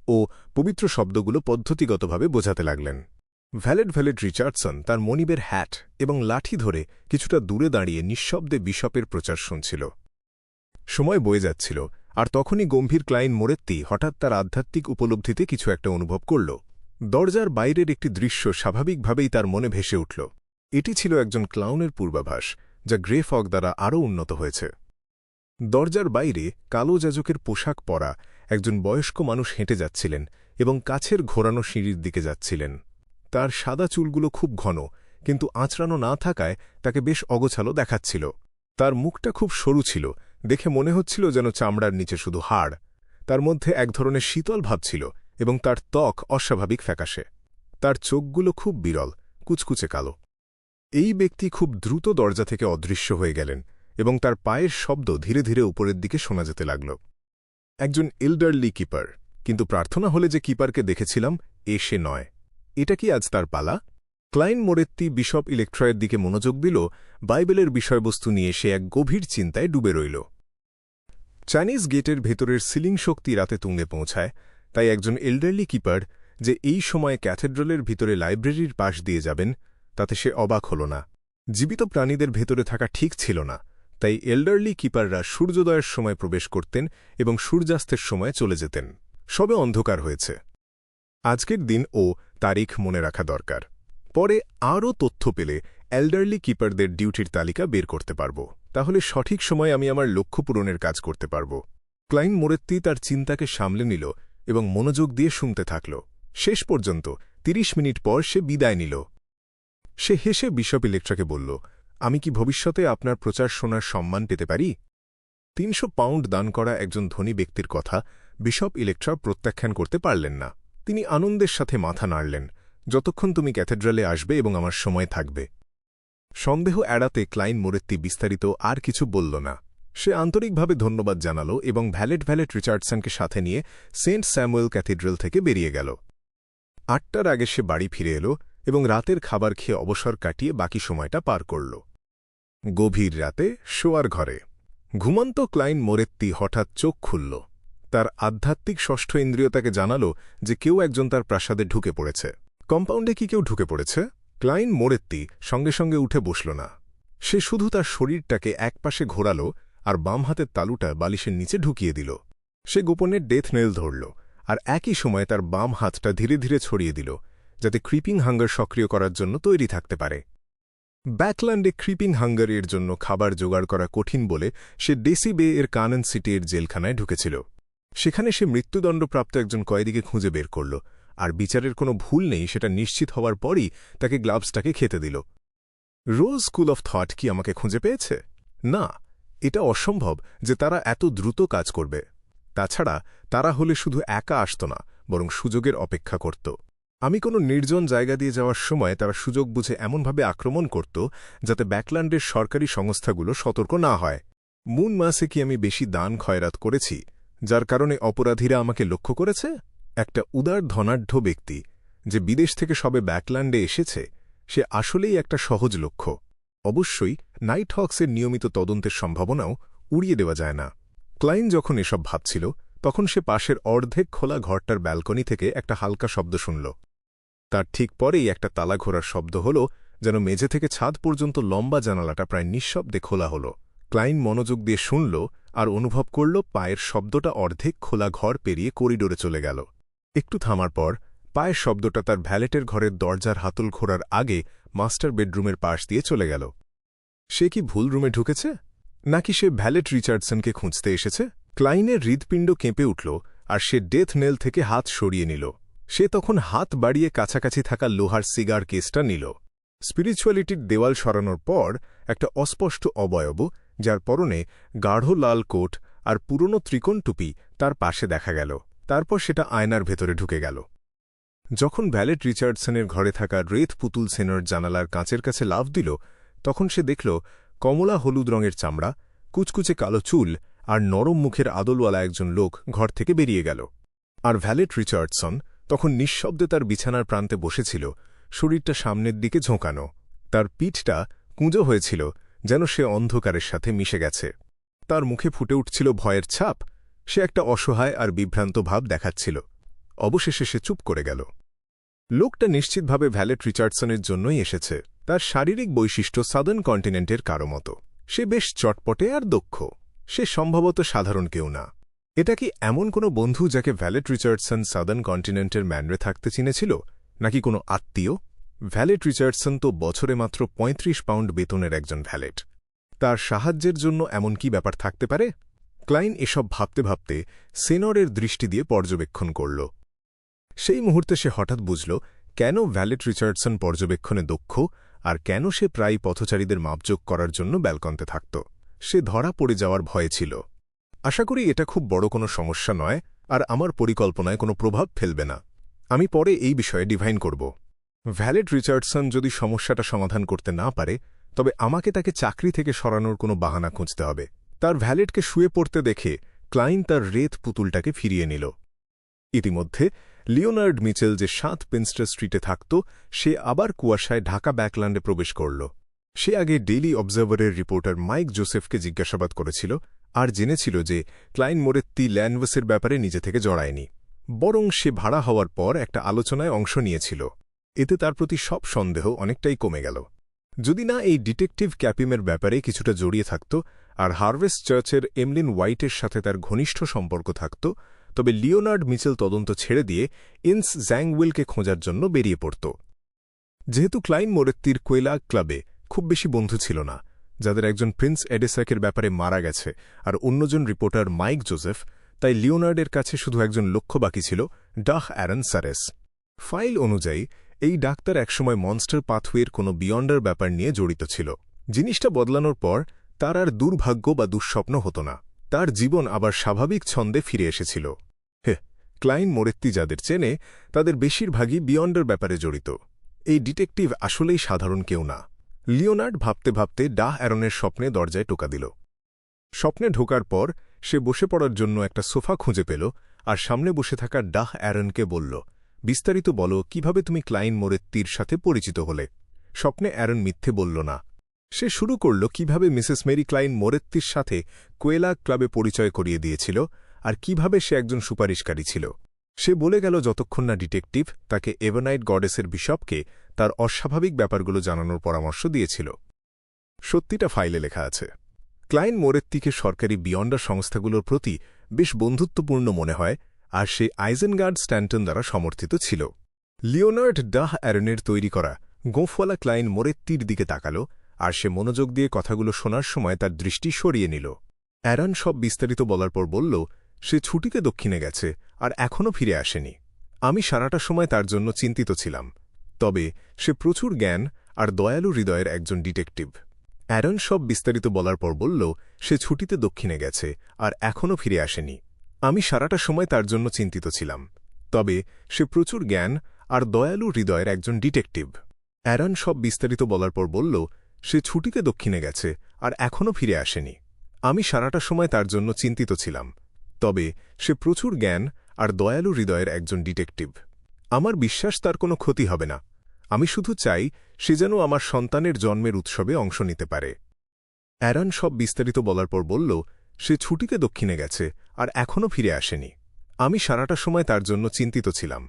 ও পবিত্র শব্দগুলো পদ্ধতিগতভাবে বোঝাতে লাগলেন। ভ্যালেট রিচার্ডসন তার মনিবের হ্যাট এবং লাঠি ধরে কিছুটা দূরে দাঁড়িয়ে নিঃশব্দে বিশপের প্রচার শুনছিল। সময় বয়ে যাচ্ছিল, আর তখনই গম্ভীর ক্লাইন মোরেত্তি হঠাৎ তার আধ্যাত্মিক উপলব্ধিতে কিছু একটা অনুভব করল। দরজার বাইরের একটি দৃশ্য স্বাভাবিকভাবেই তার মনে ভেসে উঠল। এটি ছিল একজন ক্লাউনের পূর্বাভাস, যা গ্রে ফগ দ্বারা আরও উন্নত হয়েছে। দরজার বাইরে কালো যাজকের পোশাক পরা একজন বয়স্ক মানুষ হেঁটে যাচ্ছিলেন এবং কাছের ঘোরানো সিঁড়ির দিকে যাচ্ছিলেন। তার সাদা চুলগুলো খুব ঘন, কিন্তু আঁচড়ানো না থাকায় তাকে বেশ অগোছালো দেখাচ্ছিল। তার মুখটা খুব সরু ছিল, দেখে মনে হচ্ছিল যেন চামড়ার নিচে শুধু হাড়। তার মধ্যে এক ধরনের শীতল ভাব ছিল এবং তার ত্বক অস্বাভাবিক ফ্যাকাশে। তার চোখগুলো খুব বিরল, কুচকুচে কালো। এই ব্যক্তি খুব দ্রুত দরজা থেকে অদৃশ্য হয়ে গেলেন এবং তার পায়ের শব্দ ধীরে ধীরে উপরের দিকে শোনা যেতে লাগল। একজন এল্ডারলি কিপার, কিন্তু প্রার্থনা হলে যে কিপারকে দেখেছিলাম সে নয়। এটা কি আজ তার পালা? ক্লাইন মোরেত্তি বিশপ ইলেক্ট্রয়ের দিকে মনোযোগ দিল। বাইবেলের বিষয়বস্তু নিয়ে সে এক গভীর চিন্তায় ডুবে রইল। চাইনিজ গেটের ভেতরের সিলিং শক্তি রাতে তুঙ্গে পৌঁছায়, তাই একজন এল্ডারলি কিপার যে এই সময়ে ক্যাথেড্রালের ভিতরে লাইব্রেরির পাশ দিয়ে যাবেন, তাতে সে অবাক হল না। জীবিত প্রাণীদের ভেতরে থাকা ঠিক ছিল না, তাই এল্ডারলি কিপাররা সূর্যোদয়ের সময় প্রবেশ করতেন এবং সূর্যাস্তের সময় চলে যেতেন। সবে অন্ধকার হয়েছে। আজকের দিন ও তারিখ মনে রাখা দরকার। পরে আরও তথ্য পেলে এল্ডারলি কিপারদের ডিউটির তালিকা বের করতে পারব। তাহলে সঠিক সময়ে আমি আমার লক্ষ্য পূরণের কাজ করতে পারব। ক্লাইন মোরেত্তি তার চিন্তাকে সামলে নিল এবং মনোযোগ দিয়ে শুনতে থাকল। শেষ পর্যন্ত ৩০ মিনিট পর সে বিদায় নিল। সে হেসে বিশপ ইলেক্ট্রাকে বলল, আমি কি ভবিষ্যতে আপনার প্রচার শোনার সম্মান পেতে পারি? ৩০০ পাউন্ড দান করা একজন ধনী ব্যক্তির কথা বিশপ ইলেক্ট্রা প্রত্যাখ্যান করতে পারলেন না। তিনি আনন্দের সাথে মাথা নাড়লেন, যতক্ষণ তুমি ক্যাথেড্রালে আসবে এবং আমার সময় থাকবে। সন্দেহ এড়াতে ক্লাইন মোরেত্তি বিস্তারিত আর কিছু বলল না। সে আন্তরিকভাবে ধন্যবাদ জানাল এবং ভ্যালেট রিচার্ডসনকে সাথে নিয়ে সেন্ট স্যামুয়েল ক্যাথেড্রাল থেকে বেরিয়ে গেল। ৮টার আগে সে বাড়ি ফিরে এল এবং রাতের খাবার খেয়ে অবসর কাটিয়ে বাকি সময়টা পার করল। গভীর রাতে শোয়ার ঘরে ঘুমন্ত ক্লাইন মোরেত্তি হঠাৎ চোখ খুলল। তার আধ্যাত্মিক ষষ্ঠ ইন্দ্রিয় তাকে জানাল যে কেউ একজন তার প্রাসাদে ঢুকে পড়েছে। কম্পাউন্ডে কি কেউ ঢুকে পড়েছে? ক্লাইন মোরেত্তি সঙ্গে সঙ্গে উঠে বসল না। সে শুধু তার শরীরটাকে একপাশে ঘোরাল আর বাম হাতের তালুটা বালিশের নিচে ঢুকিয়ে দিল। সে গোপনে ডেথ নেল ধরল আর একই সময়ে তার বাম হাতটা ধীরে ধীরে ছড়িয়ে দিল, যাতে ক্রিপিং হাঙ্গার সক্রিয় করার জন্য তৈরি থাকতে পারে। ব্যাকল্যান্ডে ক্রিপিং হাঙ্গারের জন্য খাবার জোগাড় করা কঠিন বলে সে ডেসি বে এর কানন সিটির জেলখানায় ঢুকেছিল। সেখানে সে মৃত্যুদণ্ডপ্রাপ্ত একজন কয়েদিকে খুঁজে বের করল, আর বিচারের কোনো ভুল নেই সেটা নিশ্চিত হওয়ার পরই তাকে গ্লাভসটাকে খেতে দিল। রোজ স্কুল অফ থট কি আমাকে খুঁজে পেয়েছে? না, এটা অসম্ভব যে তারা এত দ্রুত কাজ করবে। তাছাড়া তারা হলে শুধু একা আসত না, বরং সুযোগের অপেক্ষা করত। আমি কোনো নির্জন জায়গা দিয়ে যাওয়ার সময় তারা সুযোগ বুঝে এমনভাবে আক্রমণ করত যাতে ব্যাকল্যান্ডের সরকারি সংস্থাগুলো সতর্ক না হয়। মুন মাসে কি আমি বেশি দান খয়রাত করেছি, যার কারণে অপরাধীরা আমাকে লক্ষ্য করেছে? একটা উদার ধনাঢ্য ব্যক্তি যে বিদেশ থেকে সবে ব্যাকল্যান্ডে এসেছে, সে আসলেই একটা সহজ লক্ষ্য। অবশ্যই নাইট হক্সের নিয়মিত তদন্তের সম্ভাবনাও উড়িয়ে দেওয়া যায় না। ক্লাইন যখন এসব ভাবছিল, তখন সে পাশের অর্ধেক খোলা ঘরটার ব্যালকনি থেকে একটা হালকা শব্দ শুনল। তার ঠিক পরেই একটা তালা ঘোরার শব্দ হল, যেন মেঝে থেকে ছাদ পর্যন্ত লম্বা জানালাটা প্রায় নিঃশব্দে খোলা হল। ক্লাইন মনোযোগ দিয়ে শুনল আর অনুভব করল পায়ের শব্দটা অর্ধেক খোলা ঘর পেরিয়ে করিডোরে চলে গেল। একটু থামার পর পায়ের শব্দটা তার ভ্যালেটের ঘরের দরজার হাতল ঘোরার আগে মাস্টার বেডরুমের পাশ দিয়ে চলে গেল। সে কি ভুল রুমে ঢুকেছে, নাকি সে ভ্যালেট রিচার্ডসনকে খুঁজতে এসেছে? ক্লাইনের হৃদপিণ্ড কেঁপে উঠল আর সে ডেথ নেল থেকে হাত সরিয়ে নিল। সে তখন হাত বাড়িয়ে কাছাকাছি থাকা লোহার সিগার কেসটা নিল। স্পিরিচুয়ালিটির দেওয়াল সরানোর পর একটা অস্পষ্ট অবয়ব, যার পরনে গাঢ় লাল কোট আর পুরনো ত্রিকোণ টুপি, তার পাশে দেখা গেল। তারপর সেটা আয়নার ভেতরে ঢুকে গেল। যখন ভ্যালেট রিচার্ডসনের ঘরে থাকা রেত পুতুল সেনর জানালার কাঁচের কাছে লাফ দিল, তখন সে দেখল কমলা হলুদ রঙের চামড়া, কুচকুচে কালো চুল আর নরম মুখের আদলওয়ালা একজন লোক ঘর থেকে বেরিয়ে গেল। আর ভ্যালেট রিচার্ডসন তখন নিঃশব্দে তার বিছানার প্রান্তে বসেছিল, শরীরটা সামনের দিকে ঝোঁকানো। তার পিঠটা কুঁজো হয়েছিল, যেন সে অন্ধকারের সাথে মিশে গেছে। তার মুখে ফুটে উঠছিল ভয়ের ছাপ। সে একটা অসহায় আর বিভ্রান্ত ভাব দেখাচ্ছিল। অবশেষে সে চুপ করে গেল। লোকটা নিশ্চিতভাবে ভ্যালেট রিচার্ডসনের জন্যই এসেছে। তার শারীরিক বৈশিষ্ট্য সাদার্ন কন্টিনেন্টের কারো মতো। সে বেশ চটপটে আর দক্ষ। সে সম্ভবত সাধারণ কেউ না। এটা কি এমন কোনো বন্ধু যাকে ভ্যালেট রিচার্ডসন সাদার্ন কন্টিনেন্টের ম্যানরে থাকতে চিনেছিল, নাকি কোনো আত্মীয়? ভ্যালেট রিচার্ডসন তো বছরে মাত্র ৩৫ পাউন্ড বেতনের একজন ভ্যালেট। তার সাহায্যের জন্য এমন কি ব্যাপার থাকতে পারে? ক্লাইন এসব ভাবতে ভাবতে সেনরের দৃষ্টি দিয়ে পর্যবেক্ষণ করল। সেই মুহূর্তে সে হঠাৎ বুঝল কেন ভ্যালেট রিচার্ডসন পর্যবেক্ষণে দক্ষ আর কেন সে প্রায় পথচারীদের মাপজোক করার জন্য ব্যালকনিতে থাকত। সে ধরা পড়ে যাওয়ার ভয়ে ছিল। আশা করি এটা খুব বড় কোনো সমস্যা নয় আর আমার পরিকল্পনায় কোনো প্রভাব ফেলবে না। আমি পরে এই বিষয়ে ডিভাইন করব। ভ্যালেট রিচার্ডসন যদি সমস্যাটা সমাধান করতে না পারে, তবে আমাকে তাকে চাকরি থেকে সরানোর কোনো বাহানা খুঁজতে হবে। তার ভ্যালেটকে শুয়ে পড়তে দেখে ক্লাইন তার রেত পুতুলটাকে ফিরিয়ে নিল। ইতিমধ্যে লিওনার্ড মিচেল যে ৭ পেনস্টার স্ট্রিটে থাকত, সে আবার কুয়াশায় ঢাকা ব্যাকল্যান্ডে প্রবেশ করল। সে আগে ডেইলি অবজারভারের রিপোর্টার মাইক জোসেফকে জিজ্ঞাসাবাদ করেছিল আর জেনেছিল যে ক্লাইন মোরেত্তি ল্যান্ডওয়েসের ব্যাপারে নিজে থেকে জড়ায়নি, বরং সে ভাড়া হওয়ার পর একটা আলোচনায় অংশ নিয়েছিল। এতে তার প্রতি সব সন্দেহ অনেকটাই কমে গেল। যদি না এই ডিটেকটিভ ক্যাপিমের ব্যাপারে কিছুটা জড়িয়ে থাকত আর হারভেস্ট চার্চের এমলিন হোয়াইটের সাথে তার ঘনিষ্ঠ সম্পর্ক থাকত, তবে লিওনার্ড মিচেল তদন্ত ছেড়ে দিয়ে ইন্স জ্যাংউইলকে খোঁজার জন্য বেরিয়ে পড়ত। যেহেতু ক্লাইন মোরেত্তির কোয়েলা ক্লাবে খুব বেশি বন্ধু ছিল না, যাদের একজন প্রিন্স এডেসাকের ব্যাপারে মারা গেছে আর অন্যজন রিপোর্টার মাইক জোসেফ, তাই লিওনার্ডের কাছে শুধু একজন লক্ষ্য বাকি ছিল, ডাহ অ্যারন সারেস। ফাইল অনুযায়ী এই ডাক্তার একসময় মনস্টার পাথওয়ের কোনো বিয়ন্ডার ব্যাপার নিয়ে জড়িত ছিল। জিনিসটা বদলানোর পর তার আর দুর্ভাগ্য বা দুঃস্বপ্ন হতো না, তার জীবন আবার স্বাভাবিক ছন্দে ফিরে এসেছিল। ক্লাইন মোরেত্তি যাদের চেনে তাদের বেশিরভাগই বিয়ন্ডার ব্যাপারে জড়িত। এই ডিটেকটিভ আসলেই সাধারণ কেউ না। লিওনার্ড ভাবতে ভাবতে ডাহ অ্যারনের স্বপ্নে দরজায় টোকা দিল। স্বপ্নে ঢোকার পর সে বসে পড়ার জন্য একটা সোফা খুঁজে পেল আর সামনে বসে থাকা ডাহ অ্যারনকে বলল, বিস্তারিত বলো, কিভাবে তুমি ক্লাইন মোরেত্তির সাথে পরিচিত হলে। স্বপ্নে অ্যারন মিথ্যে বলল না। সে শুরু করল কিভাবে মিসেস মেরি ক্লাইন মোরেত্তির সাথে কোয়েলা ক্লাবে পরিচয় করিয়ে দিয়েছিল আর কিভাবে সে একজন সুপারিশকারী ছিল। সে বলে গেল যতক্ষণ না ডিটেকটিভ তাকে এভানাইট গডেসের বিশপকে তার অস্বাভাবিক ব্যাপারগুলো জানানোর পরামর্শ দিয়েছিল। সত্যিটা ফাইলে লেখা আছে। ক্লাইন মোরেত্তিকে সরকারি বিয়ন্ডার সংস্থাগুলোর প্রতি বেশ বন্ধুত্বপূর্ণ মনে হয় আর সে আইজেনগার্ড স্ট্যান্টন দ্বারা সমর্থিত ছিল। লিওনার্ড ডাহ অ্যারনের তৈরি করা গোঁফওয়ালা ক্লাইন মোরেত্তির দিকে তাকাল আর সে মনোযোগ দিয়ে কথাগুলো শোনার সময় তার দৃষ্টি সরিয়ে নিল। অ্যারন সব বিস্তারিত বলার পর বলল, সে ছুটিতে দক্ষিণে গেছে আর এখনও ফিরে আসেনি। আমি সারাটা সময় তার জন্য চিন্তিত ছিলাম, তবে সে প্রচুর জ্ঞান আর দয়ালু হৃদয়ের একজন ডিটেকটিভ। অ্যারন সব বিস্তারিত বলার পর বলল, সে ছুটিতে দক্ষিণে গেছে আর এখনও ফিরে আসেনি। আমি সারাটা সময় তার জন্য চিন্তিত ছিলাম, তবে সে প্রচুর জ্ঞান আর দয়ালু হৃদয়ের একজন ডিটেকটিভ। অ্যারন সব বিস্তারিত বলার পর বলল, সে ছুটিতে দক্ষিণে গেছে আর এখনও ফিরে আসেনি। আমি সারাটা সময় তার জন্য চিন্তিত ছিলাম, তবে সে প্রচুর জ্ঞান আর দয়ালু হৃদয়ের একজন ডিটেকটিভ। আমার বিশ্বাস তার কোনো ক্ষতি হবে না। আমি শুধু চাই সে যেন আমার সন্তানের জন্মের উৎসবে অংশ নিতে পারে। অ্যারন সব বিস্তারিত বলার পর বলল, সে ছুটিতে দক্ষিণে গেছে আর এখনও ফিরে আসেনি। আমি সারাটা সময় তার জন্য চিন্তিত ছিলাম,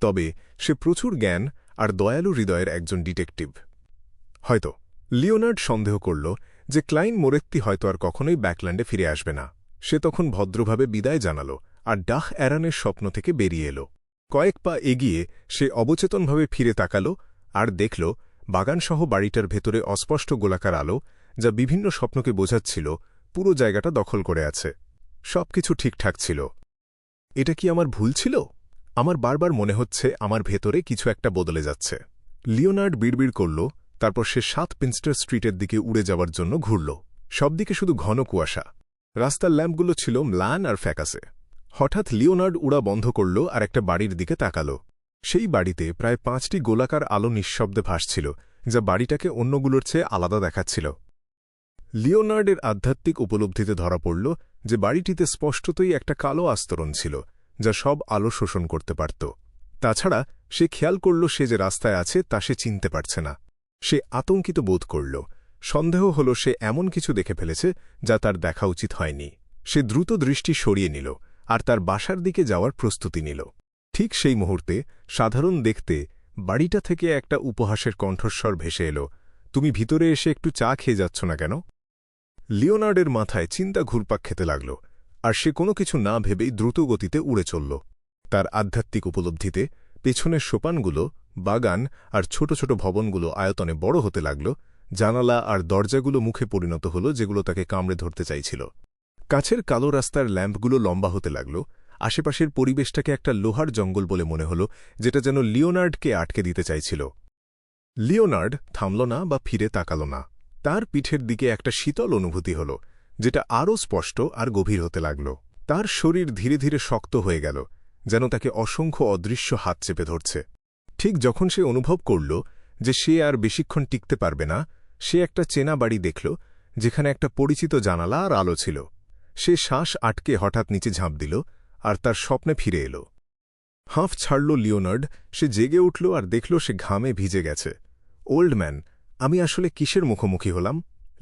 তবে সে প্রচুর জ্ঞান আর দয়ালু হৃদয়ের একজন ডিটেকটিভ। হয়তো লিওনার্ড সন্দেহ করল যে ক্লাইন মোরেত্তি হয়তো আর কখনোই ব্যাকল্যান্ডে ফিরে আসবে না। সে তখন ভদ্রভাবে বিদায় জানাল আর ডাহ অ্যারনের স্বপ্ন থেকে বেরিয়ে এল। কয়েক পা এগিয়ে সে অবচেতনভাবে ফিরে তাকাল আর দেখল বাগানসহ বাড়িটার ভেতরে অস্পষ্ট গোলাকার আলো, যা বিভিন্ন স্বপ্নকে বোঝাচ্ছিল পুরো জায়গাটা দখল করে আছে। সবকিছু ঠিকঠাক ছিল। এটা কি আমার ভুল ছিল? আমার বারবার মনে হচ্ছে আমার ভেতরে কিছু একটা বদলে যাচ্ছে। লিওনার্ড বিড়বিড় করল, তারপর সে ৭ পেনস্টার স্ট্রিটের দিকে উড়ে যাওয়ার জন্য ঘুরল। সবদিকে শুধু ঘন কুয়াশা। রাস্তার ল্যাম্পগুলো ছিল ম্লান আর ফ্যাকাসে। হঠাৎ লিওনার্ড উড়া বন্ধ করল আর একটা বাড়ির দিকে তাকাল। সেই বাড়িতে প্রায় ৫টি গোলাকার আলো নিঃশব্দে ভাসছিল, যা বাড়িটাকে অন্যগুলোর চেয়ে আলাদা দেখাচ্ছিল। লিওনার্ডের আধ্যাত্মিক উপলব্ধিতে ধরা পড়ল যে বাড়িটিতে স্পষ্টতই একটা কালো আস্তরণ ছিল, যা সব আলো শোষণ করতে পারত। তাছাড়া সে খেয়াল করল সে যে রাস্তায় আছে তা সে চিনতে পারছে না। সে আতঙ্কিত বোধ করল। সন্দেহ হল সে এমন কিছু দেখে ফেলেছে যা তার দেখা উচিত হয়নি। সে দ্রুত দৃষ্টি সরিয়ে নিল আর তার বাসার দিকে যাওয়ার প্রস্তুতি নিল। ঠিক সেই মুহূর্তে সাধারণ দেখতে বাড়িটা থেকে একটা উপহাসের কণ্ঠস্বর ভেসে এল, তুমি ভিতরে এসে একটু চা খেয়ে যাচ্ছ না কেন? লিওনার্ডের মাথায় চিন্তা ঘুরপাক খেতে লাগল আর সে কোনো কিছু না ভেবেই দ্রুত গতিতে উড়ে চলল। তার আধ্যাত্মিক উপলব্ধিতে পেছনের সোপানগুলো, বাগান আর ছোট ছোট ভবনগুলো আয়তনে বড় হতে লাগল। জানালা আর দরজাগুলো মুখে পরিণত হল যেগুলো তাকে কামড়ে ধরতে চাইছিল। কাছের কালো রাস্তার ল্যাম্পগুলো লম্বা হতে লাগল। আশেপাশের পরিবেশটাকে একটা লোহার জঙ্গল বলে মনে হল, যেটা যেন লিওনার্ডকে আটকে দিতে চাইছিল। লিওনার্ড থামল না বা ফিরে তাকাল না। তার পিঠের দিকে একটা শীতল অনুভূতি হল, যেটা আরও স্পষ্ট আর গভীর হতে লাগল। তার শরীর ধীরে ধীরে শক্ত হয়ে গেল, যেন তাকে অসংখ্য অদৃশ্য হাত চেপে ধরছে। ঠিক যখন সে অনুভব করল যে সে আর বেশিক্ষণ টিকতে পারবে না, লিওনার্ড দ্রুত দৌড়ে বেরিয়ে এল। সে বাড়ির ভেতরে ঢুকল আর দরজা বন্ধ করল। কাছের কালো রাস্তার ল্যাম্পগুলো জ্বলতে লাগল। আশেপাশের পরিবেশটাকে একটা লোহার জঙ্গল বলে মনে হল, যেটা যেন লিওনার্ডকে আটকে দিতে চাইছিল। লিওনার্ড থামল না বা ফিরে তাকাল না। তার পিঠের দিকে একটা শীতল অনুভূতি হল, যেটা আরও স্পষ্ট আর গভীর হতে লাগল। তার শরীর ধীরে ধীরে শক্ত হয়ে গেল, যেন তাকে অসংখ্য অদৃশ্য হাত চেপে ধরছে। ঠিক যখন সে অনুভব করল যে সে আর বেশিক্ষণ টিকতে পারবে না, সে একটা চেনা বাড়ি দেখল, যেখানে একটা পরিচিত জানালা আর আলো ছিল। সে শ্বাস আটকে হঠাৎ নিচে ঝাঁপ দিল আর তার স্বপ্নে ফিরে এল। হাঁফ ছাড়ল লিওনার্ড। সে জেগে উঠল আর দেখল সে ঘামে ভিজে গেছে। ওল্ড ম্যান, আমি আসলে কিসের মুখোমুখি হলাম?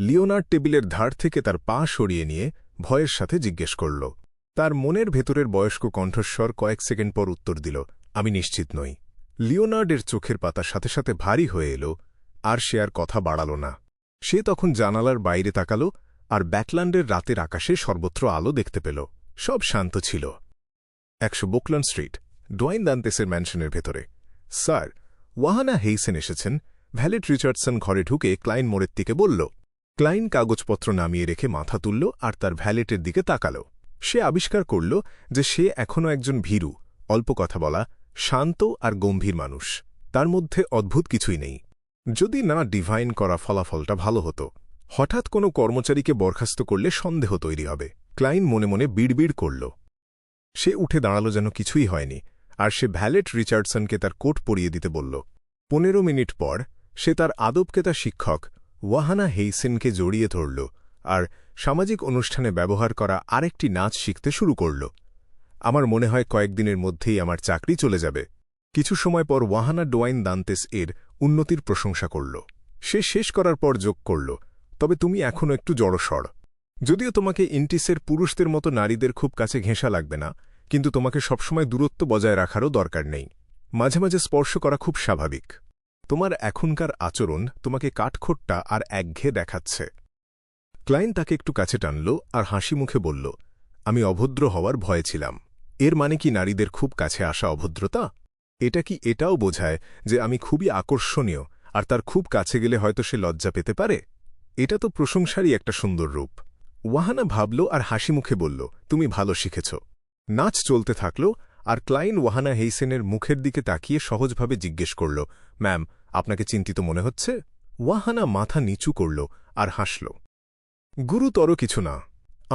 লিওনার্ড টেবিলের ধার থেকে তার পা সরিয়ে নিয়ে ভয়ের সাথে জিজ্ঞেস করল। তার মনের ভেতরের বয়স্ক কণ্ঠস্বর কয়েক সেকেন্ড পর উত্তর দিল, আমি নিশ্চিত নই। লিওনার্ডের চোখের পাতা সাথে সাথে ভারী হয়ে এল, আর সে আর কথা বাড়াল না। সে তখন জানালার বাইরে তাকাল আর ব্যাকল্যান্ডের রাতের আকাশে সর্বত্র আলো দেখতে পেল। সব শান্ত ছিল। 100 বুকল্যান্ড স্ট্রিট, ডোয়াইন দান্তেসের ম্যানশনের ভেতরে। স্যার, ওয়াহানা হেইসেন এসেছেন। ভ্যালেট রিচার্ডসন ঘরে ঢুকে ক্লাইন মোরেত্তিকে বলল। ক্লাইন কাগজপত্র নামিয়ে রেখে মাথা তুলল আর তার ভ্যালেটের দিকে তাকাল। সে আবিষ্কার করল যে সে এখনও একজন ভীরু, অল্প কথা বলা, শান্ত আর গম্ভীর মানুষ। তার মধ্যে অদ্ভুত কিছুই নেই। যদি না ডিভাইন করা ফলাফলটা ভালো হতো। হঠাৎ কোনো কর্মচারীকে বরখাস্ত করলে সন্দেহ তৈরি হবে। ক্লাইন মনে মনে বিড়বিড় করল। সে উঠে দাঁড়াল যেন কিছুই হয়নি, আর সে ভ্যালেট রিচার্ডসনকে তার কোট পরিয়ে দিতে বলল। 15 মিনিট পর সে তার আদবকেতা শিক্ষক ওয়াহানা হেইসেনকে জড়িয়ে ধরল আর সামাজিক অনুষ্ঠানে ব্যবহার করা আরেকটি নাচ শিখতে শুরু করল। আমার মনে হয় কয়েকদিনের মধ্যেই আমার চাকরি চলে যাবে। কিছু সময় পর ওয়াহানা ডোয়াইন দান্তেস এর উন্নতির প্রশংসা করল। সে শেষ করার পর যোগ করল, তবে তুমি এখনও একটু জড়সড়। যদিও তোমাকে ইন্টিসের পুরুষদের মতো নারীদের খুব কাছে ঘেঁষা লাগবে না, কিন্তু তোমাকে সবসময় দূরত্ব বজায় রাখারও দরকার নেই। মাঝে মাঝে স্পর্শ করা খুব স্বাভাবিক। তোমার এখনকার আচরণ তোমাকে কাঠখোট্টা আর একঘেয়ে দেখাচ্ছে। ক্লাইন তাকে একটু কাছে টানল আর হাসি মুখে বলল, আমি অভদ্র হওয়ার ভয়ে ছিলাম। এর মানে কি নারীদের খুব কাছে আসা অভদ্রতা? এটা কি এটাও বোঝায় যে আমি খুবই আকর্ষণীয় আর তার খুব কাছে গেলে হয়তো সে লজ্জা পেতে পারে? এটা তো প্রশংসারই একটা সুন্দর রূপ। ওয়াহানা ভাবল আর হাসি মুখে বলল, তুমি ভালো শিখেছ। নাচ চলতে থাকল আর ক্লাইন ওয়াহানা হেইসেনের মুখের দিকে তাকিয়ে সহজভাবে জিজ্ঞেস করল, ম্যাম, আপনাকে চিন্তিত মনে হচ্ছে? ওয়াহানা মাথা নিচু করল আর হাসল। গুরুতর কিছু না।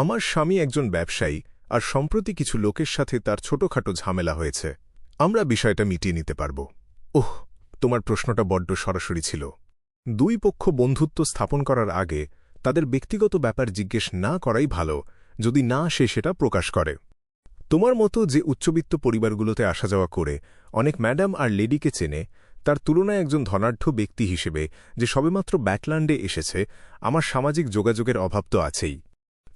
আমার স্বামী একজন ব্যবসায়ী আর সম্প্রতি কিছু লোকের সাথে তার ছোটখাটো ঝামেলা হয়েছে। আমরা বিষয়টা মিটিয়ে নিতে পারব। ওহ, তোমার প্রশ্নটা বড্ড সরাসরি ছিল। দুই পক্ষ বন্ধুত্ব স্থাপন করার আগে তাদের ব্যক্তিগত ব্যাপার জিজ্ঞেস না করাই ভালো, যদি না সে সেটা প্রকাশ করে। তোমার মতো যে উচ্চবিত্ত পরিবারগুলোতে আসা যাওয়া করে অনেক ম্যাডাম আর লেডিকে চেনে, তার তুলনায় একজন ধনাঢ্য ব্যক্তি হিসেবে যে সবেমাত্র ব্যাকল্যান্ডে এসেছে, আমার সামাজিক যোগাযোগের অভাব তো আছেই।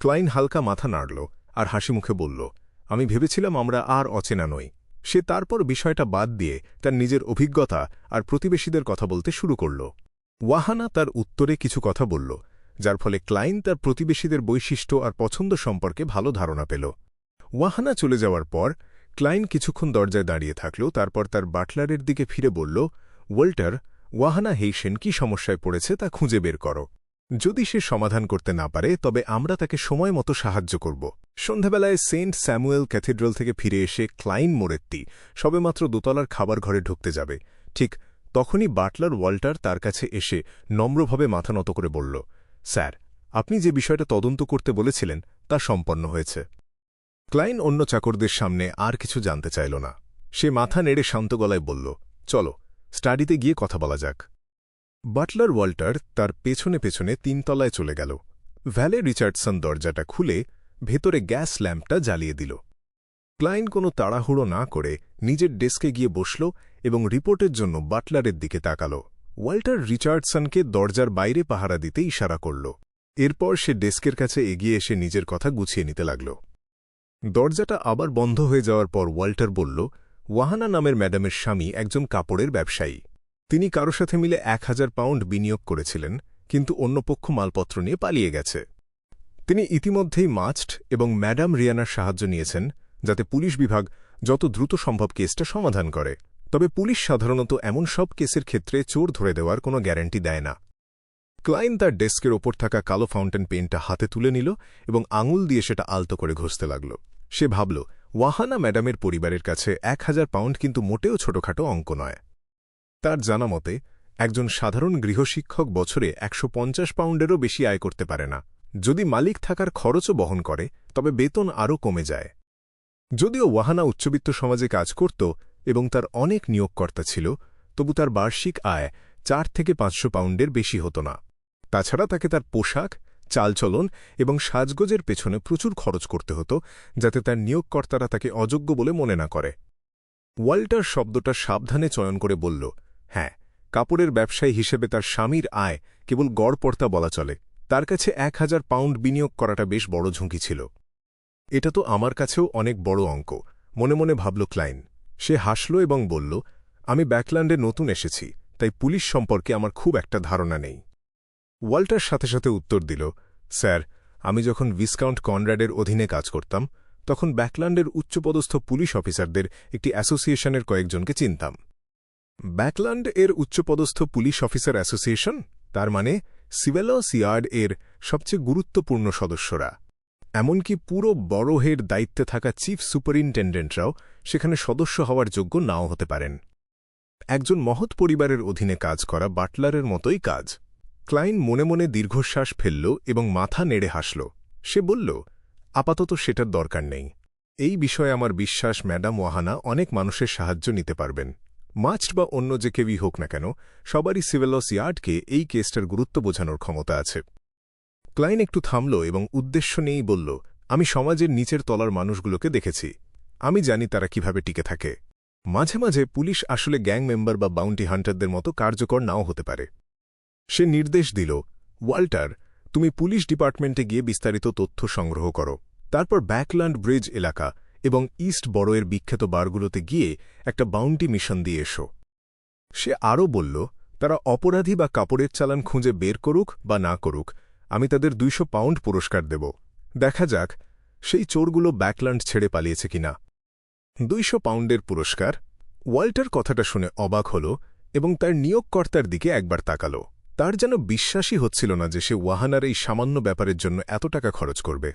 ক্লাইন হালকা মাথা নাড়ল আর হাসি মুখে বলল, আমি ভেবেছিলাম আমরা আর অচেনা নই। সে তারপর বিষয়টা বাদ দিয়ে তার নিজের অভিজ্ঞতা আর প্রতিবেশীদের কথা বলতে শুরু করল। ওয়াহানা তার উত্তরে কিছু কথা বলল, যার ফলে ক্লাইন তার প্রতিবেশীদের বৈশিষ্ট্য আর পছন্দ সম্পর্কে ভালো ধারণা পেল। ওয়াহানা চলে যাওয়ার পর ক্লাইন কিছুক্ষণ দরজায় দাঁড়িয়ে থাকল, তারপর তার বাটলারের দিকে ফিরে বলল, ওয়াল্টার, ওয়াহানা হেইসেন কি সমস্যায় পড়েছে তা খুঁজে বের করো। যদি সে সমাধান করতে না পারে তবে আমরা তাকে সময় মতো সাহায্য করব। সন্ধ্যাবেলায় সেন্ট স্যামুয়েল ক্যাথিড্রাল থেকে ফিরে এসে ক্লাইন মোরেত্তি সবেমাত্র দোতলার খাবার ঘরে ঢুকতে যাবে। ঠিক তখনই বাটলার ওয়াল্টার তার কাছে এসে নম্রভাবে মাথা নত করে বলল, স্যার, আপনি যে বিষয়টা তদন্ত করতে বলেছিলেন তা সম্পন্ন হয়েছে। ক্লাইন অন্য চাকরদের সামনে আর কিছু জানতে চাইল না। সে মাথা নেড়ে শান্ত গলায় বলল, চলো, স্টাডিতে গিয়ে কথা বলা যাক। বাটলার ওয়াল্টার তার পেছনে পেছনে 3 তলায় চলে গেল। ভ্যালে রিচার্ডসন দরজাটা খুলে ভেতরে গ্যাস ল্যাম্পটা জ্বালিয়ে দিল। ক্লাইন কোনো তাড়াহুড়ো না করে নিজের ডেস্কে গিয়ে বসল এবং রিপোর্টের জন্য বাটলারের দিকে তাকাল। ওয়াল্টার রিচার্ডসনকে দরজার বাইরে পাহারা দিতে ইশারা করল। এরপর সে ডেস্কের কাছে এগিয়ে এসে নিজের কথা গুছিয়ে নিতে লাগল। দরজাটা আবার বন্ধ হয়ে যাওয়ার পর ওয়াল্টার বলল, ওয়াহানা নামের ম্যাডামের স্বামী একজন কাপড়ের ব্যবসায়ী। তিনি কারো সাথে মিলে 1000 পাউন্ড বিনিয়োগ করেছিলেন, কিন্তু অন্য পক্ষ মালপত্র নিয়ে পালিয়ে গেছে। তিনি ইতিমধ্যেই মাস্ট এবং ম্যাডাম রিয়ানার সাহায্য নিয়েছেন, যাতে পুলিশ বিভাগ যত দ্রুত সম্ভব কেসটা সমাধান করে। তবে পুলিশ সাধারণত এমন সব কেসের ক্ষেত্রে চোর ধরে দেওয়ার কোনো গ্যারান্টি দেয় না। ক্লাইন তার ডেস্কের ওপর থাকা কালো ফাউন্টেন পেনটা হাতে তুলে নিল এবং আঙুল দিয়ে সেটা আলতো করে ঘষতে লাগল। সে ভাবল, ওয়াহানা ম্যাডামের পরিবারের কাছে 1000 পাউন্ড কিন্তু মোটেও ছোটখাটো অঙ্ক নয়। তার জানা মতে একজন সাধারণ গৃহশিক্ষক বছরে 150 পাউন্ডেরও বেশি আয় করতে পারে না। যদি মালিক থাকার খরচও বহন করে তবে বেতন আরও কমে যায়। যদিও ওয়াহানা উচ্চবিত্ত সমাজে কাজ করত এবং তার অনেক নিয়োগকর্তা ছিল, তবু তার বার্ষিক আয় 4 থেকে 500 পাউন্ডের বেশি হতো না। তাছাড়া তাকে তার পোশাক, চালচলন এবং সাজগোজের পেছনে প্রচুর খরচ করতে হতো যাতে তার নিয়োগকর্তারা তাকে অযোগ্য বলে মনে না করে। ওয়াল্টার শব্দটা সাবধানে চয়ন করে বলল, হ্যাঁ, কাপড়ের ব্যবসায়ী হিসেবে তার স্বামীর আয় কেবল গড়পড়তা বলা চলে। তার কাছে 1000 পাউন্ড বিনিয়োগ করাটা বেশ বড় ঝুঁকি ছিল। এটা তো আমার কাছেও অনেক বড় অঙ্ক, মনে মনে ভাবল ক্লাইন। সে হাসল এবং বলল, আমি ব্যাকল্যান্ডে নতুন এসেছি, তাই পুলিশ সম্পর্কে আমার খুব একটা ধারণা নেই। ওয়াল্টার সাথে সাথে উত্তর দিল, স্যার, আমি যখন ভিসকাউন্ট কনরাডের অধীনে কাজ করতাম তখন ব্যাকল্যান্ডের উচ্চপদস্থ পুলিশ অফিসারদের একটি অ্যাসোসিয়েশনের কয়েকজনকে চিনতাম। ব্যাকল্যান্ড এর উচ্চপদস্থ পুলিশ অফিসার অ্যাসোসিয়েশন, তার মানে সিভেলস ইয়ার্ড এর সবচেয়ে গুরুত্বপূর্ণ সদস্যরা। এমনকি পুরো বরোহের দায়িত্বে থাকা চিফ সুপারিনটেন্ডেন্টরাও সেখানে সদস্য হওয়ার যোগ্য নাও হতে পারেন। একজন মহৎ পরিবারের অধীনে কাজ করা বাটলারের মতোই কাজ। ক্লাইন মনে মনে দীর্ঘশ্বাস ফেলল এবং মাথা নেড়ে হাসল। সে বলল, আপাতত সেটার দরকার নেই। এই বিষয়ে আমার বিশ্বাস ম্যাডাম ওয়াহানা অনেক মানুষের সাহায্য নিতে পারবেন। মাস্ট বা অন্য যে কেউই হোক না কেন, সবারই সিভেলস ইয়ার্ডকে এই কেসটার গুরুত্ব বোঝানোর ক্ষমতা আছে। ক্লাইন একটু থামল এবং উদ্দেশ্য নিয়েই বলল, আমি সমাজের নিচের তলার মানুষগুলোকে দেখেছি। আমি জানি তারা কিভাবে টিকে থাকে। মাঝে মাঝে পুলিশ আসলে গ্যাং মেম্বার বা বাউন্টি হান্টারদের মতো কার্যকর নাও হতে পারে। সে নির্দেশ দিল, ওয়াল্টার, তুমি পুলিশ ডিপার্টমেন্টে গিয়ে বিস্তারিত তথ্য সংগ্রহ করো। তারপর ব্যাকল্যান্ড ব্রিজ এলাকা এবং ইস্ট বরোয়ের বিখ্যাত বারগুলোতে গিয়ে একটা বাউন্টি মিশন দিয়ে এসো। সে আরও বলল, তারা অপরাধী বা কাপড়ের চালান খুঁজে বের করুক বা না করুক, আমি তাদের 200 পাউন্ড পুরস্কার দেব। দেখা যাক সেই চোরগুলো ব্যাকল্যান্ড ছেড়ে পালিয়েছে কিনা। 200 পাউন্ডের পুরস্কার? ওয়াল্টার কথাটা শুনে অবাক হল এবং তার নিয়োগকর্তার দিকে একবার তাকাল। তার যেন বিশ্বাসই হচ্ছিল না যে সে ওয়াহানার এই সামান্য ব্যাপারের জন্য এত টাকা খরচ করবে।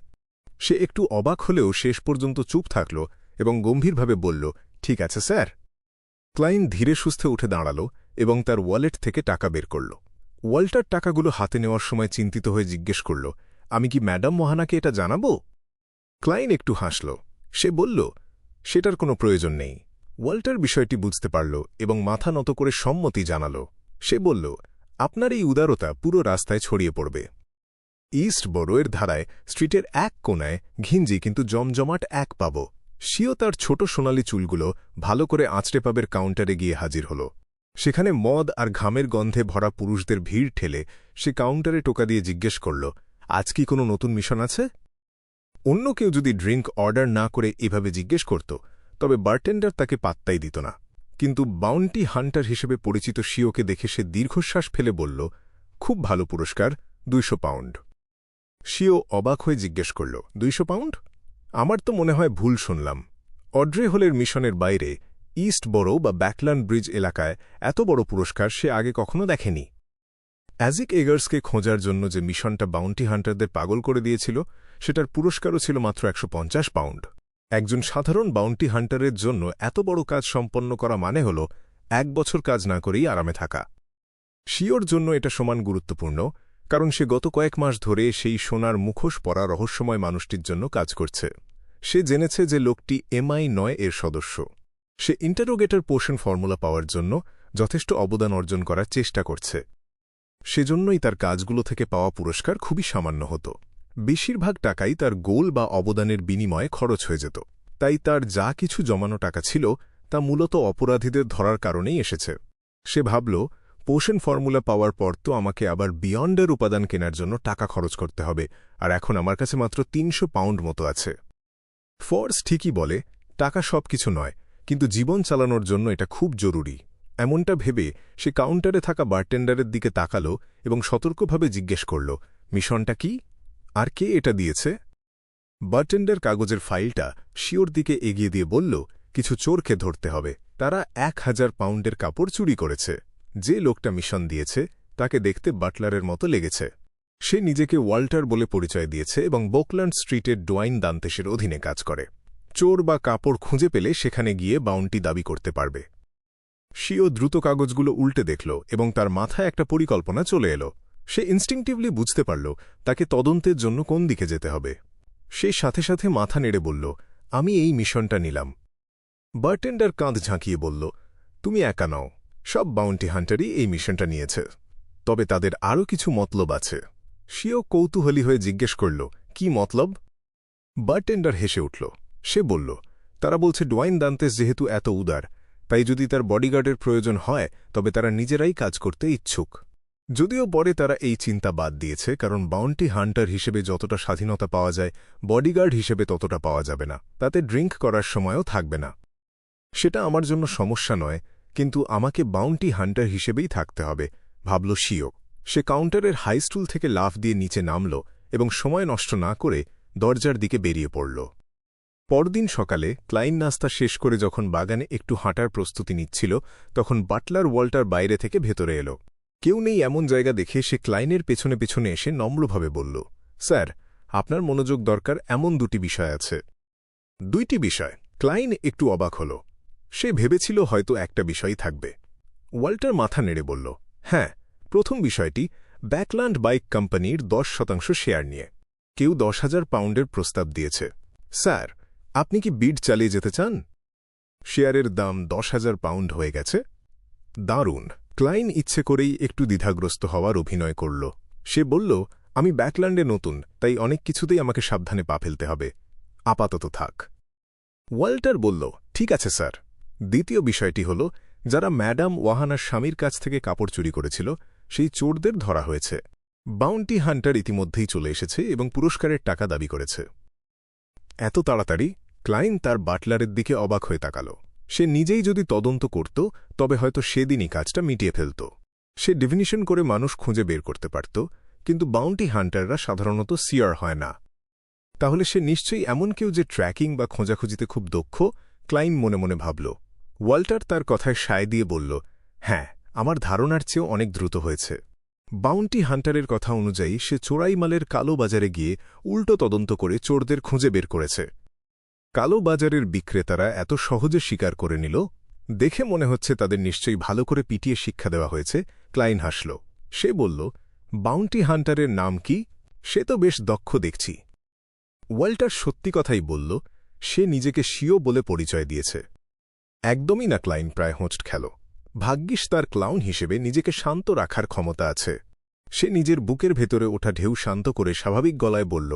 সে একটু অবাক হলেও শেষ পর্যন্ত চুপ থাকল এবং গম্ভীরভাবে বলল, ঠিক আছে স্যার। ক্লাইন ধীরে সুস্থে উঠে দাঁড়াল এবং তার ওয়ালেট থেকে টাকা বের করল। ওয়াল্টার টাকাগুলো হাতে নেওয়ার সময় চিন্তিত হয়ে জিজ্ঞেস করল, আমি কি ম্যাডাম ওয়াহানাকে এটা জানাব? ক্লাইন একটু হাসল। সে বলল, সেটার কোনো প্রয়োজন নেই। ওয়াল্টার বিষয়টি বুঝতে পারল এবং মাথা নত করে সম্মতি জানাল। সে বলল, আপনার এই উদারতা পুরো রাস্তায় ছড়িয়ে পড়বে। ইস্ট বরোয়ের ধারায় স্ট্রিটের এক কোনায় ঘিঞ্জি কিন্তু জমজমাট এক পাব। সিও তার ছোট সোনালি চুলগুলো ভালো করে আঁচড়ে পাবের কাউন্টারে গিয়ে হাজির হল। সেখানে মদ আর ঘামের গন্ধে ভরা পুরুষদের ভিড় ঠেলে সে কাউন্টারে টোকা দিয়ে জিজ্ঞেস করল, আজ কি কোনো নতুন মিশন আছে? অন্য কেউ যদি ড্রিঙ্ক অর্ডার না করে এভাবে জিজ্ঞেস করত তবে বারটেন্ডার তাকে পাত্তাই দিত না। কিন্তু বাউন্টি হান্টার হিসেবে পরিচিত সিওকে দেখে সে দীর্ঘশ্বাস ফেলে বলল, খুব ভালো পুরস্কার, 200 পাউন্ড। সিও অবাক হয়ে জিজ্ঞেস করল, 200 পাউন্ড? আমার তো মনে হয় ভুল শুনলাম। অড্রে হলের মিশনের বাইরে ইস্ট বরো বা ব্যাকল্যান্ড ব্রিজ এলাকায় এত বড় পুরস্কার সে আগে কখনো দেখেনি। অ্যাজিক এগার্সকে খোঁজার জন্য যে মিশনটা বাউন্টি হান্টারদের পাগল করে দিয়েছিল, সেটার পুরস্কারও ছিল মাত্র 150 পাউন্ড। একজন সাধারণ বাউন্টি হান্টারের জন্য এত বড় কাজ সম্পন্ন করা মানে হল 1 বছর কাজ না করেই আরামে থাকা। সিওর জন্য এটা সমান গুরুত্বপূর্ণ, কারণ সে গত কয়েক মাস ধরে সেই সোনার মুখোশ পরা রহস্যময় মানুষটির জন্য কাজ করছে। সে জেনেছে যে লোকটি MI9 এর সদস্য। সে ইন্টারোগেটর পোর্শন ফর্মুলা পাওয়ার জন্য যথেষ্ট অবদান অর্জন করার চেষ্টা করছে। সেজন্যই তার কাজগুলো থেকে পাওয়া পুরস্কার খুবই সামান্য হতো। বেশিরভাগ টাকাই তার গোল বা অবদানের বিনিময়ে খরচ হয়ে যেত। তাই তার যা কিছু জমানো টাকা ছিল তা মূলত অপরাধীদের ধরার কারণেই এসেছে। সে ভাবল, পোষণ ফর্মুলা পাওয়ার পর তো আমাকে আবার বিয়ন্ডের উপাদান কেনার জন্য টাকা খরচ করতে হবে, আর এখন আমার কাছে মাত্র 300 পাউন্ড মতো আছে। ফোর্স ঠিকই বলে, টাকা সবকিছু নয়, কিন্তু জীবন চালানোর জন্য এটা খুব জরুরি। এমনটা ভেবে সে কাউন্টারে থাকা বারটেন্ডারের দিকে তাকাল এবং সতর্কভাবে জিজ্ঞেস করল, মিশনটা কি? আর কে এটা দিয়েছে? বারটেন্ডার কাগজের ফাইলটা সিওর দিকে এগিয়ে দিয়ে বলল, কিছু চোরকে ধরতে হবে। তারা 1000 পাউন্ডের কাপড় চুরি করেছে। যে লোকটা মিশন দিয়েছে তাকে দেখতে বাটলারের মতো লেগেছে। সে নিজেকে ওয়াল্টার বলে পরিচয় দিয়েছে এবং বোকল্যান্ড স্ট্রিটের ডোয়াইন দান্তেসের অধীনে কাজ করে। চোর বা কাপড় খুঁজে পেলে সেখানে গিয়ে বাউন্টি দাবি করতে পারবে। সিও দ্রুত কাগজগুলো উল্টে দেখল এবং তার মাথায় একটা পরিকল্পনা চলে এলো। সে ইনস্টিংটিভলি বুঝতে পারল তাকে তদন্তের জন্য কোন দিকে যেতে হবে। সে সাথে সাথে মাথা নেড়ে বলল, আমি এই মিশনটা নিলাম। বারটেন্ডার কাঁধ ঝাঁকিয়ে বলল, তুমি একা নও, সব বাউন্টি হান্টারই এই মিশনটা নিয়েছে। তবে তাদের আরও কিছু মতলব আছে। শিও কৌতূহলী হয়ে জিজ্ঞেস করল, কি মতলব? বারটেন্ডার হেসে উঠল। সে বলল, তারা বলছে ডোয়াইন দান্তেস যেহেতু এত উদার, তাই যদি তার বডিগার্ডের প্রয়োজন হয় তবে তারা নিজেরাই কাজ করতে ইচ্ছুক। যদিও পরে তারা এই চিন্তা বাদ দিয়েছে, কারণ বাউন্টি হান্টার হিসেবে যতটা স্বাধীনতা পাওয়া যায় বডিগার্ড হিসেবে ততটা পাওয়া যাবে না, তাতে ড্রিঙ্ক করার সময়ও থাকবে না। সেটা আমার জন্য সমস্যা নয়, কিন্তু আমাকে বাউন্টি হান্টার হিসেবেই থাকতে হবে, ভাবল শিও। সে কাউন্টারের হাইস্টুল থেকে লাফ দিয়ে নিচে নামল এবং সময় নষ্ট না করে দরজার দিকে বেরিয়ে পড়ল। পরদিন সকালে ক্লাইন নাস্তা শেষ করে যখন বাগানে একটু হাঁটার প্রস্তুতি নিচ্ছিল, তখন বাটলার ওয়াল্টার বাইরে থেকে ভেতরে এল। কেউ নেই এমন জায়গা দেখে সে ক্লাইনের পেছনে পেছনে এসে নম্রভাবে বলল, স্যার, আপনার মনোযোগ দরকার এমন দুটি বিষয় আছে। দুইটি বিষয়? ক্লাইন একটু অবাক হল। সে ভেবেছিল হয়তো একটা বিষয়ই থাকবে। ওয়াল্টার মাথা নেড়ে বলল, হ্যাঁ, প্রথম বিষয়টি ব্যাকল্যান্ড বাইক কোম্পানির 10% শেয়ার নিয়ে। কেউ 10,000 পাউন্ডের প্রস্তাব দিয়েছে। স্যার, আপনি কি বিড চালিয়ে যেতে চান? শেয়ারের দাম 10,000 পাউন্ড হয়ে গেছে। দারুণ। ক্লাইন ইচ্ছে করেই একটু দ্বিধাগ্রস্ত হওয়ার অভিনয় করল। সে বলল, আমি ব্যাকল্যান্ডে নতুন, তাই অনেক কিছুতেই আমাকে সাবধানে পা ফেলতে হবে। আপাতত থাক। ওয়াল্টার বলল, ঠিক আছে স্যার। দ্বিতীয় বিষয়টি হল, যারা ম্যাডাম ওয়াহানার স্বামীর কাছ থেকে কাপড় চুরি করেছিল সেই চোরদের ধরা হয়েছে। বাউন্টি হান্টার ইতিমধ্যেই চলে এসেছে এবং পুরস্কারের টাকা দাবি করেছে। এত তাড়াতাড়ি? ক্লাইন তার বাটলারের দিকে অবাক হয়ে তাকাল। সে নিজেই যদি তদন্ত করত তবে হয়তো সেদিনই কাজটা মিটিয়ে ফেলত। সে ডিভিনিশন করে মানুষ খুঁজে বের করতে পারত, কিন্তু বাউন্টি হান্টাররা সাধারণত সিয়ার হয় না। তাহলে সে নিশ্চয়ই এমন কেউ যে ট্র্যাকিং বা খোঁজাখুঁজিতে খুব দক্ষ, ক্লাইন মনে মনে ভাবল। ওয়াল্টার তার কথায় সায় দিয়ে বলল, হ্যাঁ, আমার ধারণার চেয়েও অনেক দ্রুত হয়েছে। বাউন্টি হান্টারের কথা অনুযায়ী সে চোরাই মালের কালো বাজারে গিয়ে উল্টো তদন্ত করে চোরদের খুঁজে বের করেছে। কালো বাজারের বিক্রেতারা এত সহজে স্বীকার করে নিল দেখে মনে হচ্ছে তাদের নিশ্চয়ই ভালো করে পিটিয়ে শিক্ষা দেওয়া হয়েছে। ক্লাইন হাসল। সে বলল, বাউন্টি হান্টারের নাম কি? সে তো বেশ দক্ষ দেখছি। ওয়াল্টার সত্যি কথাই বলল, সে নিজেকে শিও বলে পরিচয় দিয়েছে। একদমই না, ক্লাইন প্রায় হোঁচট খেল। ভাগ্যিস তার ক্লাউন হিসেবে নিজেকে শান্ত রাখার ক্ষমতা আছে। সে নিজের বুকের ভেতরে ওঠা ঢেউ শান্ত করে স্বাভাবিক গলায় বলল,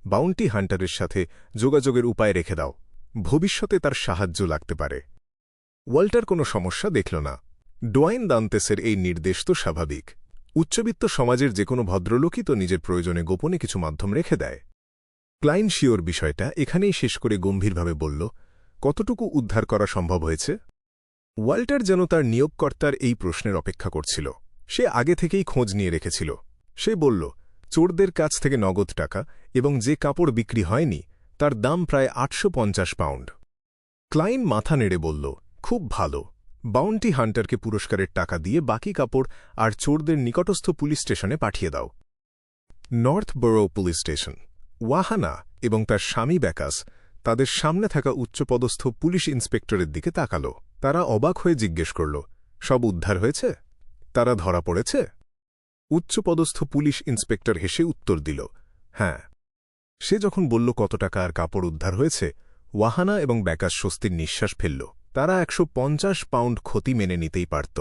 বাউন্টি হান্টারের সাথে যোগাযোগের উপায় রেখে দাও, ভবিষ্যতে তার সাহায্য লাগতে পারে। ওয়াল্টার কোনো সমস্যা দেখল না। ডোয়াইন দান্তেসের এই নির্দেশ তো স্বাভাবিক। উচ্চবিত্ত সমাজের যে কোনো ভদ্রলোকই তো নিজের প্রয়োজনে গোপনে কিছু মাধ্যম রেখে দেয়। ক্লাইন শিওর বিষয়টা এখানেই শেষ করে গম্ভীরভাবে বলল, কতটুকু উদ্ধার করা সম্ভব হয়েছে? ওয়াল্টার যেন তার নিয়োগকর্তার এই প্রশ্নের অপেক্ষা করছিল। সে আগে থেকেই খোঁজ নিয়ে রেখেছিল। সে বলল, চোরদের কাছ থেকে নগদ টাকা এবং যে কাপড় বিক্রি হয়নি তার দাম প্রায় 850 পাউন্ড। ক্লাইন মাথা নেড়ে বলল, খুব ভালো। বাউন্টি হান্টারকে পুরস্কারের টাকা দিয়ে বাকি কাপড় আর চোরদের নিকটস্থ পুলিশ স্টেশনে পাঠিয়ে দাও। নর্থ বরো পুলিশ স্টেশন। ওয়াহানা এবং তার স্বামী ব্যাকাস তাদের সামনে থাকা উচ্চপদস্থ পুলিশ ইন্সপেক্টরের দিকে তাকাল। তারা অবাক হয়ে জিজ্ঞেস করল, সব উদ্ধার হয়েছে? তারা ধরা পড়েছে? উচ্চপদস্থ পুলিশ ইন্সপেক্টর হেসে উত্তর দিল, হ্যাঁ। সে যখন বলল কত টাকা আর কাপড় উদ্ধার হয়েছে, ওয়াহানা এবং ব্যাকাস স্বস্তির নিঃশ্বাস ফেলল। তারা 150 পাউন্ড ক্ষতি মেনে নিতেই পারত।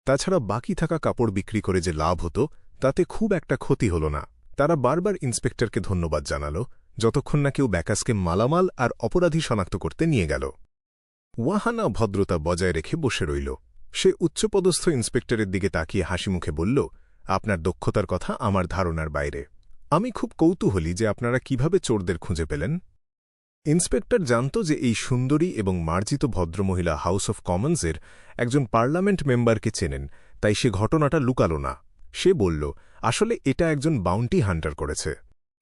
তাছাড়া বাকি থাকা কাপড় বিক্রি করে যে লাভ হতো তাতে খুব একটা ক্ষতি হল না। তারা বারবার ইন্সপেক্টরকে ধন্যবাদ জানাল, যতক্ষণ না কেউ ব্যাকাসকে মালামাল আর অপরাধী শনাক্ত করতে নিয়ে গেল। ওয়াহানা ভদ্রতা বজায় রেখে বসে রইল। সে উচ্চপদস্থ ইন্সপেক্টরের দিকে তাকিয়ে হাসিমুখে বলল, আপনার দক্ষতার কথা আমার ধারণার বাইরে। আমি খুব কৌতূহলী যে আপনারা কিভাবে চোরদের খুঁজে পেলেন। ইন্সপেক্টর জানত যে এই সুন্দরী এবং মার্জিত ভদ্রমহিলা হাউস অফ কমন্সের একজন পার্লামেন্ট মেম্বারকে চেনেন, তাই সে ঘটনাটা লুকাল না। সে বলল, আসলে এটা একজন বাউন্টি হান্টার করেছে।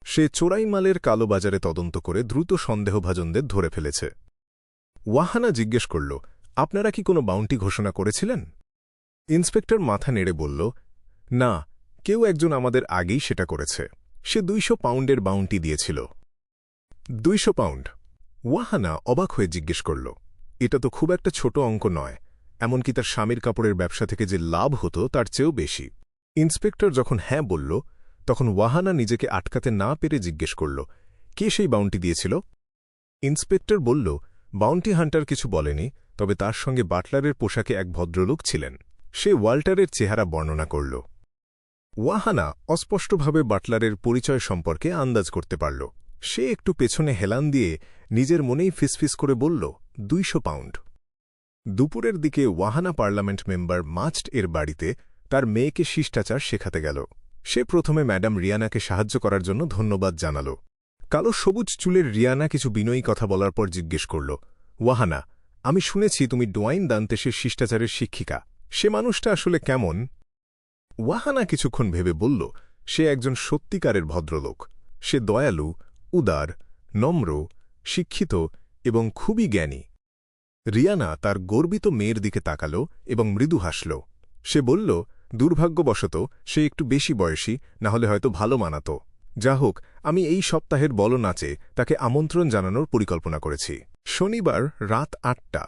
সে চোরাই মালের কালো বাজারে তদন্ত করে দ্রুত সন্দেহভাজনদের ধরে ফেলেছে। ওয়াহানা জিজ্ঞেস করল, আপনারা কি কোনো বাউন্টি ঘোষণা করেছিলেন? ইন্সপেক্টর মাথা নেড়ে বলল, না, কেউ একজন আমাদের আগেই সেটা করেছে। সে 200 পাউন্ডের বাউন্টি দিয়েছিল। 200 পাউন্ড? ওয়াহানা অবাক হয়ে জিজ্ঞেস করল, এটা তো খুব একটা ছোট অঙ্ক নয়। এমনকি তার স্বামীর কাপড়ের ব্যবসা থেকে যে লাভ হতো তার চেয়েও বেশি। ইন্সপেক্টর যখন হ্যাঁ বলল, তখন ওয়াহানা নিজেকে আটকাতে না পেরে জিজ্ঞেস করল, কে সেই বাউন্টি দিয়েছিল? ইন্সপেক্টর বলল, বাউন্টি হান্টার কিছু বলেনি, তবে তার সঙ্গে বাটলারের পোশাকে এক ভদ্রলোক ছিলেন। সে ওয়াল্টারের চেহারা বর্ণনা করল। ওয়াহানা অস্পষ্টভাবে বাটলারের পরিচয় সম্পর্কে আন্দাজ করতে পারল। সে একটু পেছনে হেলান দিয়ে নিজের মনেই ফিসফিস করে বলল, 200 পাউন্ড। দুপুরের দিকে ওয়াহানা পার্লামেন্ট মেম্বার মাস্ট এর বাড়িতে তার মেয়েকে শিষ্টাচার শেখাতে গেল। সে প্রথমে ম্যাডাম রিয়ানাকে সাহায্য করার জন্য ধন্যবাদ জানাল। কালো সবুজ চুলের রিয়ানা কিছু বিনয়ী কথা বলার পর জিজ্ঞেস করল, ওয়াহানা, আমি শুনেছি তুমি ডোয়াইন দান্তেসের শিষ্টাচারের শিক্ষিকা। সে মানুষটা আসলে কেমন? ওয়াহানা কিছুক্ষণ ভেবে বলল, সে একজন সত্যিকারের ভদ্রলোক। সে দয়ালু, উদার, নম্র, শিক্ষিত এবং খুবই জ্ঞানী। রিয়ানা তার গর্বিত মেয়ের দিকে তাকাল এবং মৃদু হাসল। সে বলল, দুর্ভাগ্যবশত সে একটু বেশি বয়সী, না হলে হয়তো ভালো মানাত। যা হোক, আমি এই সপ্তাহের বল নাচে তাকে আমন্ত্রণ জানানোর পরিকল্পনা করেছি। শনিবার রাত 8টা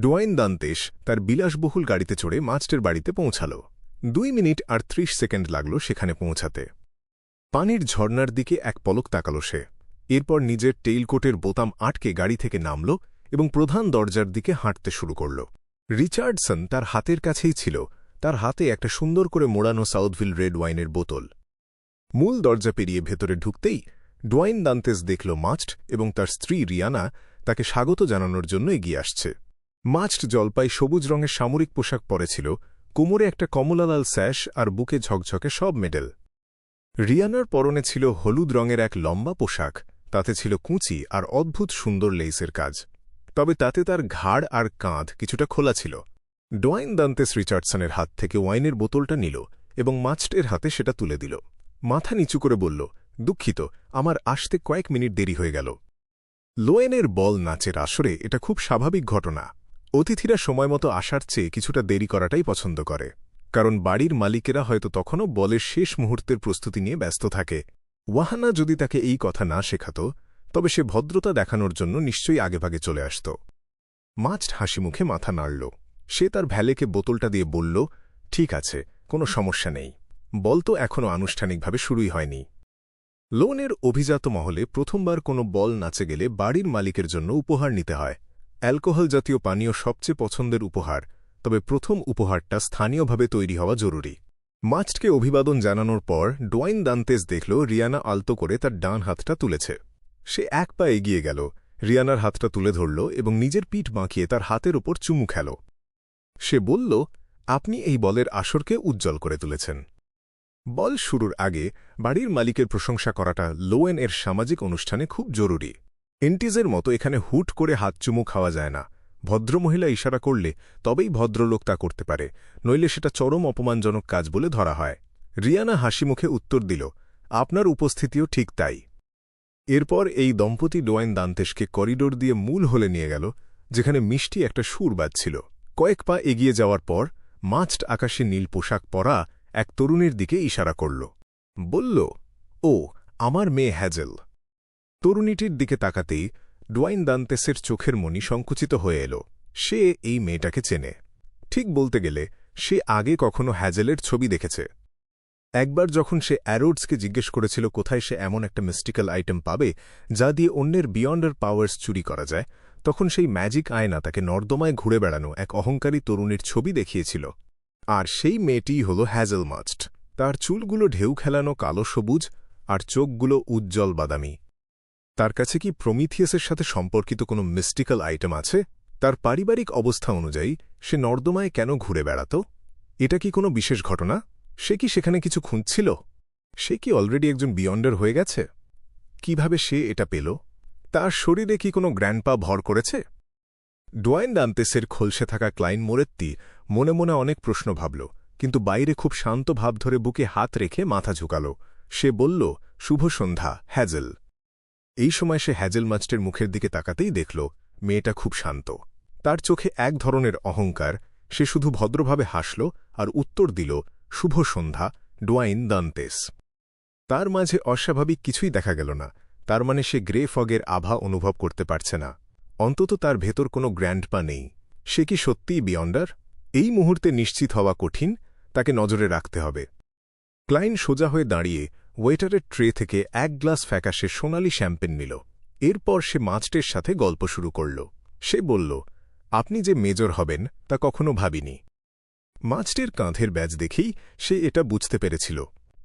ডোয়াইন দান্তেস তার বিলাসবহুল গাড়িতে চড়ে মাস্টের বাড়িতে পৌঁছাল। 2 মিনিট আর 30 সেকেন্ড লাগল সেখানে পৌঁছাতে। পানির ঝর্ণার দিকে এক পলক তাকাল সে। এরপর নিজের টেইলকোটের বোতাম আটকে গাড়ি থেকে নামল এবং প্রধান দরজার দিকে হাঁটতে শুরু করল। রিচার্ডসন তার হাতের কাছেই ছিল, তার হাতে একটা সুন্দর করে মোড়ানো সাউথভিল রেড ওয়াইনের বোতল। মূল দরজা পেরিয়ে ভেতরে ঢুকতেই ডোয়াইন দান্তেস দেখল মাস্ট এবং তার স্ত্রী রিয়ানা তাকে স্বাগত জানানোর জন্য এগিয়ে আসছে। মাস্ট জলপাই সবুজ রঙের সামরিক পোশাক পরেছিল, কোমরে একটা কমলালাল স্যাশ আর বুকে ঝকঝকে সব মেডেল। রিয়ানার পরনে ছিল হলুদ রঙের এক লম্বা পোশাক, তাতে ছিল কুঁচি আর অদ্ভুত সুন্দর লেইসের কাজ, তবে তাতে তার ঘাড় আর কাঁধ কিছুটা খোলা ছিল। ডোয়াইন দান্তেস রিচার্ডসনের হাত থেকে ওয়াইনের বোতলটা নিল এবং মাস্টের হাতে সেটা তুলে দিল। মাথা নিচু করে বলল, দুঃখিত, আমার আসতে কয়েক মিনিট দেরি হয়ে গেল। লোয়েনের বল নাচের আসরে এটা খুব স্বাভাবিক ঘটনা। অতিথিরা সময়মতো আসার চেয়ে কিছুটা দেরি করাটাই পছন্দ করে, কারণ বাড়ির মালিকেরা হয়তো তখনও বলের শেষ মুহূর্তের প্রস্তুতি নিয়ে ব্যস্ত থাকে। ওয়াহানা যদি তাকে এই কথা না শেখাত, তবে সে ভদ্রতা দেখানোর জন্য নিশ্চয়ই আগেভাগে চলে আসত। মাস্ট হাসিমুখে মাথা নাড়ল। সে তার ভ্যালেকে বোতলটা দিয়ে বলল, ঠিক আছে, কোনো সমস্যা নেই। বল তো এখনও আনুষ্ঠানিকভাবে শুরুই হয়নি। লোনের অভিজাত মহলে প্রথমবার কোনো বল নাচে গেলে বাড়ির মালিকের জন্য উপহার নিতে হয়। অ্যালকোহল জাতীয় পানীয় সবচেয়ে পছন্দের উপহার, তবে প্রথম উপহারটা স্থানীয়ভাবে তৈরি হওয়া জরুরি। মাস্টকে অভিবাদন জানানোর পর ডোয়াইন দান্তেস দেখল রিয়ানা আলতো করে তার ডান হাতটা তুলেছে। সে এক পা এগিয়ে গেল, রিয়ানার হাতটা তুলে ধরল এবং নিজের পিঠ বাঁকিয়ে তার হাতের ওপর চুমু খেল। সে বলল, আপনি এই বলের আসরকে উজ্জ্বল করে তুলেছেন। বল শুরুর আগে বাড়ির মালিকের প্রশংসা করাটা লোয়েন এর সামাজিক অনুষ্ঠানে খুব জরুরি। এন্টিজের মতো এখানে হুট করে হাত চুমু খাওয়া যায় না। ভদ্রমহিলা ইশারা করলে তবেই ভদ্রলোক তা করতে পারে, নইলে সেটা চরম অপমানজনক কাজ বলে ধরা হয়। রিয়ানা হাসিমুখে উত্তর দিল, আপনার উপস্থিতিও ঠিক তাই। এরপর এই দম্পতি ডোয়াইন দান্তেসকে করিডোর দিয়ে মূল হলে নিয়ে গেল, যেখানে মিষ্টি একটা সুর বাজছিল। কয়েক পা এগিয়ে যাওয়ার পর মাস্ট আকাশে নীল পোশাক পরা এক তরুণীর দিকে ইশারা করল। বলল, ও আমার মেয়ে হ্যাজেল। তরুণীটির দিকে তাকাতেই ডোয়াইন দান্তেসের চোখের মণি সংকুচিত হয়ে এল। সে এই মেয়েটাকে চেনে। ঠিক বলতে গেলে সে আগে কখনো হ্যাজেলের ছবি দেখেছে। একবার যখন সে অ্যারোডসকে জিজ্ঞেস করেছিল কোথায় সে এমন একটা মিস্টিক্যাল আইটেম পাবে যা দিয়ে অন্যের বিয়ন্ডার পাওয়ার্স চুরি করা যায়, তখন সেই ম্যাজিক আয়না তাকে নর্দমায় ঘুরে বেড়ানো এক অহংকারী তরুণীর ছবি দেখিয়েছিল। আর সেই মেয়েটিই হল হ্যাজেল মাস্ট। তার চুলগুলো ঢেউ খেলানো কালো সবুজ আর চোখগুলো উজ্জ্বল বাদামি। তার কাছে কি প্রমিথিয়াসের সাথে সম্পর্কিত কোনো মিস্টিক্যাল আইটেম আছে? তার পারিবারিক অবস্থা অনুযায়ী সে নর্দমায় কেন ঘুরে বেড়াত? এটা কি কোনো বিশেষ ঘটনা? সে কি সেখানে কিছু খুঁজছিল? সে কি অলরেডি একজন বিয়ন্ডার হয়ে গেছে? কিভাবে সে এটা পেল? তার শরীরে কি কোনো গ্র্যান্ডপা ভর করেছে? ডোয়াইন দান্তেসের খোলসে থাকা ক্লাইন মোরেত্তি মনে মনে অনেক প্রশ্ন ভাবল, কিন্তু বাইরে খুব শান্ত ভাব ধরে বুকে হাত রেখে মাথা ঝুঁকাল। সে বলল, শুভ সন্ধ্যা হ্যাজেল। এই সময় সে হ্যাজেল মাস্টের মুখের দিকে তাকাতেই দেখল মেয়েটা খুব শান্ত। তার চোখে এক ধরনের অহংকার। সে শুধু ভদ্রভাবে হাসল আর উত্তর দিল, শুভ সন্ধ্যা ডোয়াইন দান্তেস। তার মাঝে অস্বাভাবিক কিছুই দেখা গেল না। তার মানে সে গ্রে ফগের আভা অনুভব করতে পারছে না। অন্তত তার ভেতর কোনো গ্র্যান্ডপা নেই। সে কি সত্যিই বিয়ন্ডার? এই মুহূর্তে নিশ্চিত হওয়া কঠিন, তাকে নজরে রাখতে হবে। ক্লাইন সোজা হয়ে দাঁড়িয়ে ওয়েটারের ট্রে থেকে এক গ্লাস ফ্যাকাশে সোনালি শ্যাম্পেন নিল। এরপর সে মাস্টের সাথে গল্প শুরু করল। সে বলল, আপনি যে মেজর হবেন তা কখনো ভাবিনি। মাস্টের কাঁধের ব্যাজ দেখেই সে এটা বুঝতে পেরেছিল।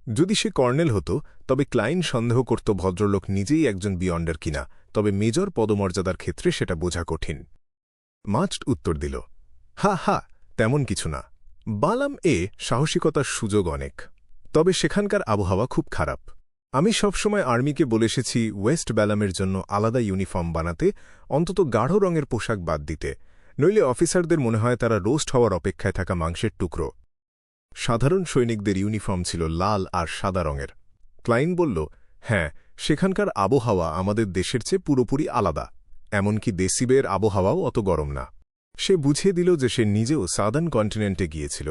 যদি সে কর্নেল হতো তবে ক্লাইন সন্দেহ করত ভদ্রলোক নিজেই একজন বিয়ন্ডার কিনা, তবে মেজর পদমর্যাদার ক্ষেত্রে সেটা বোঝা কঠিন। মাস্ট উত্তর দিল, হা হা, তেমন কিছু না। বালাম সাহসিকতার সুযোগ অনেক, তবে সেখানকার আবহাওয়া খুব খারাপ। আমি সবসময় আর্মিকে বলে এসেছি ওয়েস্ট ব্যালামের জন্য আলাদা ইউনিফর্ম বানাতে, অন্তত গাঢ় রঙের পোশাক বাদ দিতে, নইলে অফিসারদের মনে হয় তারা রোস্ট হওয়ার অপেক্ষায় থাকা মাংসের টুকরো। সাধারণ সৈনিকদের ইউনিফর্ম ছিল লাল আর সাদা রঙের। ক্লাইন বলল, হ্যাঁ, সেখানকার আবহাওয়া আমাদের দেশের চেয়ে পুরোপুরি আলাদা, এমনকি দেশিবের আবহাওয়াও অত গরম না। সে বুঝিয়ে দিল যে সে নিজেও সাদার্ন কন্টিনেন্টে গিয়েছিল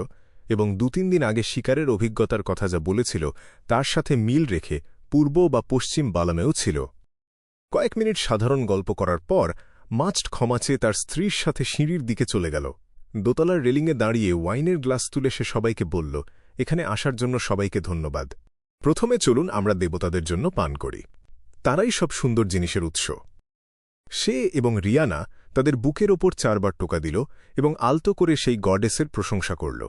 এবং 2-3 দিন আগে শিকারের অভিজ্ঞতার কথা যা বলেছিল তার সাথে মিল রেখে পূর্ব বা পশ্চিম বালামেও ছিল। কয়েক মিনিট সাধারণ গল্প করার পর মাস্ট ক্ষমা চেয়ে তার স্ত্রীর সাথে সিঁড়ির দিকে চলে গেল। দোতলার রেলিংয়ে দাঁড়িয়ে ওয়াইনের গ্লাস তুলে সে সবাইকে বলল, এখানে আসার জন্য সবাইকে ধন্যবাদ। প্রথমে চলুন আমরা দেবতাদের জন্য পান করি, তারাই সব সুন্দর জিনিসের উৎস। সে এবং রিয়ানা তাদের বুকের ওপর 4 বার টোকা দিল এবং আলতো করে সেই গডেসের প্রশংসা করল।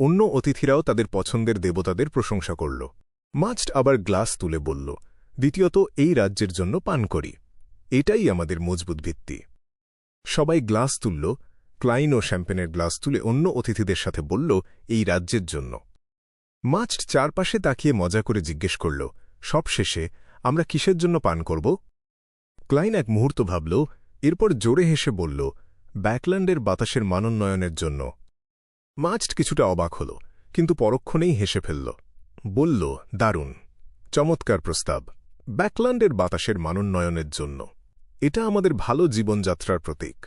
অন্য অতিথিরাও তাদের পছন্দের দেবতাদের প্রশংসা করল। মাস্ট আবার গ্লাস তুলে বলল, দ্বিতীয়ত এই রাজ্যের জন্য পান করি, এটাই আমাদের মজবুত ভিত্তি। সবাই গ্লাস তুলল। ক্লাইন ও শ্যাম্পেনের গ্লাস তুলে অন্য অতিথিদের সাথে বলল, এই রাজ্যের জন্য। মাস্ট চারপাশে তাকিয়ে মজা করে জিজ্ঞেস করল, সবশেষে আমরা কিসের জন্য পান করব? ক্লাইন এক মুহূর্ত ভাবল, এরপর জোরে হেসে বলল, ব্যাকল্যান্ডের বাতাসের মানোন্নয়নের জন্য। মাস্ট কিছুটা অবাক হল, কিন্তু পরক্ষণেই হেসে ফেলল। বলল, দারুণ, চমৎকার প্রস্তাব। ব্যাকল্যান্ডের বাতাসের মানোন্নয়নের জন্য, এটা আমাদের ভালো জীবনযাত্রার প্রতীক।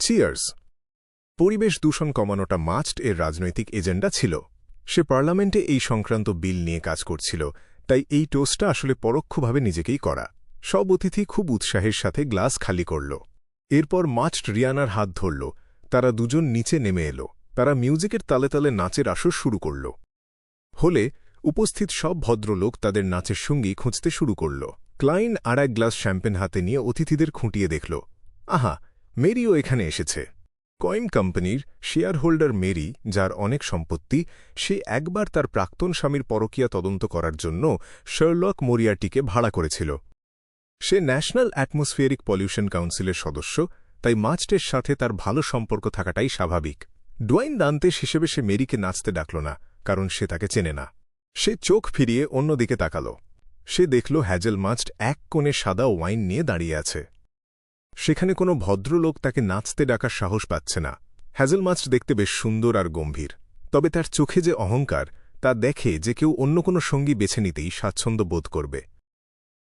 চিয়ার্স। পরিবেশ দূষণ কমানোটা মাস্ট এর রাজনৈতিক এজেন্ডা ছিল। সে পার্লামেন্টে এই সংক্রান্ত বিল নিয়ে কাজ করছিল, তাই এই টোস্টটা আসলে পরোক্ষভাবে নিজেকেই করা। সব অতিথি খুব উৎসাহের সাথে গ্লাস খালি করল। এরপর মাস্ট রিয়ানার হাত ধরল। তারা দুজন নিচে নেমে এলো। তারা মিউজিকের তালে তালে নাচের আসর শুরু করল। হলে উপস্থিত সব ভদ্রলোক তাদের নাচের সঙ্গী খুঁজতে শুরু করল। ক্লাইন আর এক গ্লাস শ্যাম্পেন হাতে নিয়ে অতিথিদের খুঁটিয়ে দেখল। আহা, মেরিও এখানে এসেছে। কয়েন কোম্পানির শেয়ার হোল্ডার মেরি, যার অনেক সম্পত্তি, সে একবার তার প্রাক্তন স্বামীর পরকীয়া তদন্ত করার জন্য শার্লক মোরিয়ার্টিকে ভাড়া করেছিল। সে ন্যাশনাল অ্যাটমসফিয়ারিক পলিউশন কাউন্সিলের সদস্য, তাই মাস্টের সাথে তার ভালো সম্পর্ক থাকাটাই স্বাভাবিক। ডোয়াইন দান্তেস হিসেবে সে মেরিকে নাচতে ডাকল না, কারণ সে তাকে চেনে না। সে চোখ ফিরিয়ে অন্যদিকে তাকাল। সে দেখল হ্যাজেল মাস্ট এক কোণে সাদা ওয়াইন নিয়ে দাঁড়িয়ে আছে। সেখানে কোনো ভদ্রলোক তাকে নাচতে ডাকার সাহস পাচ্ছে না। হ্যাজেলমাস্ট দেখতে বেশ সুন্দর আর গম্ভীর, তবে তার চোখে যে অহংকার তা দেখে যে কেউ অন্য কোনো সঙ্গী বেছে নিতেই স্বাচ্ছন্দ্য বোধ করবে।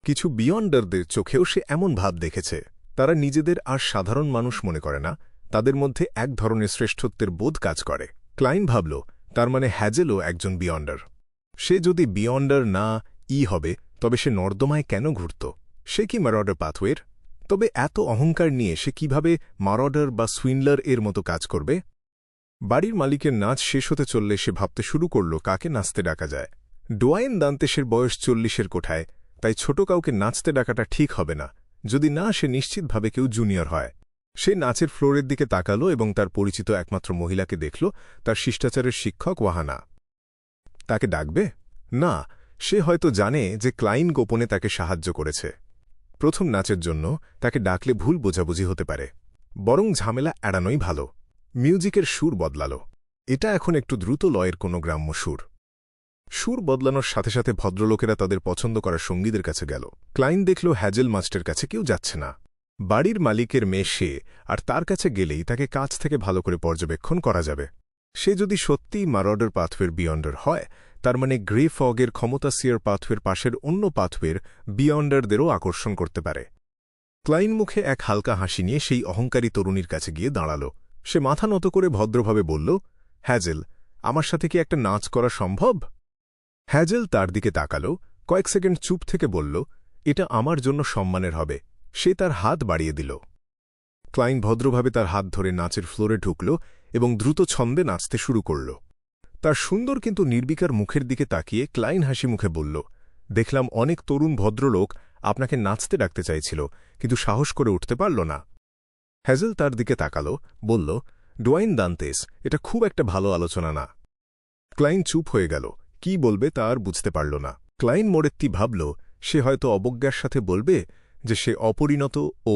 কিছু বিয়ন্ডারদের চোখেও সে এমন ভাব দেখেছে। তারা নিজেদের আর সাধারণ মানুষ মনে করে না, তাদের মধ্যে এক ধরনের শ্রেষ্ঠত্বের বোধ কাজ করে। ক্লাইন ভাবল, তার মানে হ্যাজেলও একজন বিয়ন্ডার। সে যদি বিয়ন্ডার না হবে, তবে সে নর্দমায় কেন ঘুরত? সে কি ম্যারডার পাথওয়ের? তবে এত অহংকার নিয়ে সে কিভাবে মারডার বা সুইনলার এর মতো কাজ করবে? বাড়ির মালিকের নাচ শেষ হতে চললে সে ভাবতে শুরু করল কাকে নাচতে ডাকা যায়। ডোয়াইন দান্তেসের বয়স 40-এর কোঠায়, তাই ছোট কাউকে নাচতে ডাকাটা ঠিক হবে না, যদি না সে নিশ্চিতভাবে কেউ জুনিয়র হয়। সে নাচের ফ্লোরের দিকে তাকালো এবং তার পরিচিত একমাত্র মহিলাকে দেখল, তার শিষ্টাচারের শিক্ষক ওয়াহানা। তাকে ডাকবে? না, সে হয়তো জানে যে ক্লাইন গোপনে তাকে সাহায্য করেছে। প্রথম নাচের জন্য তাকে ডাকলে ভুল বোঝাবুঝি হতে পারে, বরং ঝামেলা এড়ানোই ভালো। মিউজিকের সুর বদলাল। এটা এখন একটু দ্রুত লয়ের কোনো গ্রাম্য সুর। সুর বদলানোর সাথে সাথে ভদ্রলোকেরা তাদের পছন্দ করা সঙ্গীদের কাছে গেল। ক্লাইন দেখল হ্যাজেল মাস্টের কাছে কেউ যাচ্ছে না। বাড়ির মালিকের মেয়ে সে, আর তার কাছে গেলেই তাকে কাছ থেকে ভালো করে পর্যবেক্ষণ করা যাবে। সে যদি সত্যিই মারডার পাথওয়ের বিয়ন্ডার হয়, তার মানে গ্রে ফগের ক্ষমতাসিয়ার পাথওয়ের পাশের অন্য পাথওয়ের বিয়ন্ডারদেরও আকর্ষণ করতে পারে। ক্লাইন মুখে এক হালকা হাসি নিয়ে সেই অহংকারী তরুণীর কাছে গিয়ে দাঁড়াল। সে মাথা নত করে ভদ্রভাবে বলল, হ্যাজেল, আমার সাথে কি একটা নাচ করা সম্ভব? হ্যাজেল তার দিকে তাকাল, কয়েক সেকেন্ড চুপ থেকে বলল, এটা আমার জন্য সম্মানের হবে। সে তার হাত বাড়িয়ে দিল। ক্লাইন ভদ্রভাবে তার হাত ধরে নাচের ফ্লোরে ঢুকল এবং দ্রুত ছন্দে নাচতে শুরু করল। তার সুন্দর কিন্তু নির্বিকার মুখের দিকে তাকিয়ে ক্লাইন হাসি মুখে বলল, দেখলাম অনেক তরুণ ভদ্রলোক আপনাকে নাচতে ডাকতে চাইছিল, কিন্তু সাহস করে উঠতে পারল না। হ্যাজেল তার দিকে তাকাল, বলল, ডোয়াইন দান্তেস, এটা খুব একটা ভালো আলোচনা না। ক্লাইন চুপ হয়ে গেল। কি বলবে তা আর বুঝতে পারল না। ক্লাইন মোরেত্তি ভাবল সে হয়তো অবজ্ঞার সাথে বলবে যে সে অপরিণত ও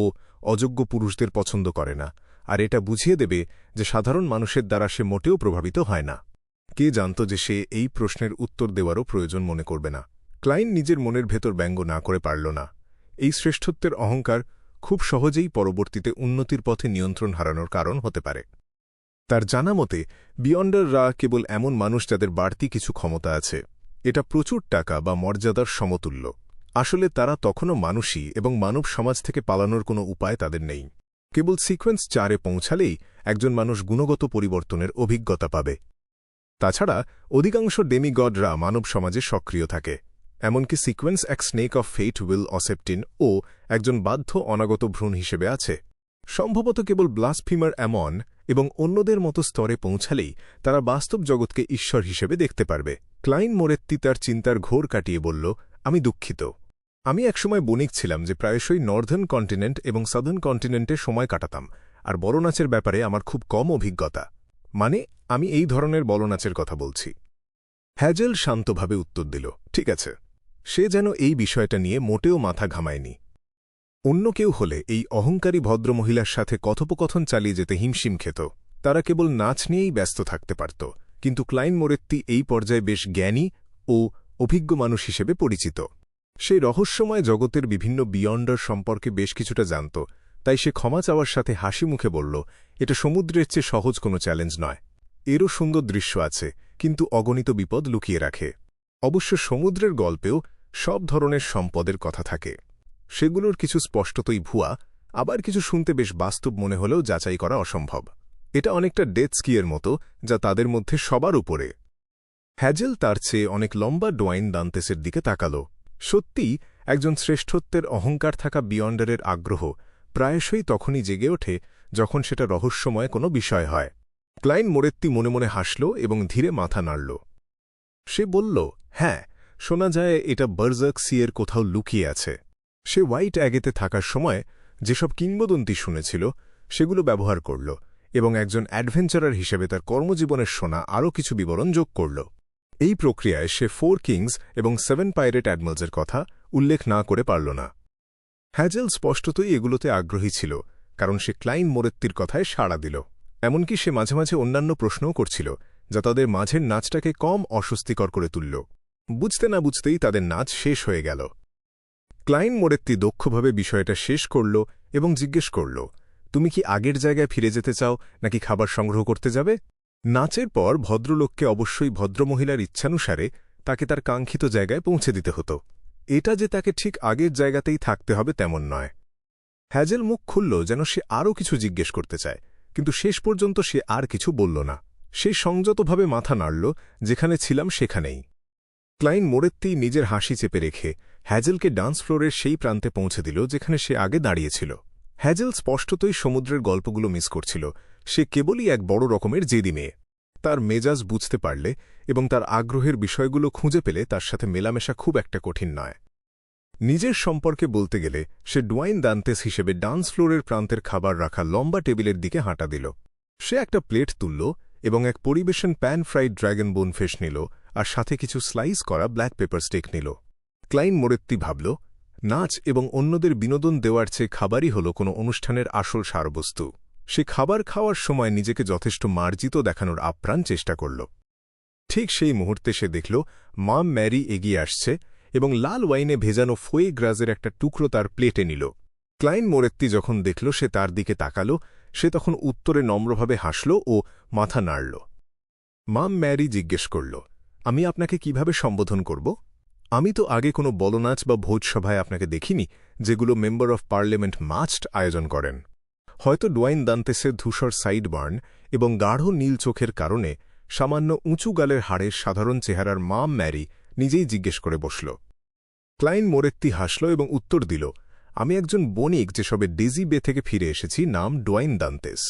অযোগ্য পুরুষদের পছন্দ করে না, আর এটা বুঝিয়ে দেবে যে সাধারণ মানুষের দ্বারা সে মোটেও প্রভাবিত হয় না। কে জানত যে সে এই প্রশ্নের উত্তর দেওয়ারও প্রয়োজন মনে করবে না। ক্লাইন নিজের মনের ভেতর ব্যঙ্গ না করে পারল না। এই শ্রেষ্ঠত্বের অহংকার খুব সহজেই পরবর্তীতে উন্নতির পথে নিয়ন্ত্রণ হারানোর কারণ হতে পারে। তার জানা মতে বিয়ন্ডাররা কেবল এমন মানুষ যাদের বাড়তি কিছু ক্ষমতা আছে। এটা প্রচুর টাকা বা মর্যাদার সমতুল্য। আসলে তারা তখনও মানুষই এবং মানব সমাজ থেকে পালানোর কোনো উপায় তাদের নেই। কেবল সিকোয়েন্স 4-এ পৌঁছালেই একজন মানুষ গুণগত পরিবর্তনের অভিজ্ঞতা পাবে। তাছাড়া অধিকাংশ ডেমিগডরা মানব সমাজে সক্রিয় থাকে। এমনকি সিকোয়েন্স 1 স্নেক অফ ফেট উইল অসেপ্টিন ও একজন বাধ্য অনাগত ভ্রূণ হিসেবে আছে। সম্ভবত কেবল ব্লাসফিমার অ্যামন এবং অন্যদের মতো স্তরে পৌঁছালেই তারা বাস্তব জগৎকে ঈশ্বর হিসেবে দেখতে পারবে। ক্লাইন মোরেত্তি তার চিন্তার ঘোর কাটিয়ে বলল, আমি দুঃখিত। আমি একসময় বণিক ছিলাম যে প্রায়শই নর্দার্ন কন্টিনেন্ট এবং সাদার্ন কন্টিনেন্টে সময় কাটাতাম, আর বড়নাচের ব্যাপারে আমার খুব কম অভিজ্ঞতা। মানে, আমি এই ধরনের বড়নাচের কথা বলছি। হ্যাজেল শান্তভাবে উত্তর দিল, ঠিক আছে। সে যেন এই বিষয়টা নিয়ে মোটেও মাথা ঘামায়নি। অন্য কেউ হলে এই অহংকারী ভদ্রমহিলার সাথে কথোপকথন চালিয়ে যেতে হিমশিম খেত। তারা কেবল নাচ নিয়েই ব্যস্ত থাকতে পারত। কিন্তু ক্লাইন মোরেত্তি এই পর্যায়ে বেশ জ্ঞানী ও অভিজ্ঞ মানুষ হিসেবে পরিচিত। সে রহস্যময় জগতের বিভিন্ন বিয়ন্ডার সম্পর্কে বেশ কিছুটা জানত, তাই সে ক্ষমা চাওয়ার সাথে হাসি মুখে বলল, এটা সমুদ্রের চেয়ে সহজ কোনো চ্যালেঞ্জ নয়। এরও সুন্দর দৃশ্য আছে, কিন্তু অগণিত বিপদ লুকিয়ে রাখে। অবশ্য সমুদ্রের গল্পেও সব ধরনের সম্পদের কথা থাকে। সেগুলোর কিছু স্পষ্টতই ভুয়া, আবার কিছু শুনতে বেশ বাস্তব মনে হলেও যাচাই করা অসম্ভব। এটা অনেকটা ডেথ স্কিয়ের মতো, যা তাদের মধ্যে সবার উপরে। হ্যাজেল তার চেয়ে অনেক লম্বা ডোয়াইন দান্তেসের দিকে তাকাল। সত্যিই একজন শ্রেষ্ঠত্বের অহংকার থাকা বিয়ন্ডারের আগ্রহ প্রায়শই তখনই জেগে ওঠে যখন সেটা রহস্যময় কোনো বিষয় হয়। ক্লাইন মোরেত্তি মনে মনে হাসল এবং ধীরে মাথা নাড়ল। সে বলল, হ্যাঁ, শোনা যায় এটা বার্জার্ক সিয়ের কোথাও লুকিয়ে আছে। সে হোয়াইট অ্যাগেতে থাকার সময় যেসব কিংবদন্তি শুনেছিল সেগুলো ব্যবহার করল এবং একজন অ্যাডভেঞ্চারার হিসেবে তার কর্মজীবনের শোনা আরও কিছু বিবরণ যোগ করল। এই প্রক্রিয়ায় সে 4 কিংস এবং 7 পাইরেট অ্যাডমিরালসের কথা উল্লেখ না করে পারল না। হ্যাজেল স্পষ্টতই এগুলোতে আগ্রহী ছিল, কারণ সে ক্লাইন মোরেত্তির কথায় সাড়া দিল। এমনকি সে মাঝে মাঝে অন্যান্য প্রশ্নও করছিল, যা তাদের মাঝের নাচটাকে কম অস্বস্তিকর করে তুলল। বুঝতে না বুঝতেই তাদের নাচ শেষ হয়ে গেল। ক্লাইন মোরেত্তি দক্ষভাবে বিষয়টা শেষ করল এবং জিজ্ঞেস করল, তুমি কি আগের জায়গায় ফিরে যেতে চাও নাকি খাবার সংগ্রহ করতে যাবে? নাচের পর ভদ্রলোককে অবশ্যই ভদ্রমহিলার ইচ্ছানুসারে তাকে তার কাঙ্ক্ষিত জায়গায় পৌঁছে দিতে হতো। এটা যে তাকে ঠিক আগের জায়গাতেই থাকতে হবে তেমন নয়। হ্যাজেল মুখ খুলল যেন সে আরও কিছু জিজ্ঞেস করতে চায়, কিন্তু শেষ পর্যন্ত সে আর কিছু বলল না। সে সংযতভাবে মাথা নাড়ল, যেখানে ছিলাম সেখানেই। ক্লাইন মোরেত্তি নিজের হাসি চেপে রেখে হ্যাজেলকে ডান্স ফ্লোরের সেই প্রান্তে পৌঁছে দিল যেখানে সে আগে দাঁড়িয়েছিল। হ্যাজেল স্পষ্টতই সমুদ্রের গল্পগুলো মিস করছিল। সে কেবলই এক বড় রকমের জেদি মেয়ে। তার মেজাজ বুঝতে পারলে এবং তার আগ্রহের বিষয়গুলো খুঁজে পেলে তার সাথে মেলামেশা খুব একটা কঠিন নয়। নিজের সম্পর্কে বলতে গেলে সে ডোয়াইন দান্তেস হিসেবে ডান্স ফ্লোরের প্রান্তের খাবার রাখা লম্বা টেবিলের দিকে হাঁটা দিল। সে একটা প্লেট তুলল এবং এক পরিবেশন প্যান ফ্রাইড ড্র্যাগন বোন ফিশ নিল, আর সাথে কিছু স্লাইস করা ব্ল্যাক পেপার স্টেক নিল। ক্লাইন মোরেত্তি ভাবল, নাচ এবং অন্যদের বিনোদন দেওয়ার চেয়ে খাবারই হল কোনো অনুষ্ঠানের আসল সারবস্তু। সে খাবার খাওয়ার সময় নিজেকে যথেষ্ট মার্জিত দেখানোর আপ্রাণ চেষ্টা করল। ঠিক সেই মুহূর্তে সে দেখল মাম ম্যারি এগিয়ে আসছে এবং লাল ওয়াইনে ভেজানো ফোয়ে গ্রাজের একটা টুকরো তার প্লেটে নিল। ক্লাইন মোরেত্তি যখন দেখল সে তার দিকে তাকাল, সে তখন উত্তরে নম্রভাবে হাসল ও মাথা নাড়ল। মাম ম্যারি জিজ্ঞেস করল, আমি আপনাকে কিভাবে সম্বোধন করব? আমি তো আগে কোনো বলনাচ বা ভোজসভায় আপনাকে দেখিনি, যেগুলো মেম্বার অফ পার্লামেন্ট মাস্ট আয়োজন করেন। হয়তো ডোয়াইন দান্তেসের ধূসর সাইড বার্ন এবং গাঢ় নীল চোখের কারণে সামান্য উঁচু গালের হাড়ের সাধারণ চেহারার মাম ম্যারি নিজেই জিজ্ঞেস করে বসল। ক্লাইন মোরেত্তি হাসল এবং উত্তর দিল, আমি একজন বণিক যে সবে ডেজি বে থেকে ফিরে এসেছি, নাম ডোয়াইন দান্তেস।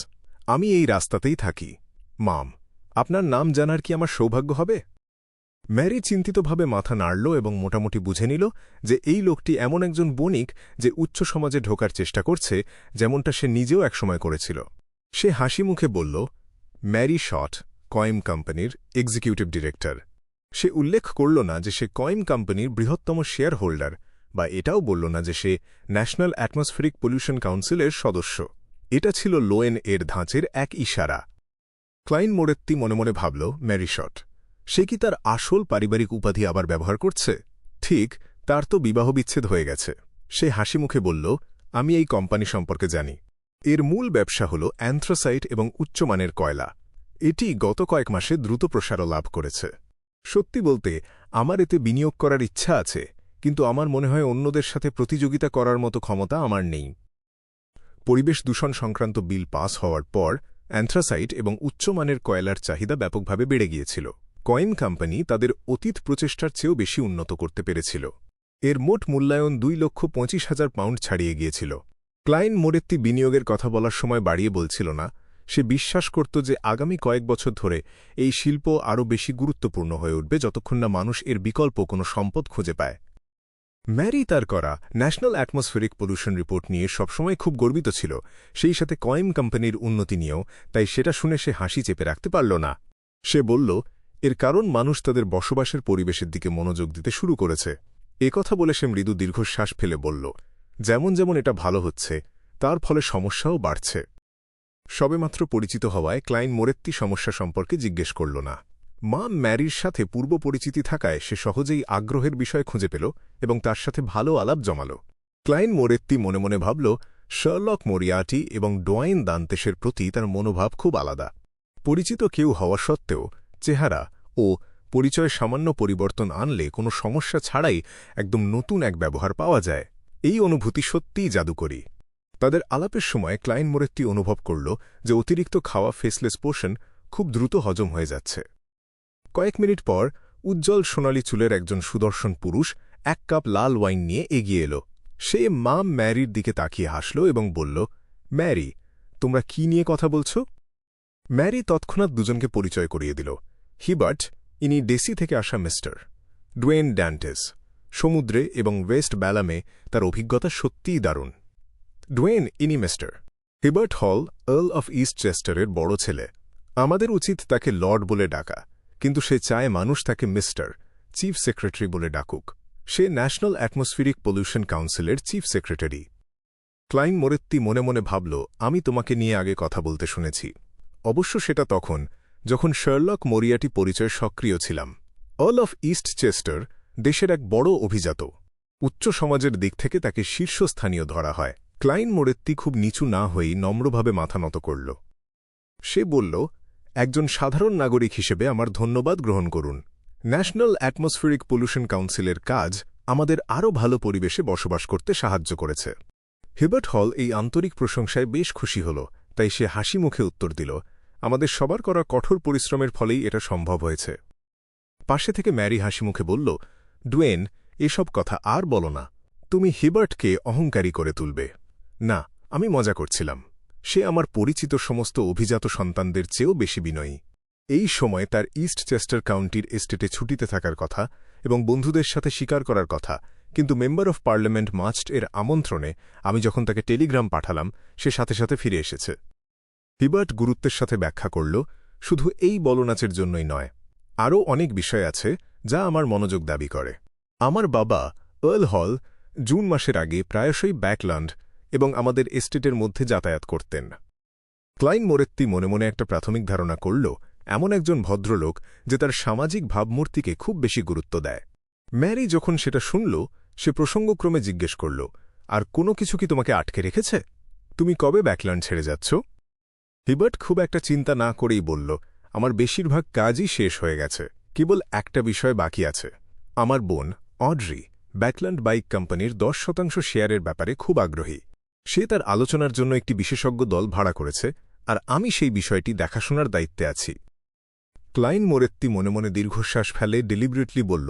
আমি এই রাস্তাতেই থাকি। মাম, আপনার নাম জানার কি আমার সৌভাগ্য হবে? ম্যারি চিন্তিতভাবে মাথা নাড়ল এবং মোটামুটি বুঝে নিল যে এই লোকটি এমন একজন বণিক যে উচ্চ সমাজে ঢোকার চেষ্টা করছে, যেমনটা সে নিজেও একসময় করেছিল। সে হাসি মুখে বলল, ম্যারি শট, কয়েম কোম্পানির এক্সিকিউটিভ ডিরেক্টর। সে উল্লেখ করল না যে সে কয়েম কোম্পানির বৃহত্তম শেয়ার হোল্ডার, বা এটাও বলল না যে সে ন্যাশনাল অ্যাটমসফেরিক পলিউশন কাউন্সিলের সদস্য। এটা ছিল লোয়েন এর ধাঁচের এক ইশারা। ক্লাইন মোরেত্তি মনে মনে ভাবল, ম্যারিশট, সে কি তার আসল পারিবারিক উপাধি আবার ব্যবহার করছে? ঠিক, তার তো বিবাহবিচ্ছেদ হয়ে গেছে। সে হাসি মুখে বলল, আমি এই কোম্পানি সম্পর্কে জানি। এর মূল ব্যবসা হল অ্যান্থ্রাসাইট এবং উচ্চমানের কয়লা। এটি গত কয়েক মাসে দ্রুত প্রসারও লাভ করেছে। সত্যি বলতে আমার এতে বিনিয়োগ করার ইচ্ছা আছে, কিন্তু আমার মনে হয় অন্যদের সাথে প্রতিযোগিতা করার মতো ক্ষমতা আমার নেই। পরিবেশ দূষণ সংক্রান্ত বিল পাস হওয়ার পর অ্যান্থ্রাসাইট এবং উচ্চমানের কয়লার চাহিদা ব্যাপকভাবে বেড়ে গিয়েছিল। কয়েম কোম্পানি তাদের অতীত প্রচেষ্টার চেয়েও বেশি উন্নত করতে পেরেছিল। এর মোট মূল্যায়ন 2,25,000 পাউন্ড ছাড়িয়ে গিয়েছিল। ক্লাইন মোরেত্তি বিনিয়োগের কথা বলার সময় বাড়িয়ে বলছিল না। সে বিশ্বাস করত যে আগামী কয়েক বছর ধরে এই শিল্প আরও বেশি গুরুত্বপূর্ণ হয়ে উঠবে যতক্ষণ না মানুষ এর বিকল্প কোনো সম্পদ খুঁজে পায়। ম্যারি তার করা ন্যাশনাল অ্যাটমসফেরিক পলিউশন রিপোর্ট নিয়ে সবসময় খুব গর্বিত ছিল, সেই সাথে কয়েম কোম্পানির উন্নতি নিয়েও, তাই সেটা শুনে সে হাসি চেপে রাখতে পারল না। সে বলল, এর কারণ মানুষ তাদের বসবাসের পরিবেশের দিকে মনোযোগ দিতে শুরু করেছে। কথা বলে সে মৃদু দীর্ঘশ্বাস ফেলে বলল, যেমন যেমন এটা ভালো হচ্ছে, তার ফলে সমস্যাও বাড়ছে। সবেমাত্র পরিচিত হওয়ায় ক্লাইন মোরেত্তি সমস্যা সম্পর্কে জিজ্ঞেস করল না। মা ম্যারির সাথে পূর্ব পরিচিতি থাকায় সে সহজেই আগ্রহের বিষয় খুঁজে পেল এবং তার সাথে ভালো আলাপ জমাল। ক্লাইন মোরেত্তি মনে মনে ভাবল, শার্লক মোরিয়ার্টি এবং ডোয়াইন দান্তেসের প্রতি তার মনোভাব খুব আলাদা। পরিচিত কেউ হওয়া সত্ত্বেও চেহারা ও পরিচয় সামান্য পরিবর্তন আনলে কোনো সমস্যা ছাড়াই একদম নতুন এক ব্যবহার পাওয়া যায়। এই অনুভূতি সত্যিই জাদুকরী। তাদের আলাপের সময় ক্লাইন মোরেত্তি অনুভব করল যে অতিরিক্ত খাওয়া ফেসলেস পোষণ খুব দ্রুত হজম হয়ে যাচ্ছে। কয়েক মিনিট পর উজ্জ্বল সোনালি চুলের একজন সুদর্শন পুরুষ 1 কাপ লাল ওয়াইন নিয়ে এগিয়ে এল। সে মা ম্যারির দিকে তাকিয়ে হাসল এবং বলল, ম্যারি, তোমরা কি নিয়ে কথা বলছ? ম্যারি তৎক্ষণাৎ দুজনকে পরিচয় করিয়ে দিল। হিবার্ট, ইনি ডেসি থেকে আসা মিস্টার ডোয়েন ড্যান্টেস। সমুদ্রে এবং ওয়েস্ট ব্যালামে তার অভিজ্ঞতা সত্যিই দারুণ। ডোয়েন, ইনি মিস্টার হিবার্ট হল, আর্ল অফ ইস্ট চেস্টারের বড় ছেলে। আমাদের উচিত তাকে লর্ড বলে ডাকা, কিন্তু সে চায় মানুষ তাকে মিস্টার চিফ সেক্রেটারি বলে ডাকুক। সে ন্যাশনাল অ্যাটমসফেরিক পলিউশন কাউন্সিলের চিফ সেক্রেটারি। ক্লাইন মোরেত্তি মনে মনে ভাবল, আমি তোমাকে নিয়ে আগে কথা বলতে শুনেছি। অবশ্য সেটা তখন যখন শার্লক মোরিয়ার্টি পরিচয় সক্রিয় ছিলাম। আর্ল অফ ইস্ট চেস্টার দেশের এক বড় অভিজাত। উচ্চ সমাজের দিক থেকে তাকে শীর্ষস্থানীয় ধরা হয়। ক্লাইন মোরেত্তি খুব নিচু না হয়েই নম্রভাবে মাথা নত করল। সে বলল, একজন সাধারণ নাগরিক হিসেবে আমার ধন্যবাদ গ্রহণ করুন। ন্যাশনাল অ্যাটমসফেরিক পলিউশন কাউন্সিলের কাজ আমাদের আরও ভালো পরিবেশে বসবাস করতে সাহায্য করেছে। হিবার্ট হল এই আন্তরিক প্রশংসায় বেশ খুশি হল, তাই সে হাসি মুখে উত্তর দিল, আমাদের সবার করা কঠোর পরিশ্রমের ফলেই এটা সম্ভব হয়েছে। পাশে থেকে ম্যারি হাসি মুখে বলল, ডোয়েন, এসব কথা আর বলো না। তুমি হিবার্টকে অহংকারী করে তুলবে। না, আমি মজা করছিলাম। সে আমার পরিচিত সমস্ত অভিজাত সন্তানদের চেয়েও বেশি বিনয়ী। এই সময় তার ইস্ট চেস্টার কাউন্টির এস্টেটে ছুটিতে থাকার কথা এবং বন্ধুদের সাথে শিকার করার কথা, কিন্তু মেম্বার অফ পার্লামেন্ট মাস্ট এর আমন্ত্রণে আমি যখন তাকে টেলিগ্রাম পাঠালাম, সে সাথে সাথে ফিরে এসেছে। হিবার্ট গুরুত্বের সাথে ব্যাখ্যা করল, শুধু এই বলনাচের জন্যই নয়, আরও অনেক বিষয় আছে যা আমার মনোযোগ দাবি করে। আমার বাবা আর্ল হল জুন মাসের আগে প্রায়শই ব্যাকল্যান্ড এবং আমাদের এস্টেটের মধ্যে যাতায়াত করতেন। ক্লাইন মোরেত্তি মনে মনে একটা প্রাথমিক ধারণা করল, এমন একজন ভদ্রলোক যে তার সামাজিক ভাবমূর্তিকে খুব বেশি গুরুত্ব দেয়। ম্যারি যখন সেটা শুনল, সে প্রসঙ্গক্রমে জিজ্ঞেস করল, আর কোনো কিছু কি তোমাকে আটকে রেখেছে? তুমি কবে ব্যাকল্যান্ড ছেড়ে যাচ্ছ? হিবার্ট খুব একটা চিন্তা না করেই বলল, আমার বেশিরভাগ কাজই শেষ হয়ে গেছে, কেবল একটা বিষয় বাকি আছে। আমার বোন অড্রি ব্যাকল্যান্ড বাইক কোম্পানির 10% শেয়ারের ব্যাপারে খুব আগ্রহী। সে তার আলোচনার জন্য একটি বিশেষজ্ঞ দল ভাড়া করেছে, আর আমি সেই বিষয়টি দেখাশোনার দায়িত্বে আছি। ক্লাইন মোরেত্তি মনে মনে দীর্ঘশ্বাস ফেলে ডেলিব্রেটলি বলল,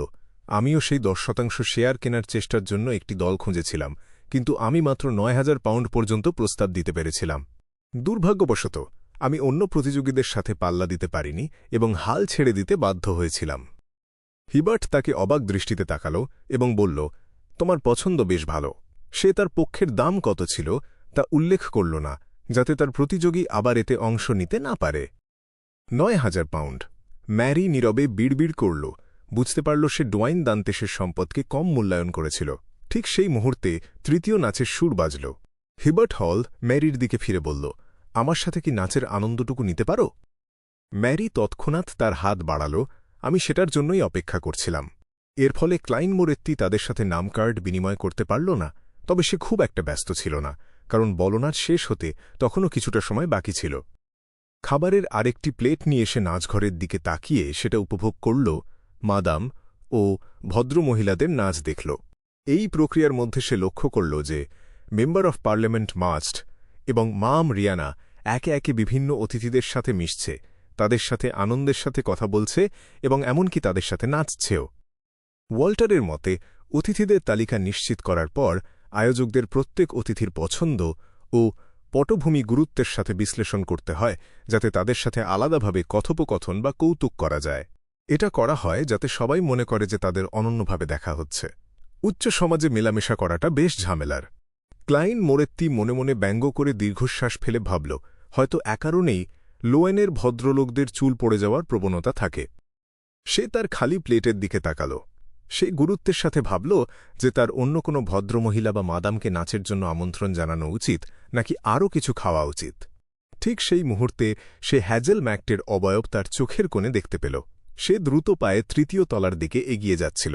আমিও সেই 10% শেয়ার কেনার চেষ্টার জন্য একটি দল খুঁজেছিলাম, কিন্তু আমি মাত্র 9,000 পাউন্ড পর্যন্ত প্রস্তাব দিতে পেরেছিলাম। দুর্ভাগ্যবশত আমি অন্য প্রতিযোগীদের সাথে পাল্লা দিতে পারিনি এবং হাল ছেড়ে দিতে বাধ্য হয়েছিলাম। হিবার্ট তাকে অবাক দৃষ্টিতে তাকাল এবং বলল, তোমার পছন্দ বেশ ভালো। সে তার পক্ষের দাম কত ছিল তা উল্লেখ করল না, যাতে তার প্রতিযোগী আবার এতে অংশ নিতে না পারে। 9,000 পাউন্ড। ম্যারি নীরবে বিড়বিড় করল, বুঝতে পারল সে ডোয়াইন দান্তেসের সম্পদকে কম মূল্যায়ন করেছিল। ঠিক সেই মুহূর্তে তৃতীয় নাচের সুর বাজল। হিবার্ট হল ম্যারির দিকে ফিরে বলল, আমার সাথে কি নাচের আনন্দটুকু নিতে পারো? ম্যারি তৎক্ষণাৎ তার হাত বাড়াল। আমি সেটার জন্যই অপেক্ষা করছিলাম। এর ফলে ক্লাইন মোরেত্তি তাদের সাথে নামকার্ড বিনিময় করতে পারল না, তবে সে খুব একটা ব্যস্ত ছিল না, কারণ বলনাচ শেষ হতে তখনও কিছুটা সময় বাকি ছিল। খাবারের আরেকটি প্লেট নিয়ে এসে নাচঘরের দিকে তাকিয়ে সেটা উপভোগ করল। মাদাম ও ভদ্রমহিলাদের নাচ দেখল। এই প্রক্রিয়ার মধ্যে সে লক্ষ্য করল যে মেম্বার অফ পার্লামেন্ট মাস্ট এবং মাম রিয়ানা একে একে বিভিন্ন অতিথিদের সাথে মিশছে, তাদের সাথে আনন্দের সাথে কথা বলছে এবং এমনকি তাদের সাথে নাচছেও। ওয়াল্টারের মতে অতিথিদের তালিকা নিশ্চিত করার পর আয়োজকদের প্রত্যেক অতিথির পছন্দ ও পটভূমি গুরুত্বের সাথে বিশ্লেষণ করতে হয়, যাতে তাদের সাথে আলাদাভাবে কথোপকথন বা কৌতুক করা যায়। এটা করা হয় যাতে সবাই মনে করে যে তাদের অনন্যভাবে দেখা হচ্ছে। উচ্চ সমাজে মেলামেশা করাটা বেশ ঝামেলার। ক্লাইন মোরেত্তি মনে মনে ব্যঙ্গ করে দীর্ঘশ্বাস ফেলে ভাবল, হয়তো কারণেই লোয়েনের ভদ্রলোকদের চুল পড়ে যাওয়ার প্রবণতা থাকে। সে তার খালি প্লেটের দিকে তাকাল। সে গুরুত্বের সাথে ভাবল যে তার অন্য কোনো ভদ্রমহিলা বা মাদামকে নাচের জন্য আমন্ত্রণ জানানো উচিত নাকি আরও কিছু খাওয়া উচিত। ঠিক সেই মুহূর্তে সে হ্যাজেল ম্যাক্টের অবয়ব তার চোখের কোণে দেখতে পেল। সে দ্রুত পায়ে তৃতীয় তলার দিকে এগিয়ে যাচ্ছিল।